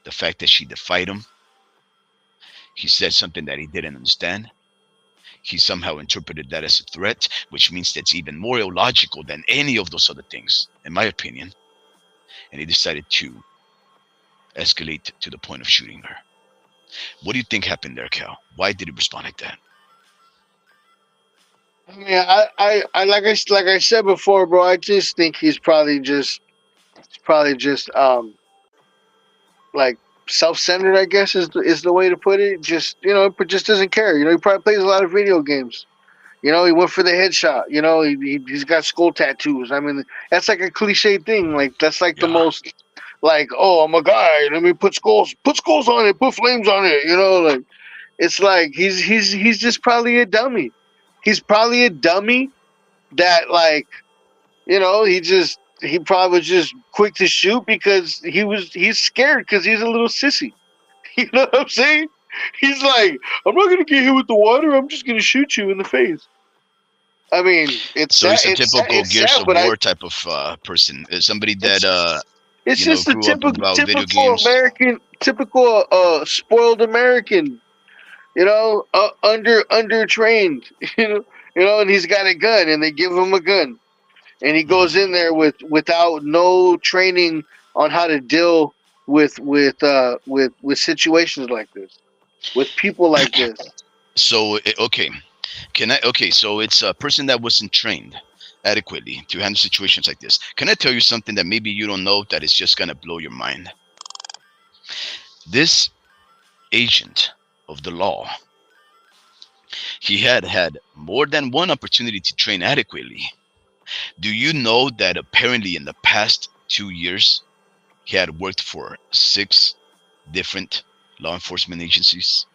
the fact that she defied him. He said something that he didn't understand. He somehow interpreted that as a threat, which means that's even more illogical than any of those other things, in my opinion. And he decided to escalate to the point of shooting her. What do you think happened there, Cal? Why did he respond like that? I mean, like I said before, bro. I just think he's probably just like self-centered. I guess is the way to put it. Just but just doesn't care. He probably plays a lot of video games. He went for the headshot. He's got skull tattoos. I mean, that's like a cliche thing. Like that's like the Yeah. most like, oh, I'm a guy. Let me put skulls on it, put flames on it. Like it's like he's just probably a dummy. He's probably a dummy that like he probably was just quick to shoot because he's scared because he's a little sissy. You know what I'm saying? He's like, I'm not gonna get hit with the water. I'm just gonna shoot you in the face. I mean, it's So sad. he's a It's sad. typical It's Gears sad, of but War type of person. Somebody that it's it's just a grew up about video typical games. American, typical spoiled American. Under trained. And he's got a gun, and they give him a gun, and he goes in there without no training on how to deal with situations like this, with people like this. So okay, can I? Okay, so it's a person that wasn't trained adequately to handle situations like this. Can I tell you something that maybe you don't know that is just gonna blow your mind? This agent of the law, he had more than one opportunity to train adequately. Do you know that apparently in the past 2 years he had worked for 6 different law enforcement agencies?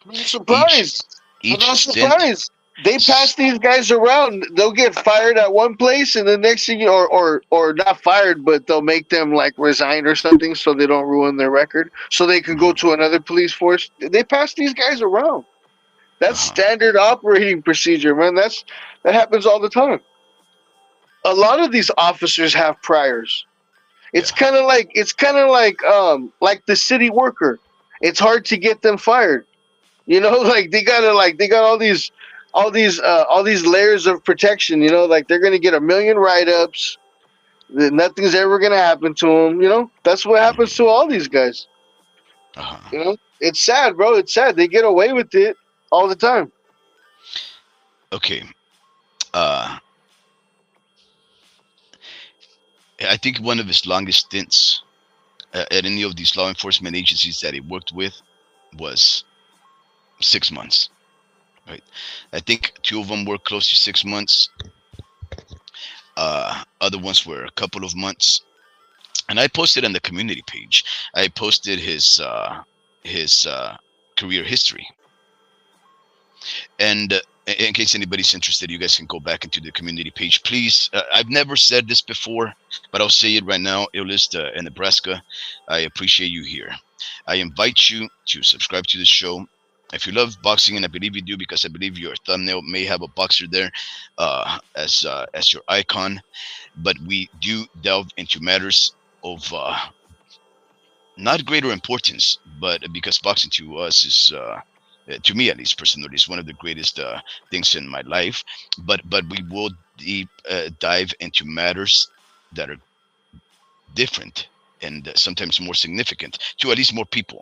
I'm not Each surprised. I'm each not stint. surprised. They pass these guys around. They'll get fired at one place, and the next thing or not fired, but they'll make them like resign or something, so they don't ruin their record, so they can go to another police force. They pass these guys around. That's Uh-huh. standard operating procedure, man. That happens all the time. A lot of these officers have priors. It's Yeah. kind of like the city worker. It's hard to get them fired. Like they got all these layers of protection. Like they're gonna get a million write-ups. Nothing's ever gonna happen to them. That's what happens to all these guys. Uh-huh. It's sad, bro. It's sad. They get away with it all the time. Okay. Uh, I think one of his longest stints at any of these law enforcement agencies that he worked with was 6 months. Right. I think 2 of them were close to 6 months. Other ones were a couple of months. And I posted on the community page. I posted his career history. And in case anybody's interested, you guys can go back into the community page, please. I've never said this before, but I'll say it right now. L.A.W.S in Nebraska, I appreciate you here. I invite you to subscribe to the show. If you love boxing, and I believe you do, because I believe your thumbnail may have a boxer there as your icon, but we do delve into matters of not greater importance, but because boxing to us is to me at least personally is one of the greatest things in my life, but we will deep dive into matters that are different and sometimes more significant to at least more people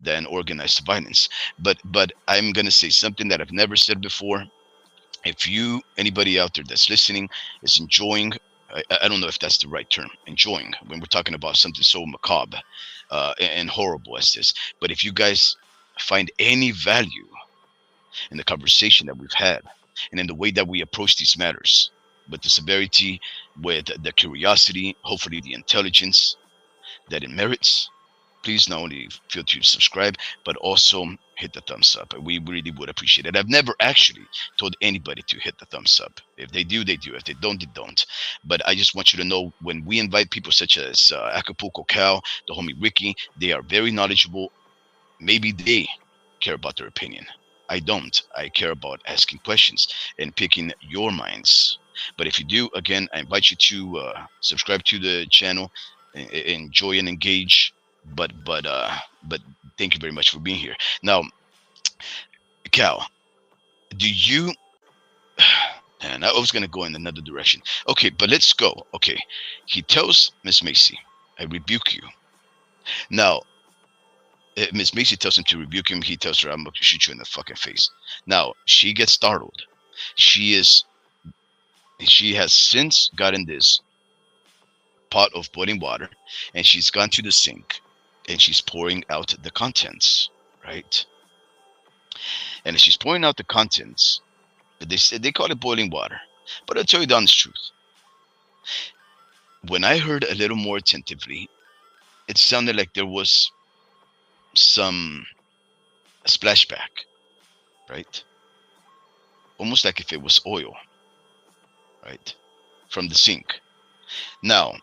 than organized violence. But I'm gonna say something that I've never said before. If anybody out there that's listening is enjoying, I don't know if that's the right term, enjoying when we're talking about something so macabre and horrible as this, but if you guys find any value in the conversation that we've had and in the way that we approach these matters, with the severity, with the curiosity, hopefully the intelligence that it merits, please not only feel to subscribe, but also hit the thumbs up. We really would appreciate it. I've never actually told anybody to hit the thumbs up. If they do, they do. If they don't, they don't. But I just want you to know, when we invite people such as Acapulco Cal, the homie Ricky, they are very knowledgeable. Maybe they care about their opinion. I don't. I care about asking questions and picking your minds. But if you do, again, I invite you to subscribe to the channel, enjoy and engage. But thank you very much for being here. Now, Cal, do you? And I was gonna go in another direction. Okay, but let's go. Okay, he tells Miss Massey, "I rebuke you." Now, Miss Macy tells him to rebuke him. He tells her, "I'm gonna shoot you in the fucking face." Now she gets startled. She is she has since gotten this pot of boiling water, and she's gone to the sink, and she's pouring out the contents, right? And as she's pouring out the contents, they call it boiling water, but I'll tell you the honest truth. When I heard a little more attentively, it sounded like there was some splashback, right? Almost like if it was oil, right, from the sink. Now,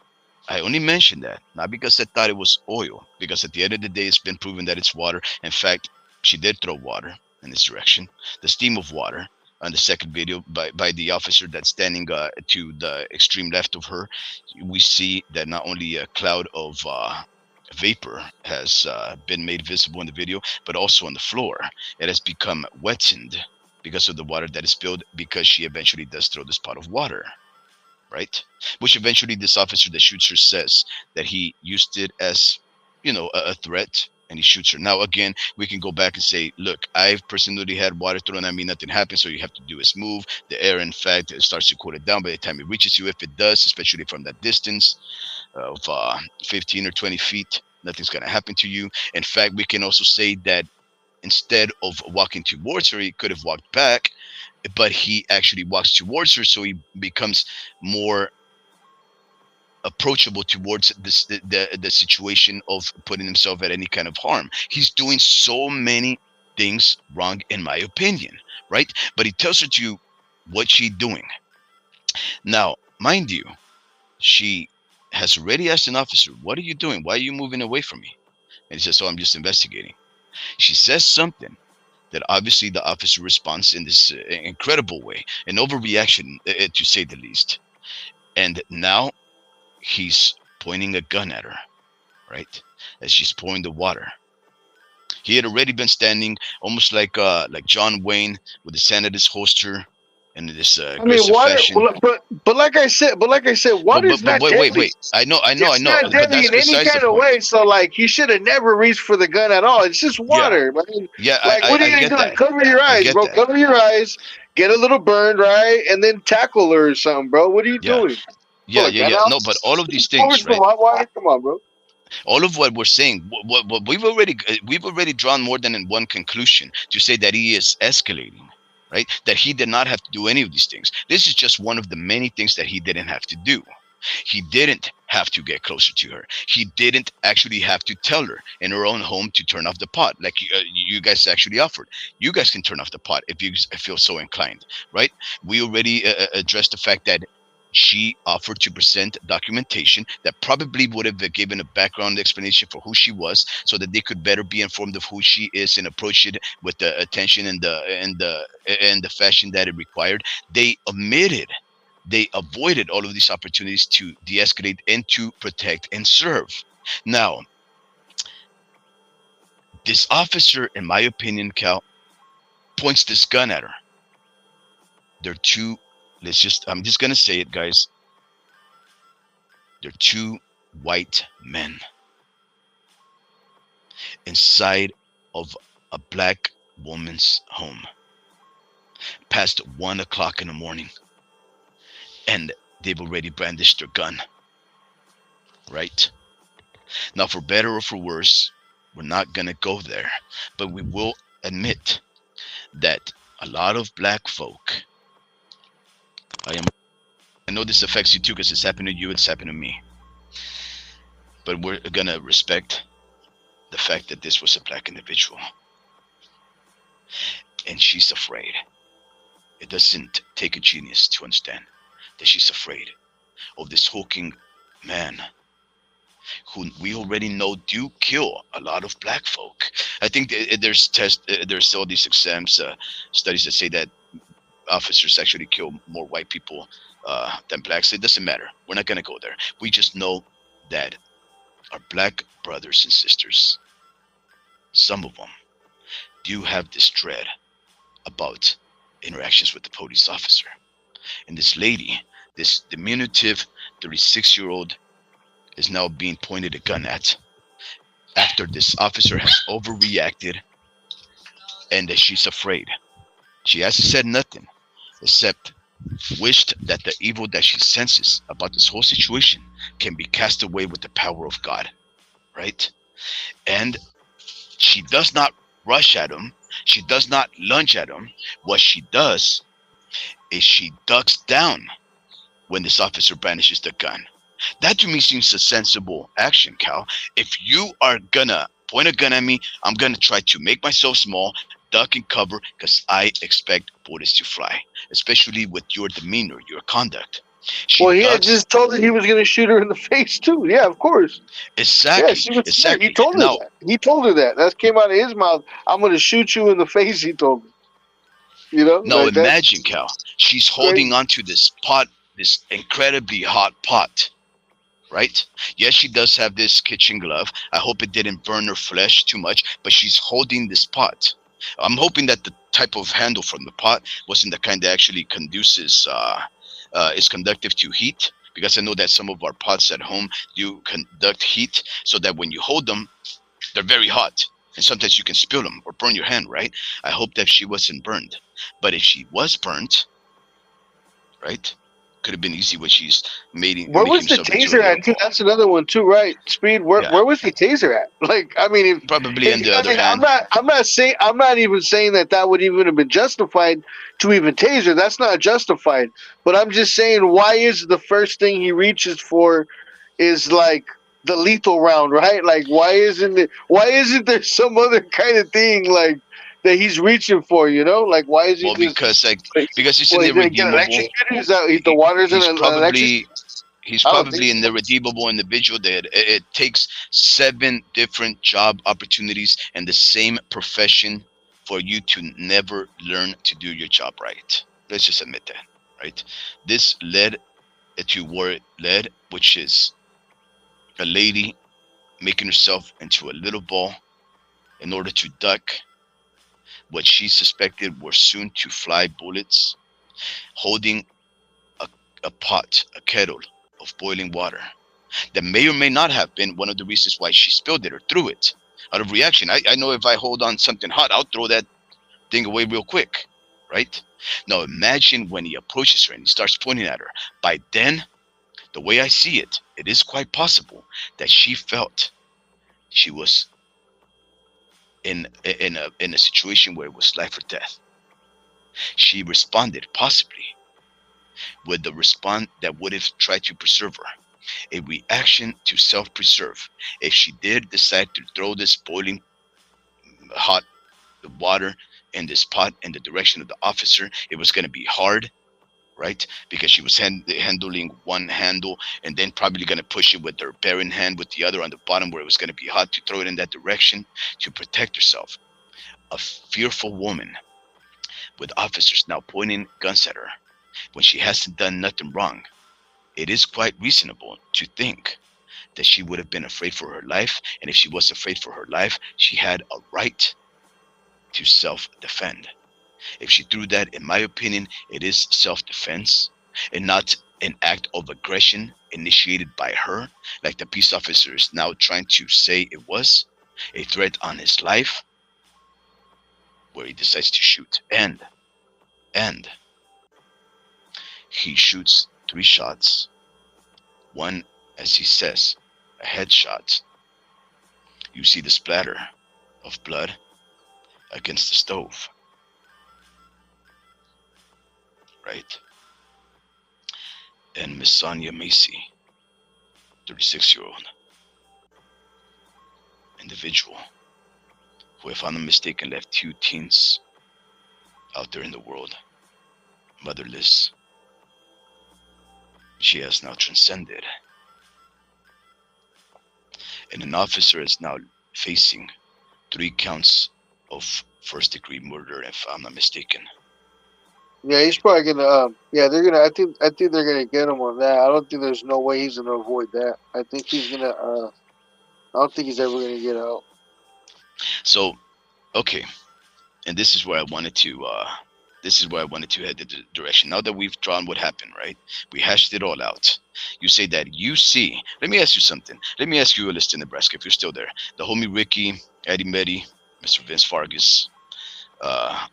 I only mentioned that not because I thought it was oil, because at the end of the day, it's been proven that it's water. In fact, she did throw water in this direction. The steam of water on the second video by the officer that's standing to the extreme left of her, we see that not only a cloud of vapor has been made visible in the video, but also on the floor. It has become wetted because of the water that is spilled, because she eventually does throw this pot of water, right? Which eventually this officer that shoots her says that he used it as, a threat, and he shoots her. Now, again, we can go back and say, look, I've personally had water thrown at me, nothing happens, so you have to do is move. The air, in fact, it starts to cool it down by the time it reaches you. If it does, especially from that distance of 15 or 20 feet, nothing's going to happen to you. In fact, we can also say that instead of walking towards her, he could have walked back, but he actually walks towards her, so he becomes more approachable towards this the situation of putting himself at any kind of harm. He's doing so many things wrong, in my opinion, right? But he tells her to what she's doing. Now, mind you, she has already asked an officer, "What are you doing? Why are you moving away from me?" And he says, "Oh, I'm just investigating." She says something that obviously the officer responds in this incredible way, an overreaction, to say the least. And now he's pointing a gun at her, right, as she's pouring the water. He had already been standing almost like John Wayne with his hand at his holster in this I mean, aggressive water, fashion. but like I said, But water's not deadly. wait. I know. It's not But deadly that's in any besides the kind of point. way. So, like, he should have never reached for the gun at all. It's just Yeah, water. I mean, yeah. like, what are I you get gonna do? that. Cover your I eyes, get bro. that. Cover your eyes. Get a little burned, right, and then tackle her or something, bro. What are you Yeah, doing? Pull a gun out? No, but all of these Pour things, some right? hot water. Come on, bro. All of what we're saying, what we've already drawn more than in one conclusion to say that he is escalating, right? That he did not have to do any of these things. This is just one of the many things that he didn't have to do. He didn't have to get closer to her. He didn't actually have to tell her in her own home to turn off the pot, like you guys actually offered. You guys can turn off the pot if you feel so inclined, right? We already addressed the fact that she offered to present documentation that probably would have given a background explanation for who she was, so that they could better be informed of who she is and approach it with the attention and the fashion that it required. They avoided all of these opportunities to de-escalate and to protect and serve. Now, this officer, in my opinion, Cal, points this gun at her. They're two, I'm just going to say it, guys. They're two white men inside of a black woman's home past 1 o'clock in the morning. And they've already brandished their gun, right? Now, for better or for worse, we're not going to go there. But we will admit that a lot of black folk, I know this affects you too, because it's happened to you, it's happened to me. But we're going to respect the fact that this was a black individual. And she's afraid. It doesn't take a genius to understand that she's afraid of this hulking man who we already know do kill a lot of black folk. I think there's all these exams, studies that say that officers actually kill more white people than blacks. It doesn't matter. We're not going to go there. We just know that our black brothers and sisters, some of them, do have this dread about interactions with the police officer. And this lady, this diminutive 36-year-old, is now being pointed a gun at. after this officer has overreacted and that she's afraid. She hasn't said nothing except wished that the evil that she senses about this whole situation can be cast away with the power of God, right? And she does not rush at him. She does not lunge at him. What she does is she ducks down when this officer brandishes the gun. That to me seems a sensible action, Cal. If you are gonna point a gun at me, I'm gonna try to make myself small, duck and cover, because I expect bullets to fly, especially with your demeanor, your conduct. She Well, he had ducks. just told her he was going to shoot her in the face too. Yeah, of course. Yeah, Exactly, she was scared. He exactly. told her Now, that. He told her that. That came out of his mouth. I'm going to shoot you in the face. He told her. You know, now like imagine, that's Cal. She's holding crazy. onto this pot, this incredibly hot pot, right? Yes, she does have this kitchen glove. I hope it didn't burn her flesh too much, but she's holding this pot. I'm hoping that the type of handle from the pot wasn't the kind that actually conduces, is conductive to heat. Because I know that some of our pots at home do conduct heat, so that when you hold them, they're very hot. And sometimes you can spill them or burn your hand, right? I hope that she wasn't burned. But if she was burnt, right, could have been easy when she's Where making was the herself into a taser little at too? ball. That's another one too, right? Speed. Where Yeah, where was the taser at? Like, I mean, probably on the I other mean, hand. I'm not even saying that that would even have been justified to even taser. That's not justified. But I'm just saying, why is the first thing he reaches for is like the lethal round, right? Like, why isn't it? Why isn't there some other kind of thing like that he's reaching for? You know, like why is he Well, just? because like Like, because he's well, an he's gonna get irredeemable. electrocuted. Is that the He, water's in he's an electric? probably he's I don't think probably so. an irredeemable individual that it takes 7 different job opportunities and the same profession for you to never learn to do your job right. Let's just admit that, right? This led to where it led, which is a lady making herself into a little ball in order to duck what she suspected were soon to fly bullets, holding a, a pot, a kettle of boiling water that may or may not have been one of the reasons why she spilled it or threw it out of reaction. I know if I hold on something hot, I'll throw that thing away real quick, right? Now imagine when he approaches her and he starts pointing at her. By then, the way I see it, it is quite possible that she felt she was in a situation where it was life or death. She responded possibly with the response that would have tried to preserve her, a reaction to self-preserve. If she did decide to throw this boiling hot water in this pot in the direction of the officer, it was going to be hard, right? Because she was handling one handle and then probably going to push it with her barren hand with the other on the bottom where it was going to be hot to throw it in that direction to protect herself. A fearful woman with officers now pointing guns at her when she hasn't done nothing wrong. It is quite reasonable to think that she would have been afraid for her life, and if she was afraid for her life, she had a right to self-defend. If she threw that, in my opinion, it is self-defense and not an act of aggression initiated by her, like the peace officer is now trying to say it was a threat on his life, where he decides to shoot. And he shoots 3 shots. One, as he says, a headshot. You see the splatter of blood against the stove, right? And Miss Sonya Massey, 36-year-old individual, who, if I'm not mistaken, left 2 teens out there in the world, motherless. She has now transcended, and an officer is now facing 3 counts of first-degree murder, if I'm not mistaken. Yeah, he's probably gonna. Yeah, they're gonna. I think they're gonna get him on that. I don't think there's no way he's gonna avoid that. I think he's gonna. I don't think he's ever gonna get out. So, okay, and this is where I wanted to this is where I wanted to head the direction. Now that we've drawn what happened, right? We hashed it all out. You say that you see. Let me ask you something. Let me ask you, Alyssa, Nebraska, if you're still there. The homie Ricky, Eddie Meddy, Mr. Vince Fargus, uh,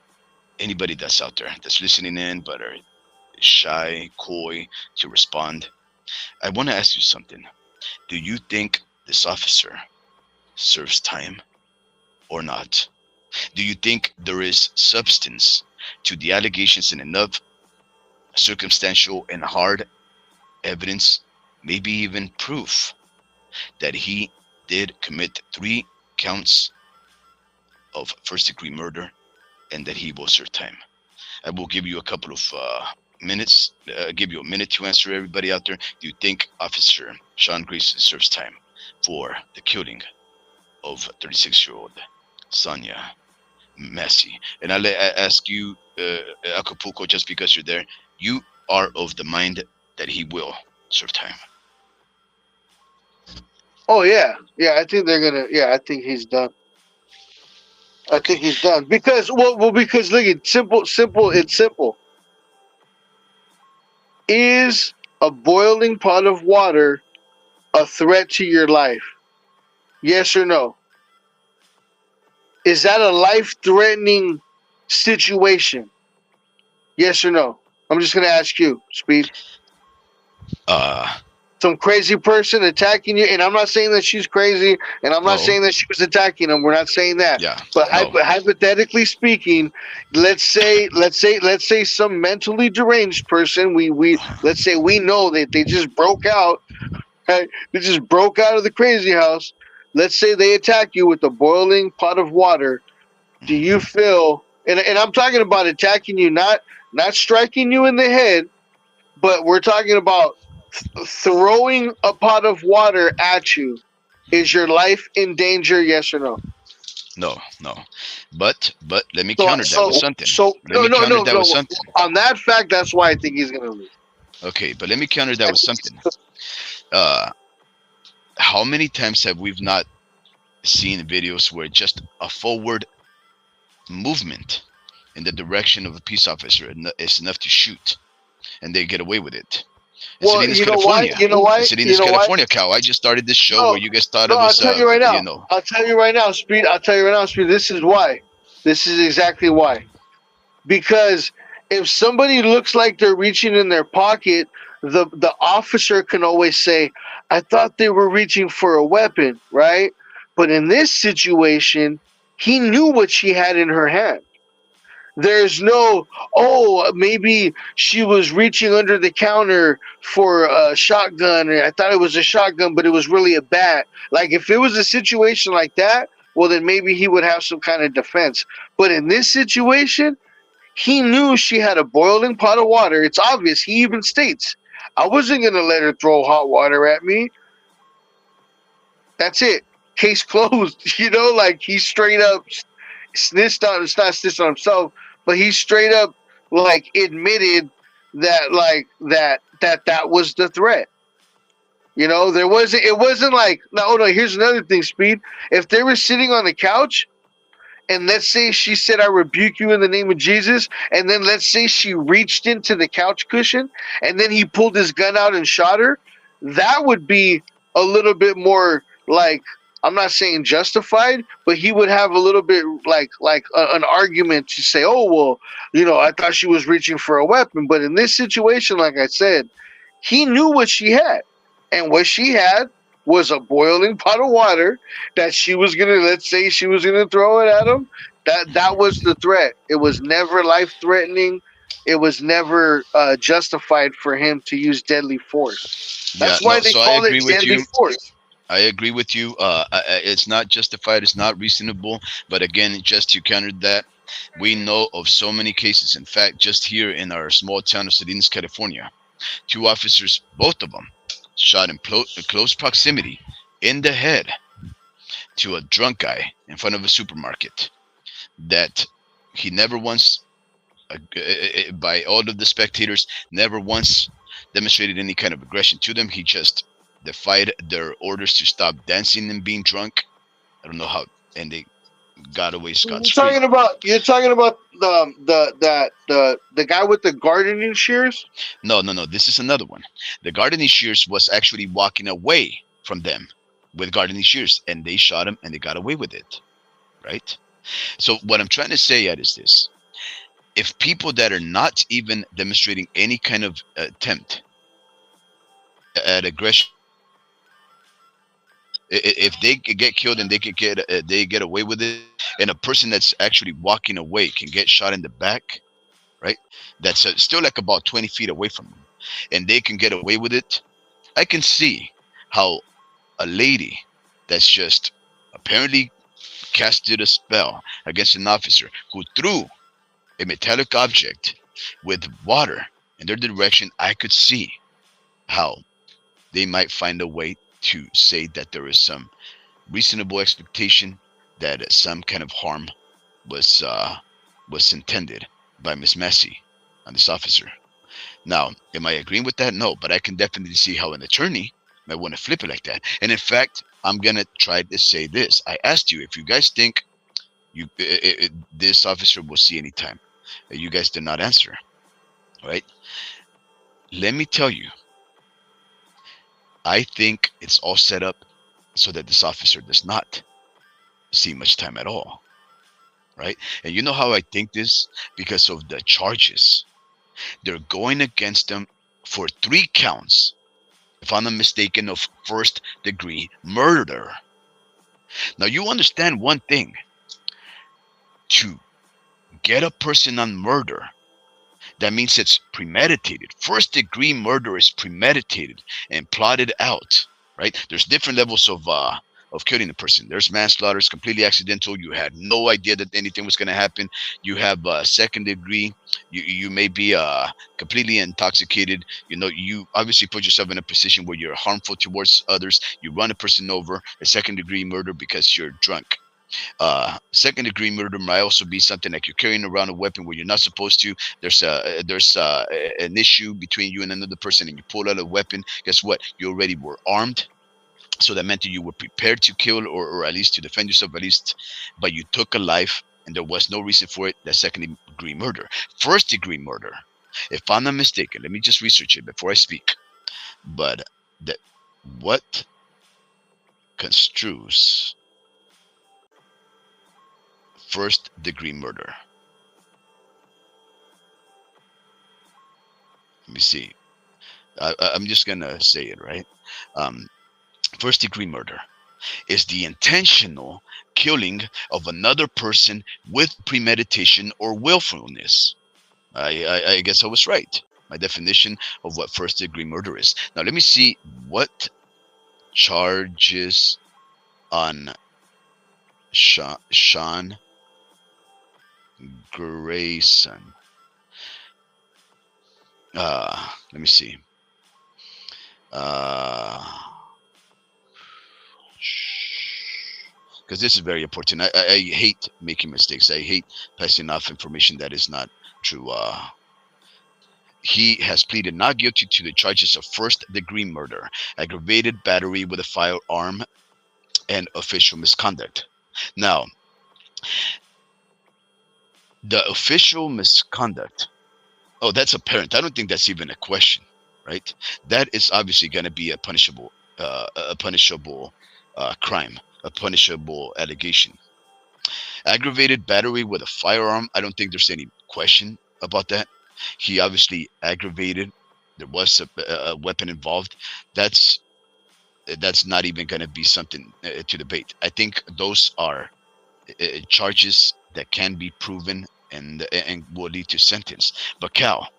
anybody that's out there that's listening in but are shy, coy to respond. I want to ask you something. Do you think this officer serves time or not? Do you think there is substance to the allegations and enough circumstantial and hard evidence, maybe even proof, that he did commit 3 counts of first degree murder and that he will serve time? I will give you a couple of minutes, give you a minute to answer, everybody out there. Do you think Officer Sean Grayson serves time for the killing of 36-year-old Sonya Massey? And I ask you, Acapulco, just because you're there, you are of the mind that he will serve time. Oh yeah, yeah. I think they're gonna. Yeah, I think he's done. I think he's done because because look, it's simple. It's simple. Is a boiling pot of water a threat to your life? Yes or no? Is that a life-threatening situation? Yes or no? I'm just gonna ask you, Speed. Uh, Some crazy person attacking you, and I'm not saying that she's crazy, and I'm not No. saying that she was attacking him. We're not saying that. yeah. But No. hypothetically speaking, let's say some mentally deranged person. Let's say we know that they just broke out. Right? They just broke out of the crazy house. Let's say they attack you with a boiling pot of water. Do you feel? And I'm talking about attacking you, not striking you in the head, but we're talking about throwing a pot of water at you. Is your life in danger? Yes or no? No, no. But let me So counter that with something. Let no me no counter no that with no. something. On that fact, that's why I think he's gonna lose. Okay, but let me counter that with something. Uh, how many times have we not seen videos where just a forward movement in the direction of a peace officer is enough to shoot, and they get away with it? In Well, Salinas, you know why? California. You know In why? You Salinas, know why? California, Cal. I just started this show where No, you guys thought no. it I'll was, tell you right you now. know. I'll tell you right now, Speed. I'll tell you right now, Speed. This is why. This is exactly why. Because if somebody looks like they're reaching in their pocket, the officer can always say, "I thought they were reaching for a weapon," right? But in this situation, he knew what she had in her hand. There's no, oh, maybe she was reaching under the counter for a shotgun. And I thought it was a shotgun, but it was really a bat. Like, if it was a situation like that, well, then maybe he would have some kind of defense. But in this situation, he knew she had a boiling pot of water. It's obvious. He even states, I wasn't going to let her throw hot water at me. That's it. Case closed. Like he straight up snitched on, it's not snitched on himself, but he straight up like admitted that that was the threat. It wasn't like, no, here's another thing, Speed. If they were sitting on the couch and let's say she said, I rebuke you in the name of Jesus, and then let's say she reached into the couch cushion and then he pulled his gun out and shot her, that would be a little bit more like, I'm not saying justified, but he would have a little bit an argument to say, oh, well, I thought she was reaching for a weapon. But in this situation, like I said, he knew what she had. And what she had was a boiling pot of water that she was going to, let's say she was going to throw it at him. That was the threat. It was never life-threatening. It was never justified for him to use deadly force. That's Yeah, why no. they So I call it agree with deadly you. force. I agree with you. It's not justified. It's not reasonable. But again, just to counter that, we know of so many cases. In fact, just here in our small town of Salinas, California, 2 officers, both of them, shot in close proximity in the head to a drunk guy in front of a supermarket. That he never once, by all of the spectators, never once demonstrated any kind of aggression to them. He just defied their orders to stop dancing and being drunk. I don't know how, and they got away scot You're free. talking about the guy with the gardening shears. No, no, no. This is another one. The gardening shears was actually walking away from them with gardening shears, and they shot him, and they got away with it. Right. So what I'm trying to say at is this: if people that are not even demonstrating any kind of attempt at aggression, if they could get killed and they get away with it, and a person that's actually walking away can get shot in the back, right? That's still like about 20 feet away from them, and they can get away with it. I can see how a lady that's just apparently casted a spell against an officer who threw a metallic object with water in their direction. I could see how they might find a way to say that there is some reasonable expectation that some kind of harm was intended by Miss Massey on this officer. Now, am I agreeing with that? No, but I can definitely see how an attorney might want to flip it like that. And in fact, I'm gonna try to say this. I asked you if you guys think this officer will see any time. You guys did not answer, right? Let me tell you, I think it's all set up so that this officer does not see much time at all, right? And you know how I think this? Because of the charges. They're going against them for 3 counts, if I'm not mistaken, of first-degree murder. Now, you understand one thing. To get a person on murder, that means it's premeditated. First-degree murder is premeditated and plotted out, right? There's different levels of killing a person. There's manslaughter, it's completely accidental. You had no idea that anything was going to happen. You have second degree. You may be completely intoxicated. You obviously put yourself in a position where you're harmful towards others. You run a person over. A second-degree murder because you're drunk. Second-degree murder might also be something like you're carrying around a weapon where you're not supposed to. There's an issue between you and another person, and you pull out a weapon. Guess what? You already were armed, so that meant that you were prepared to kill, or at least to defend yourself, at least. But you took a life, and there was no reason for it. That's second-degree murder. First-degree murder, if I'm not mistaken, let me just research it before I speak. But that what construes first-degree murder? Let me see. I'm just gonna say it, right? First-degree murder is the intentional killing of another person with premeditation or willfulness. I guess I was right. My definition of what first-degree murder is. Now let me see what charges on Sean Grayson. Let me see. Because this is very important. I hate making mistakes. I hate passing off information that is not true. He has pleaded not guilty to the charges of first-degree murder, aggravated battery with a firearm, and official misconduct. Now, the official misconduct, oh, that's apparent. I don't think that's even a question, right? That is obviously going to be a punishable crime, a punishable allegation. Aggravated battery with a firearm, I don't think there's any question about that. He obviously aggravated. There was a weapon involved. That's not even going to be something to debate. I think those are charges that can be proven and will lead to sentence. But Cal,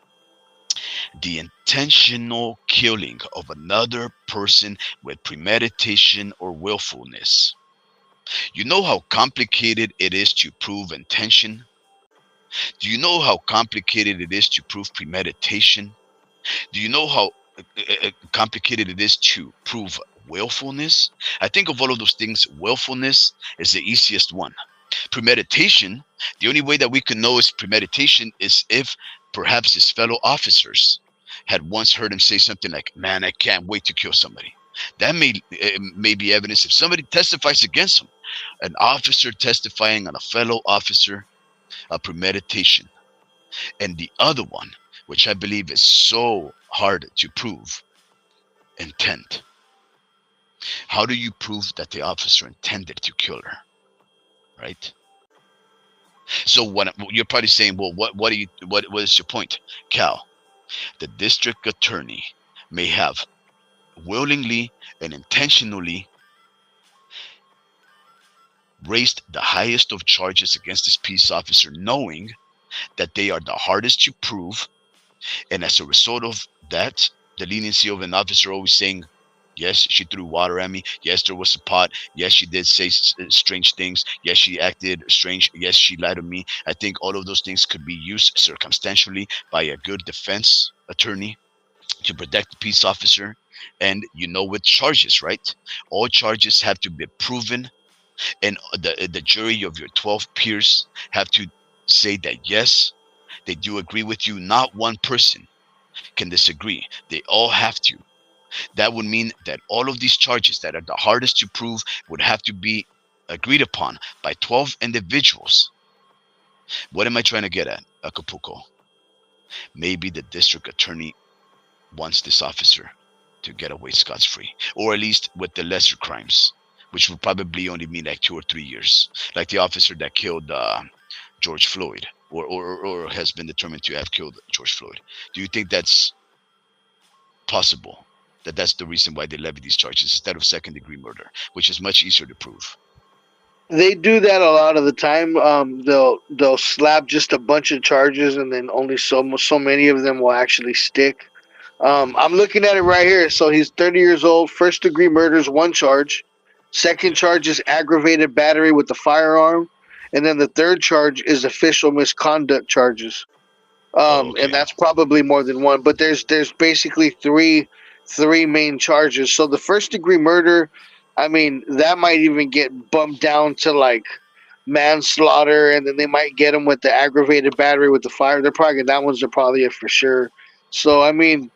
the intentional killing of another person with premeditation or willfulness. You know how complicated it is to prove intention? Do you know how complicated it is to prove premeditation? Do you know how complicated it is to prove willfulness? I think of all of those things, willfulness is the easiest one. Premeditation, the only way that we can know is premeditation is if perhaps his fellow officers had once heard him say something like, "Man, I can't wait to kill somebody." That may be evidence if somebody testifies against him. an officer testifying on a fellow officer, a premeditation, and the other one, which I believe is so hard to prove, intent. How do you prove that the officer intended to kill her? Right? So what you're probably saying, well, what is your point, Cal? The district attorney may have willingly and intentionally raised the highest of charges against this peace officer, knowing that they are the hardest to prove, and as a result of that, the leniency of an officer always saying, yes, she threw water at me. Yes, there was a pot. Yes, she did say strange things. Yes, she acted strange. Yes, she lied to me. I think all of those things could be used circumstantially by a good defense attorney to protect the peace officer. And with charges, right? All charges have to be proven, and the jury of your 12 peers have to say that yes, they do agree with you. Not one person can disagree. They all have to. That would mean that all of these charges that are the hardest to prove would have to be agreed upon by 12 individuals. What am I trying to get at, Acapulco? Maybe the district attorney wants this officer to get away scot-free, or at least with the lesser crimes, which will probably only mean like 2 or 3 years, like the officer that killed George Floyd, or has been determined to have killed George Floyd. Do you think that's possible? That's the reason why they levy these charges instead of second-degree murder, which is much easier to prove. They do that a lot of the time. They'll slap just a bunch of charges, and then only so many of them will actually stick. I'm looking at it right here. So he's 30 years old. First degree murder is one charge. Second charge is aggravated battery with the firearm, and then the third charge is official misconduct charges. Okay. And that's probably more than one. But there's basically three main charges. So the first degree murder, I mean, that might even get bumped down to like manslaughter, and then they might get him with the aggravated battery with the fire. They're probably that one's are probably it for sure. So I mean,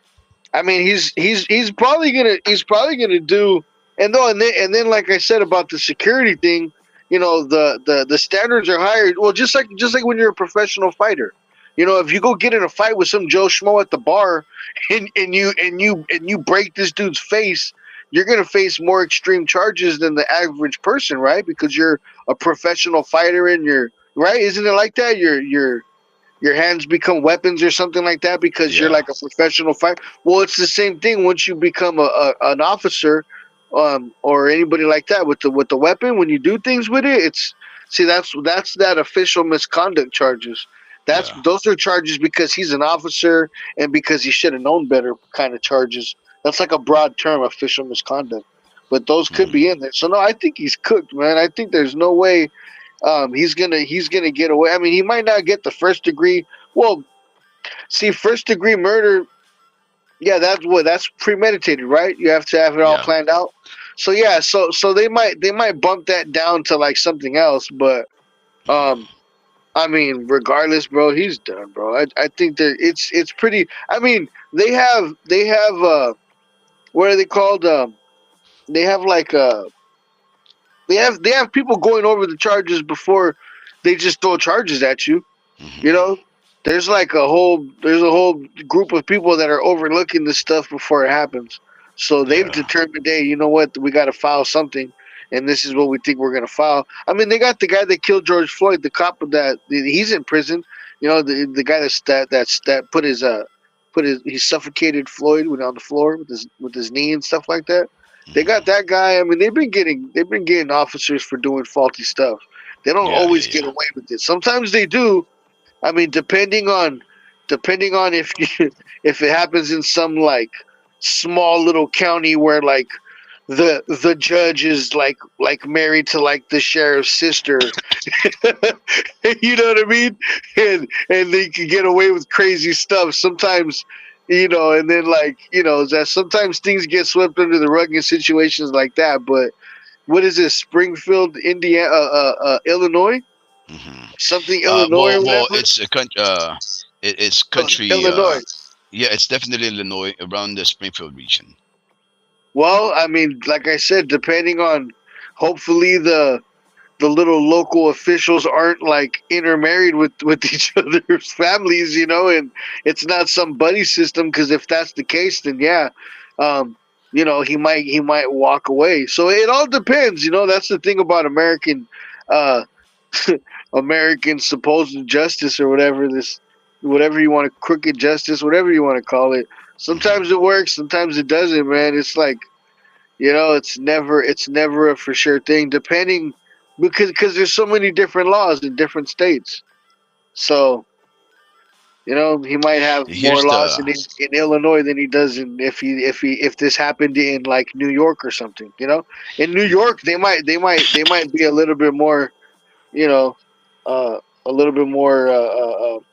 he's probably gonna do, and then like I said about the security thing, the standards are higher. Well, just like when you're a professional fighter, if you go get in a fight with some Joe Schmo at the bar, and you break this dude's face, you're gonna face more extreme charges than the average person, right? Because you're a professional fighter, and you're right. Isn't it like that? Your hands become weapons or something like that because you're like a professional fighter. Well, it's the same thing once you become an officer, or anybody like that with the weapon. When you do things with it, that's that official misconduct charges. Those are charges because he's an officer and because he should have known better kind of charges. That's like a broad term, official misconduct. But those could be in there. So no, I think he's cooked, man. I think there's no way he's gonna get away. I mean, he might not get the first degree. Well, see, first degree murder, yeah, that's premeditated, right? You have to have it all planned out. So yeah, so they might bump that down to like something else, but I mean, regardless, bro, he's done, bro. I think that it's pretty. I mean, they have what are they called? They have like they have people going over the charges before they just throw charges at you. There's like a whole group of people that are overlooking this stuff before it happens. So they've determined, hey, you know what, we got to file something, and this is what we think we're gonna file. I mean, they got the guy that killed George Floyd, the cop that he's in prison. The guy that put his he suffocated Floyd on the floor with his knee and stuff like that. They got that guy. I mean, they've been getting officers for doing faulty stuff. They don't always get away with it. Sometimes they do. I mean, depending on if if it happens in some like small little county where like the judge is like married to like the sheriff's sister. You know what I mean? And they can get away with crazy stuff sometimes. And then that sometimes things get swept under the rug in situations like that. But what is this? Springfield, Indiana, Illinois? Something Illinois. Well, it's a it's country. Illinois. Yeah, it's definitely Illinois, around the Springfield region. Well, I mean, like I said, depending on, hopefully the the little local officials aren't like intermarried with each other's families, and it's not some buddy system. Because if that's the case, then yeah, um, he might walk away. So it all depends. That's the thing about uh, American supposed justice or whatever whatever you want to crooked justice, whatever you want to call it. Sometimes it works, sometimes it doesn't, man. It's like it's never a for sure thing, depending because there's so many different laws in different states. So he might have more Here's laws the in Illinois than he does in if this happened in like New York or something. In New York they might be a little bit more you know a little bit more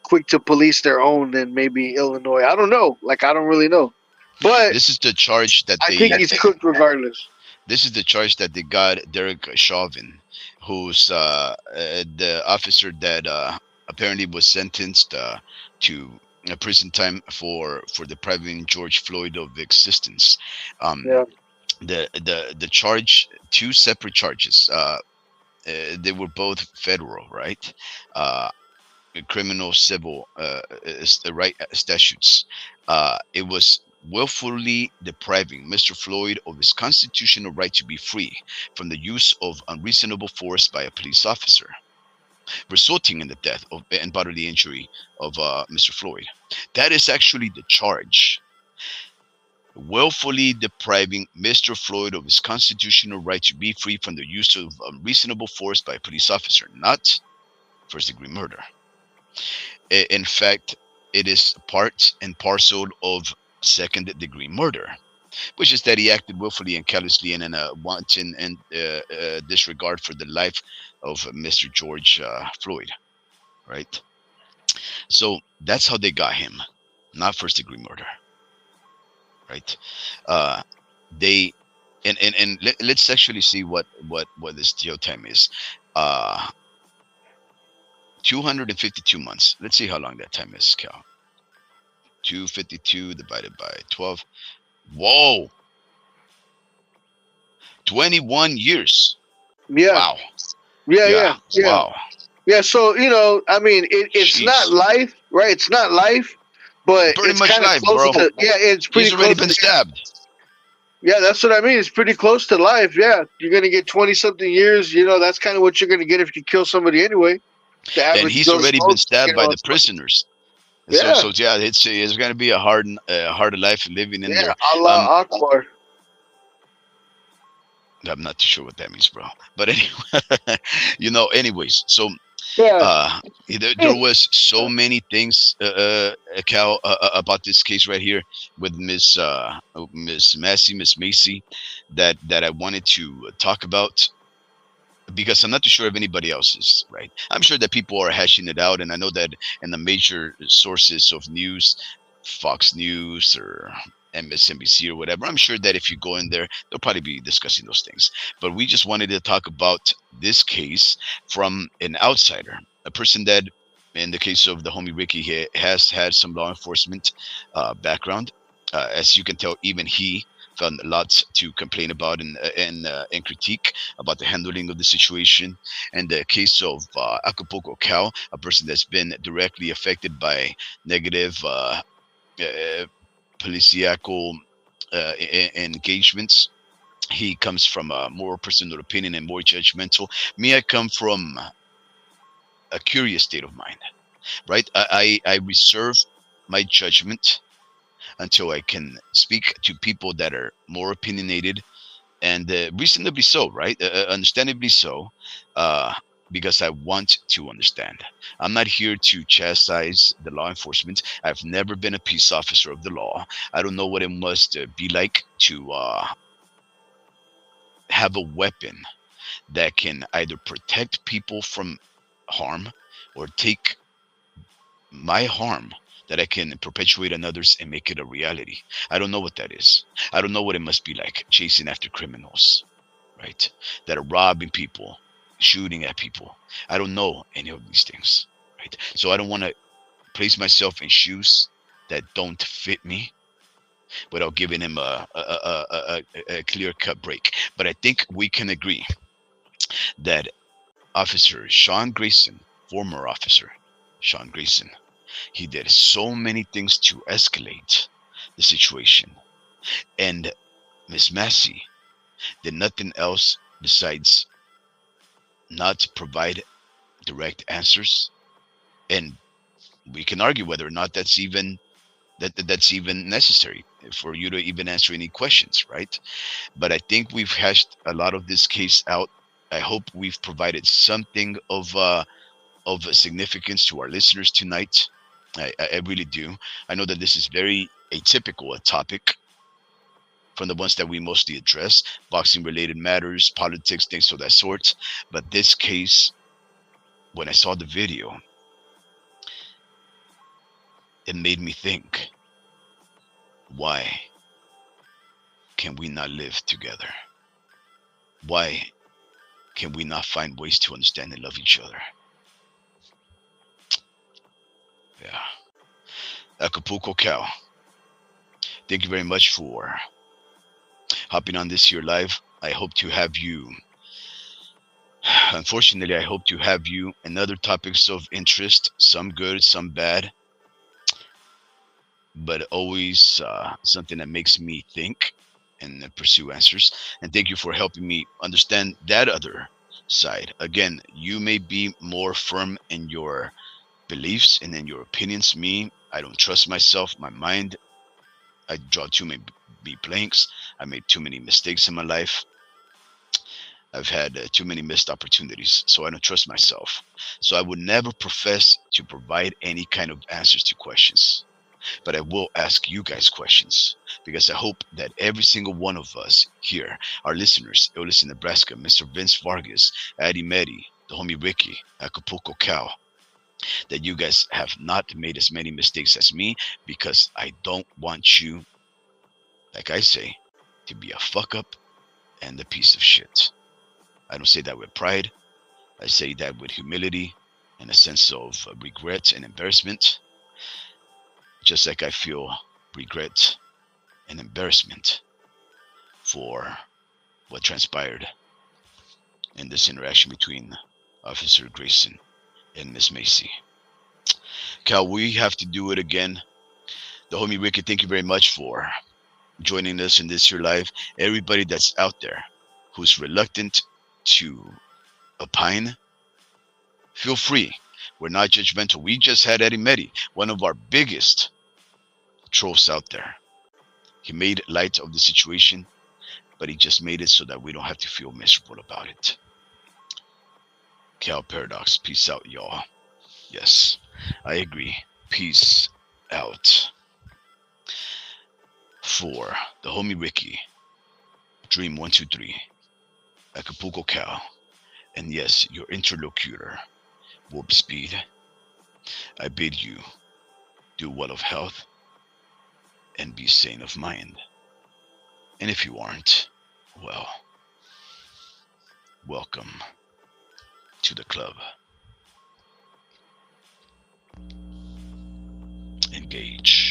quick to police their own than maybe Illinois. I don't know. Like I don't really know, but this is the charge that I think they he's cooked regardless. this is the charge that they got Derek Chauvin, who's the officer that apparently was sentenced to prison time for depriving George Floyd of existence. Um, Yeah, the charge, two separate charges. They were both federal, right? Uh, criminal civil right statutes. It was willfully depriving Mr. Floyd of his constitutional right to be free from the use of unreasonable force by a police officer, resulting in the death of and bodily injury of Mr. Floyd. That is actually the charge. Willfully depriving Mr. Floyd of his constitutional right to be free from the use of unreasonable force by a police officer, not first degree murder. In fact, it is part and parcel of second degree murder, which is that he acted willfully and callously and in a wanton and disregard for the life of Mr. George Floyd, right? So that's how they got him, not first degree murder, right? Uh, they let's actually see what this jail time is. Uh, 252 months. Let's see how long that time is, Cal. 252 divided by 12. Whoa, 21 years. yeah, Wow. yeah, Yeah. yeah, yeah, Wow. yeah. So I mean, it's not Jeez. life, right? It's not life, but Pretty it's much kind of life, close bro. to. Yeah, it's He's pretty already close been to. stabbed. Yeah, that's what I mean. It's pretty close to life. Yeah, you're gonna get 20 something years. That's kind of what you're gonna get if you kill somebody anyway. The And average he's Joe already been Schmoes, stabbed by the prisoners. Yeah, So yeah, it's going to be a hard life living in yeah. there. Um, Allah Akbar. I'm not too sure what that means, bro. But anyway, anyways, so Yeah. uh there was so many things Cal, about this case right here with Miss Macy that I wanted to talk about, because I'm not too sure if anybody else is, right. I'm sure that people are hashing it out, and I know that in the major sources of news, Fox News or MSNBC or whatever, I'm sure that if you go in there, they'll probably be discussing those things. But we just wanted to talk about this case from an outsider, a person that, in the case of the homie Ricky, he has had some law enforcement background. As you can tell, even he found lots to complain about and critique about the handling of the situation. And the case of Acapulco Cal, a person that's been directly affected by negative uh, policiacal engagements. He comes from a more personal opinion and more judgmental. Me, I come from a curious state of mind, right? I reserve my judgment until I can speak to people that are more opinionated and reasonably so, right? Understandably so, uh, because I want to understand. I'm not here to chastise the law enforcement. I've never been a peace officer of the law. I don't know what it must be like to have a weapon that can either protect people from harm or take my harm that I can perpetuate on others and make it a reality. I don't know what that is. I don't know what it must be like chasing after criminals, right? That are robbing people, shooting at people. I don't know any of these things, right? So I don't want to place myself in shoes that don't fit me without giving him a clear cut break. But I think we can agree that Officer Sean Grayson, former officer Sean Grayson, he did so many things to escalate the situation. And Miss Massey did nothing else besides not provide direct answers. And we can argue whether or not that's even necessary for you to even answer any questions, right? But I think we've hashed a lot of this case out. I hope we've provided something of significance to our listeners tonight. I really do. I know that this is very atypical a topic from the ones that we mostly address, boxing related matters, politics, things of that sort. But this case, when I saw the video, it made me think, why can we not live together? Why can we not find ways to understand and love each other? Yeah. Acapulco Cow, thank you very much for hopping on this here live. I hope to have you. Unfortunately, I hope to have you in other topics of interest, some good, some bad, but always something that makes me think and pursue answers. And thank you for helping me understand that other side. Again, you may be more firm in your beliefs and in your opinions. Me, I don't trust myself, my mind. I draw too many blanks. I made too many mistakes in my life. I've had too many missed opportunities, so I don't trust myself. So I would never profess to provide any kind of answers to questions. But I will ask you guys questions because I hope that every single one of us here, our listeners, L.A.W.S, Nebraska, Mr. Vince Vargas, Addie Meddy, the homie Ricky, Acapulco Cow, that you guys have not made as many mistakes as me, because I don't want you, like I say, to be a fuck up and a piece of shit. I don't say that with pride. I say that with humility and a sense of regret and embarrassment. Just like I feel regret and embarrassment for what transpired in this interaction between Officer Grayson and Miss Massey. Cal, we have to do it again. The homie Ricky, thank you very much for joining us in this here live. Everybody that's out there who's reluctant to opine, feel free. We're not judgmental. We just had Eddie Meddy, one of our biggest trolls out there. He made light of the situation, but he just made it so that we don't have to feel miserable about it. Cal Paradox, peace out, y'all. Yes, I agree. Peace out. For the homie Ricky, Dream 123, Acapulco Cal, and yes, your interlocutor, Warp Speed, I bid you do well of health and be sane of mind. And if you aren't, well, welcome to the club. Engage.